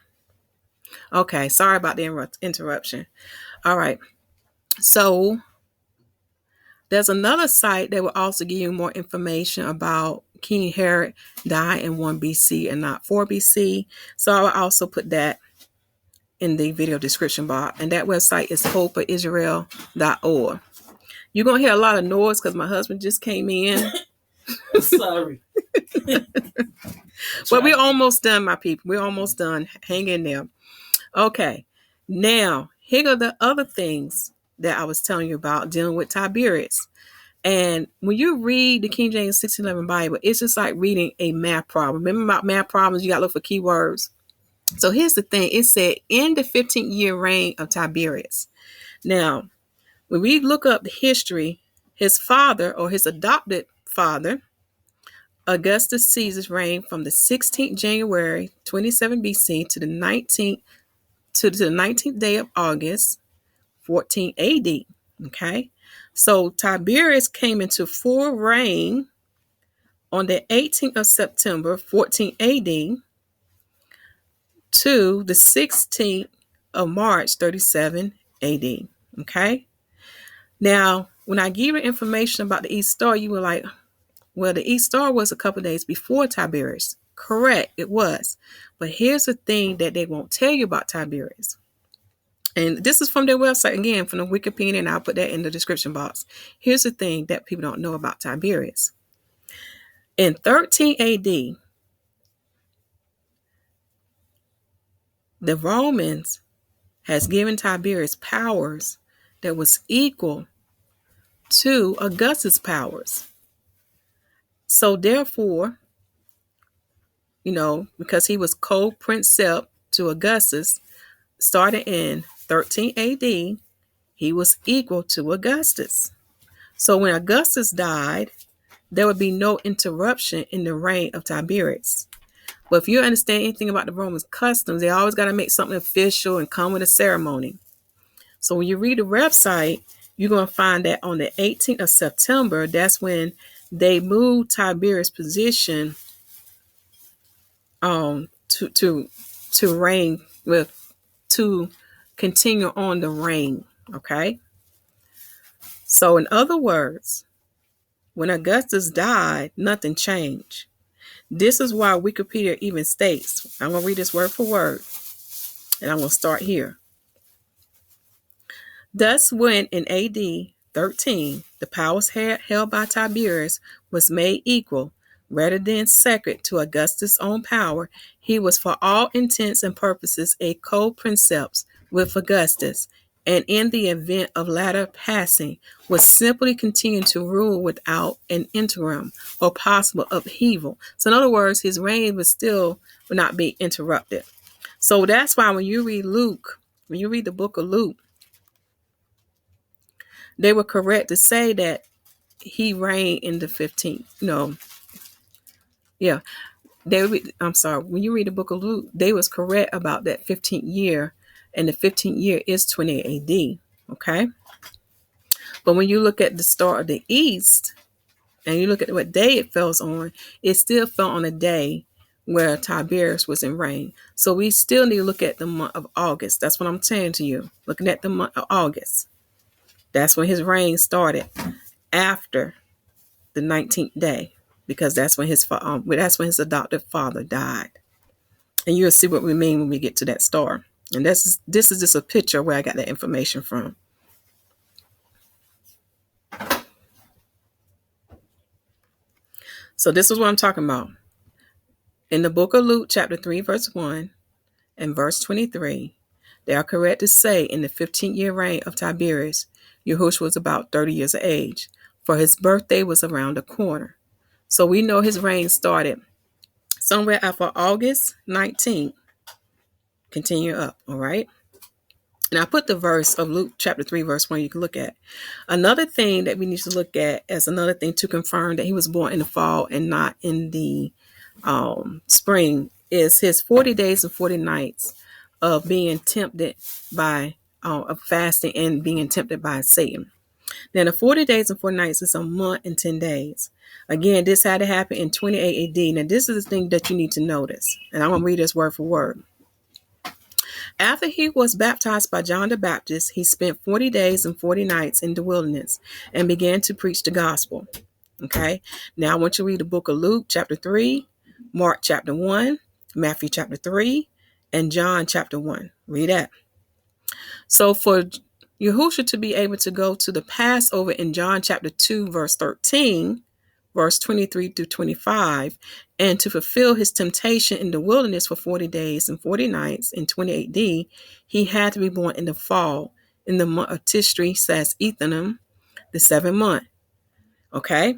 A: Okay. Sorry about the interruption. All right. So there's another site that will also give you more information about King Herod died in 1 BC and not 4 BC. So I will also put that in the video description box. And that website is hopeofisrael.org. You're going to hear a lot of noise because my husband just came in.
B: Sorry.
A: But we're almost done, my people. We're almost done. Hang in there. Okay. Now, here are the other things that I was telling you about dealing with Tiberius. And when you read the King James 1611 Bible, it's just like reading a math problem. Remember about math problems, you got to look for keywords. So here's the thing. It said, in the 15th year reign of Tiberius. Now, when we look up the history, his father or his adopted father, Augustus Caesar's reign from the 16th January 27 BC to the 19th day of August 14 AD. Okay. So Tiberius came into full reign on the 18th of September 14 AD to the 16th of March 37 AD. Okay. Now, when I give you information about the East Star, you were like, well, the East Star was a couple of days before Tiberius. Correct, it was. But here's the thing that they won't tell you about Tiberius. And this is from their website, again, from the Wikipedia, and I'll put that in the description box. Here's the thing that people don't know about Tiberius. In 13 AD, the Romans has given Tiberius powers that was equal to Augustus' powers. So therefore, because he was co-princeps to Augustus, starting in 13 AD, he was equal to Augustus. So when Augustus died, there would be no interruption in the reign of Tiberius. But if you understand anything about the Roman customs, they always got to make something official and come with a ceremony. So when you read the website, you're going to find that on the 18th of September, that's when they moved Tiberius' position to reign to continue on the reign. Okay. So in other words, when Augustus died, nothing changed. This is why Wikipedia even states, I'm going to read this word for word, and I'm going to start here. Thus, when in AD 13, the powers held by Tiberius was made equal, Rather than second to Augustus' own power, he was for all intents and purposes a co-princeps with Augustus, and in the event of latter passing, would simply continue to rule without an interim or possible upheaval. So in other words, his reign would not be interrupted. So that's why when you read the book of Luke, they were correct to say that he reigned in the 15th. I'm sorry. When you read the book of Luke, they was correct about that 15th year, and the 15th year is 28 AD. Okay. But when you look at the star of the east, and you look at what day it falls on, it still fell on a day where Tiberius was in reign. So we still need to look at the month of August. That's what I'm saying to you. Looking at the month of August. That's when his reign started, after the 19th day, because that's when his adopted father died. And you'll see what we mean when we get to that star. And this is just a picture where I got that information from. So this is what I'm talking about. In the book of Luke, chapter 3, verse 1 and verse 23, they are correct to say in the 15th year reign of Tiberius, Yhwsh was about 30 years of age, for his birthday was around the corner. So we know his reign started somewhere after August 19th. Continue up, all right? And I put the verse of Luke chapter 3, verse 1 you can look at. Another thing that we need to look at as another thing to confirm that he was born in the fall and not in the spring is his 40 days and 40 nights of being tempted by, of fasting and being tempted by Satan. Now, the 40 days and 40 nights is a month and 10 days. Again, this had to happen in 28 AD. Now, this is the thing that you need to notice. And I'm going to read this word for word. After he was baptized by John the Baptist, he spent 40 days and 40 nights in the wilderness and began to preach the gospel. Okay. Now, I want you to read the book of Luke, chapter 3, Mark, chapter 1, Matthew, chapter 3, and John, chapter 1. Read that. So for Yahusha to be able to go to the Passover in John chapter 2, verse 13, verse 23 through 25, and to fulfill his temptation in the wilderness for 40 days and 40 nights in 28 AD, he had to be born in the fall, in the month of Tishri, Ethanim, the 7th month. Okay?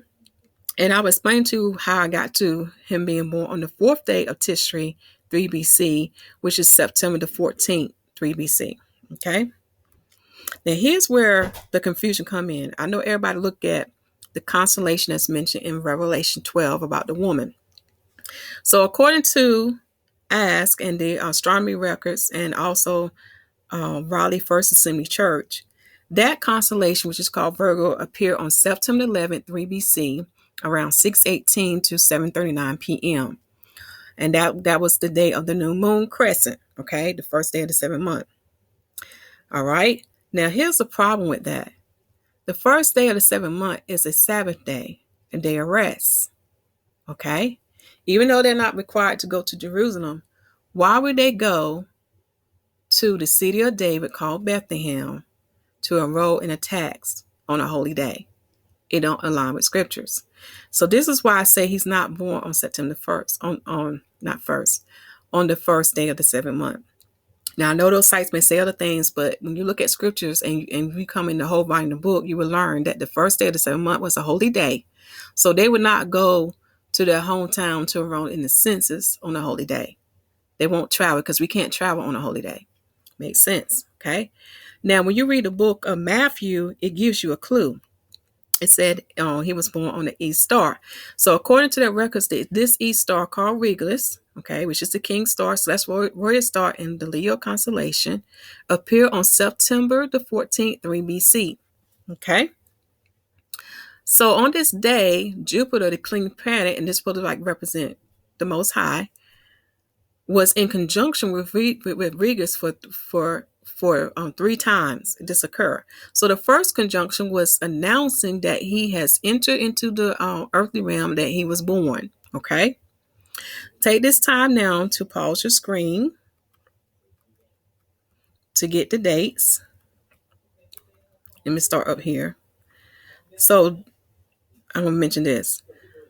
A: And I'll explain to you how I got to him being born on the 4th day of Tishri, 3 BC, which is September the 14th, 3 BC. Okay? Now, here's where the confusion come in. I know everybody look at the constellation that's mentioned in Revelation 12 about the woman. So according to Ask and the astronomy records and also Raleigh First Assembly Church, that constellation, which is called Virgo, appeared on September 11th, 3 BC, around 6:18 to 7:39 p.m. And that was the day of the new moon crescent, okay, the first day of the 7th month. All right. Now, here's the problem with that. The first day of the 7th month is a Sabbath day, a day of rest. Okay? Even though they're not required to go to Jerusalem, why would they go to the city of David called Bethlehem to enroll in a tax on a holy day? It don't align with scriptures. So this is why I say he's not born on September 1st, on the first day of the 7th month. Now, I know those sites may say other things, but when you look at scriptures and you come in the whole volume of the book, you will learn that the first day of the 7th month was a holy day. So they would not go to their hometown to enroll in the census on a holy day. They won't travel because we can't travel on a holy day. Makes sense, okay? Now, when you read the book of Matthew, it gives you a clue. It said he was born on the East Star. So according to the records, this East Star called Regulus, okay, which is the King Star / Royal Star in the Leo constellation, appeared on September the 14th, 3 BC. Okay. So on this day, Jupiter, the clean planet, and this supposed to represent the Most High, was in conjunction with Regulus for 3 times this occurred. So the first conjunction was announcing that he has entered into the earthly realm, that he was born. Okay. Take this time now to pause your screen to get the dates. Let me start up here. So I'm going to mention this.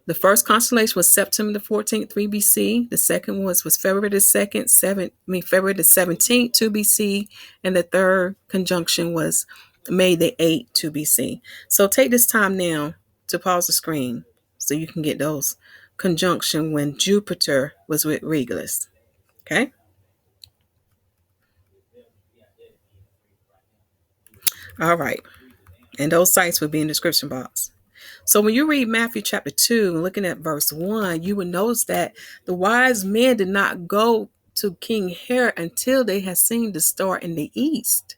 A: The first constellation was September the 14th, 3 BC. The second was February the 2nd, February the 17th, 2 BC. And the third conjunction was May the 8th, 2 BC. So take this time now to pause the screen so you can get those conjunction when Jupiter was with Regulus. Okay? All right. And those sites will be in the description box. So when you read Matthew chapter 2, looking at verse 1, you will notice that the wise men did not go to King Herod until they had seen the star in the east.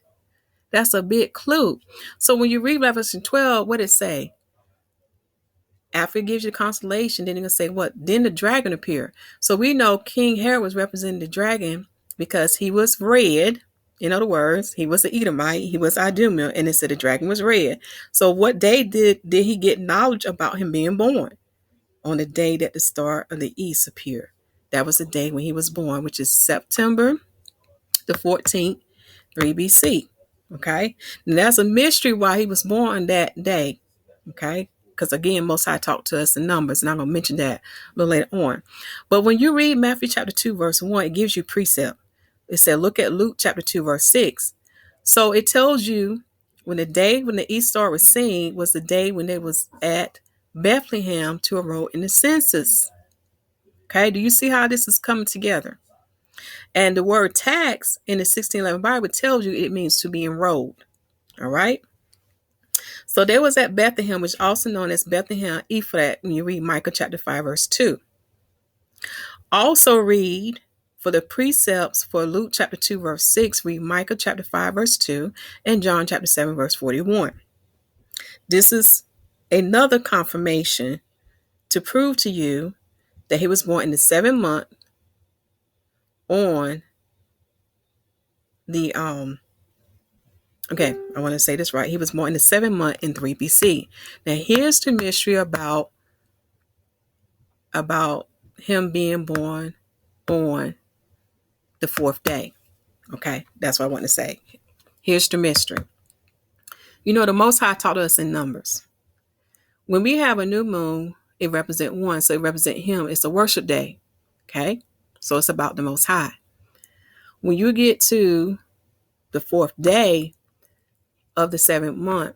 A: That's a big clue. So when you read Revelation 12, what did it say? After it gives you the constellation, then you're going to say what? Then the dragon appeared. So we know King Herod was representing the dragon because he was red. In other words, he was an Edomite, he was Idumea, and it said the dragon was red. So what day did he get knowledge about him being born? On the day that the star of the east appeared. That was the day when he was born, which is September the 14th, 3 BC. Okay? And that's a mystery why he was born that day. Okay? Because again, Most High talked to us in numbers, and I'm going to mention that a little later on. But when you read Matthew chapter 2, verse 1, it gives you precept. It said, look at Luke chapter 2, verse 6. So it tells you when the east star was seen was the day when they was at Bethlehem to enroll in the census. Okay, do you see how this is coming together? And the word tax in the 1611 Bible tells you it means to be enrolled. All right. So they was at Bethlehem, which is also known as Bethlehem Ephrath, when you read Micah chapter 5, verse 2. Also read for the precepts for Luke chapter 2, verse 6, read Micah chapter 5, verse 2, and John chapter 7, verse 41. This is another confirmation to prove to you that he was born in the 7th month on the, okay, I want to say this right. He was born in the 7th month in 3 BC. Now here's the mystery about him being born on the 4th day. Okay, that's what I want to say. Here's the mystery. You know, the Most High taught us in numbers. When we have a new moon, it represents 1, so it represents him. It's a worship day. Okay, so it's about the Most High. When you get to the 4th day of the 7th month,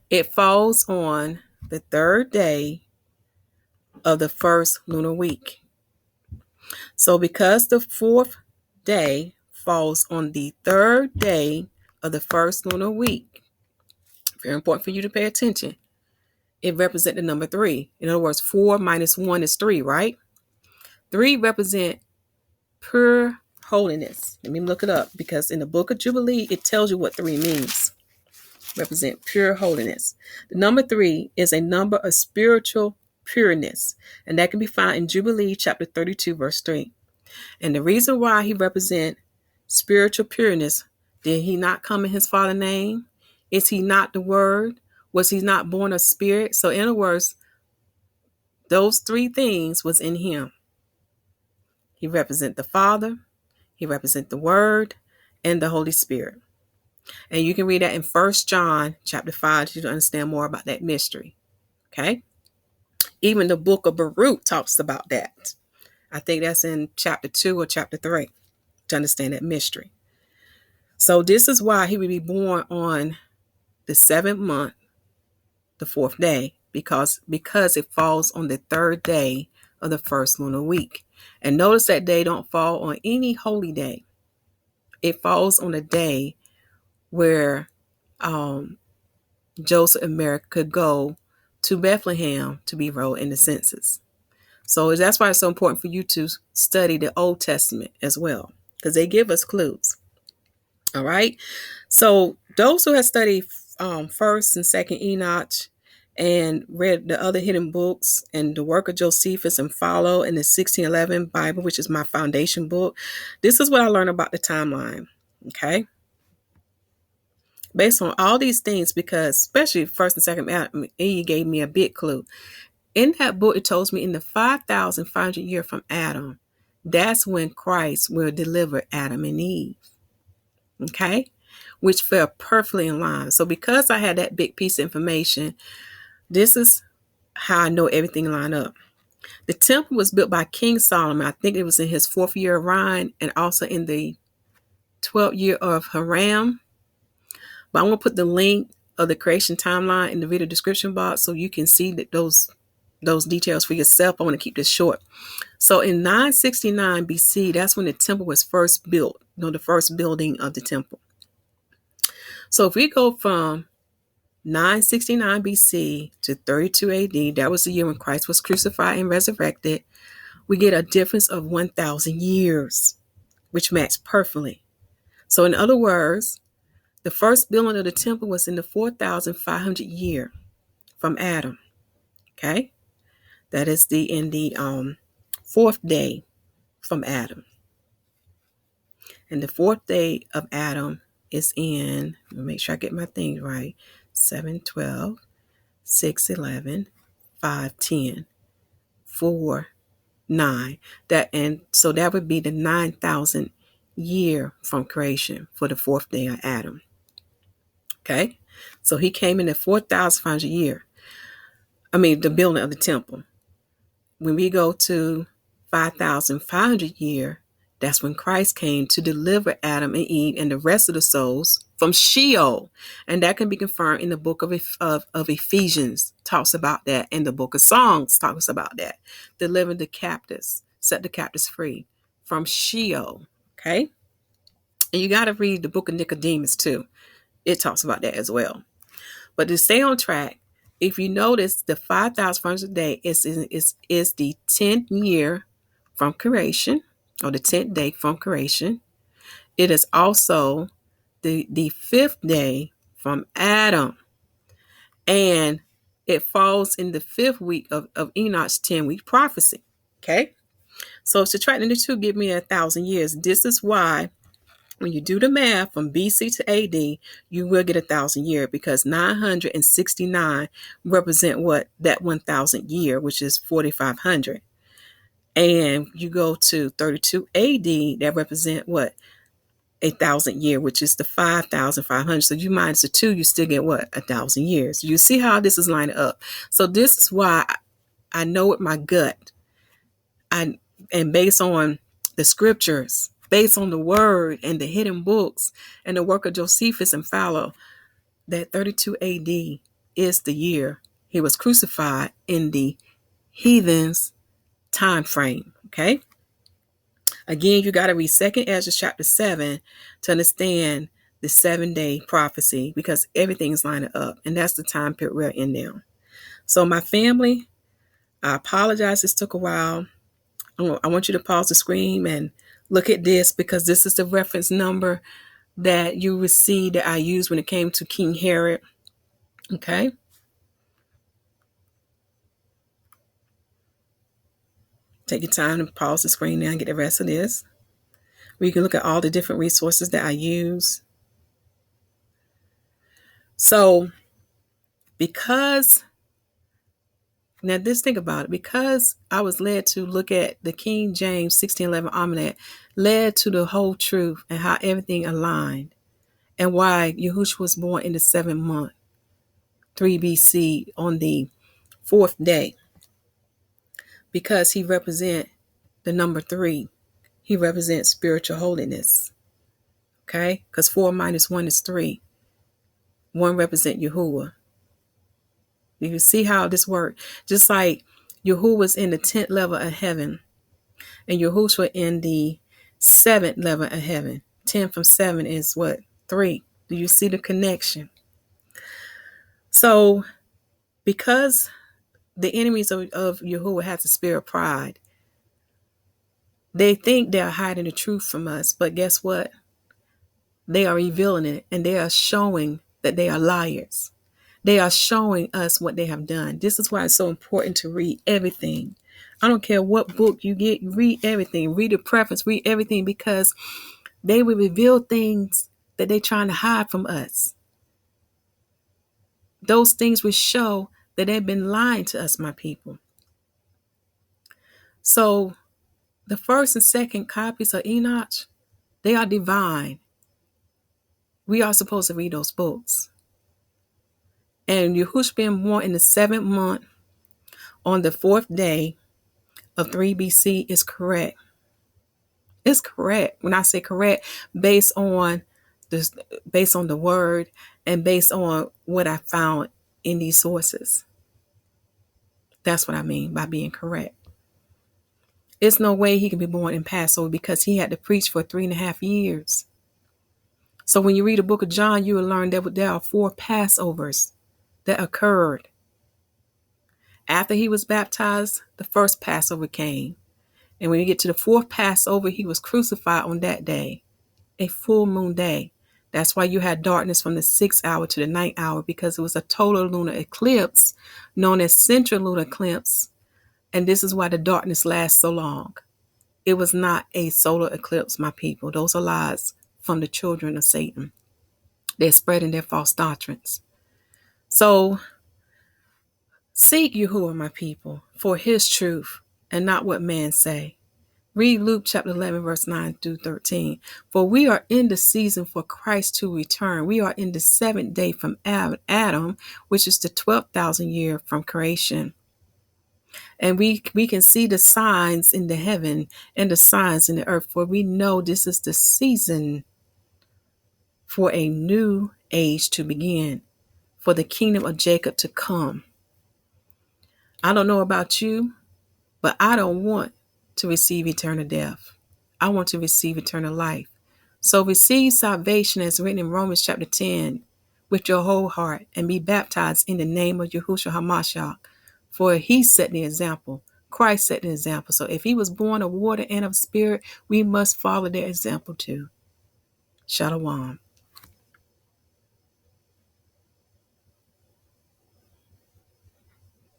A: it falls on the 3rd day of the first lunar week. So because the 4th day falls on the 3rd day of the first lunar week, very important for you to pay attention, it represents the number 3. In other words, 4 minus 1 is 3, right? 3 represent pure holiness. Let me look it up, because in the book of Jubilee, it tells you what 3 means. Represent pure holiness. The number 3 is a number of spiritual pureness, and that can be found in Jubilee chapter 32, verse 3. And the reason why he represents spiritual pureness, did he not come in his Father's name? Is he not the Word? Was he not born of spirit? So in other words, those 3 things was in him. He represents the Father, he represents the Word, and the Holy Spirit. And you can read that in 1 John chapter 5 to understand more about that mystery. Okay? Even the book of Baruch talks about that. I think that's in chapter 2 or chapter 3 to understand that mystery. So this is why he would be born on the 7th month, the 4th day, because it falls on the 3rd day of the first lunar week. And notice that day don't fall on any holy day. It falls on a day where Joseph and Mary could go to Bethlehem to be enrolled in the census. So that's why it's so important for you to study the Old Testament as well, because they give us clues. All right. So those who have studied First and Second Enoch and read the other hidden books and the work of Josephus and follow in the 1611 Bible, which is my foundation book, this is what I learned about the timeline. Okay. Based on all these things, because especially First and Second Adam, he gave me a big clue. In that book, it tells me in the 5,500 year from Adam, that's when Christ will deliver Adam and Eve. Okay, which fell perfectly in line. So because I had that big piece of information, this is how I know everything lined up. The temple was built by King Solomon. I think it was in his 4th year of reign and also in the 12th year of Hiram. But I'm going to put the link of the creation timeline in the video description box so you can see that those details for yourself. I want to keep this short. So in 969 BC, that's when the temple was first built, the first building of the temple. So if we go from 969 BC to 32 AD, that was the year when Christ was crucified and resurrected, we get a difference of 1,000 years, which matched perfectly. So in other words, the first building of the temple was in the 4,500 year from Adam. Okay, that is in the 4th day from Adam, and the 4th day of Adam is in. Let me make sure I get my things right. 7/12, 6/11, 5/10, 4/9. So that would be the 9,000 year from creation for the 4th day of Adam. Okay, so he came in the 4,500 year. The building of the temple. When we go to 5,500 year, that's when Christ came to deliver Adam and Eve and the rest of the souls from Sheol. And that can be confirmed in the book of Ephesians, talks about that. And the book of Songs talks about that. Deliver the captives, set the captives free from Sheol. Okay. And you got to read the book of Nicodemus too. It talks about that as well. But to stay on track, if you notice, the 5,500 day is the 10th year from creation, or the 10th day from creation. It is also the 5th day from Adam. And it falls in the 5th week of Enoch's 10-week prophecy. Okay? So subtracting the two give me 1,000 years. This is why when you do the math from BC to AD, you will get 1,000 year, because 969 represent what? That 1,000 year, which is 4,500. And you go to 32 AD, that represent what? 1,000 year, which is the 5,500. So you minus the 2, you still get what? 1,000 years. You see how this is lined up. So this is why I know with my gut, and based on the scriptures, based on the word and the hidden books and the work of Josephus and Philo, that 32 AD is the year he was crucified in the heathens time frame. Okay. Again, you got to read 2nd Esdras chapter 7 to understand the 7-day prophecy, because everything's lining up, and that's the time period we're in now. So my family, I apologize. This took a while. I want you to pause the screen and look at this, because this is the reference number that you will see that I used when it came to King Herod. Okay. Take your time to pause the screen now and get the rest of this. We can look at all the different resources that I use. So now just think about it, because I was led to look at the King James 1611 Almanac, led to the whole truth and how everything aligned, and why Yhwsh was born in the 7th month, 3 BC, on the 4th day, because he represents the number 3. He represents spiritual holiness. Okay? Because 4 minus 1 is 3. 1 represents Yahuwah. You can see how this works. Just like Yahuwah was in the 10th level of heaven, and Yahushua in the 7th level of heaven. 10 from 7 is what? 3. Do you see the connection? So, because the enemies of Yahuwah have the spirit of pride, they think they're hiding the truth from us. But guess what? They are revealing it, and they are showing that they are liars. They are showing us what they have done. This is why it's so important to read everything. I don't care what book you get, read everything. Read the preface, read everything, because they will reveal things that they're trying to hide from us. Those things will show that they've been lying to us, my people. So the 1st and 2nd copies of Enoch, they are divine. We are supposed to read those books. And Yhwsh being born in the 7th month on the 4th day of 3 BC is correct. It's correct. When I say correct, based on this, based on the word and based on what I found in these sources. That's what I mean by being correct. It's no way he can be born in Passover because he had to preach for 3.5 years. So when you read the book of John, you will learn that there are 4 Passovers that occurred. After he was baptized, the first Passover came. And when you get to the 4th Passover, he was crucified on that day, a full moon day. That's why you had darkness from the 6th hour to the 9th hour, because it was a total lunar eclipse known as central lunar eclipse. And this is why the darkness lasts so long. It was not a solar eclipse, my people. Those are lies from the children of Satan. They're spreading their false doctrines. So seek Yahuwah, my people, for his truth and not what man say. Read Luke chapter 11, verse 9 through 13. For we are in the season for Christ to return. We are in the 7th day from Adam, which is the 12,000 year from creation. And we can see the signs in the heaven and the signs in the earth, for we know this is the season for a new age to begin, for the kingdom of Jacob to come. I don't know about you, but I don't want to receive eternal death. I want to receive eternal life. So receive salvation as written in Romans chapter 10 with your whole heart and be baptized in the name of Yahushua HaMashyah. For he set the example. Christ set the example. So if he was born of water and of spirit, we must follow their example too. Shalom.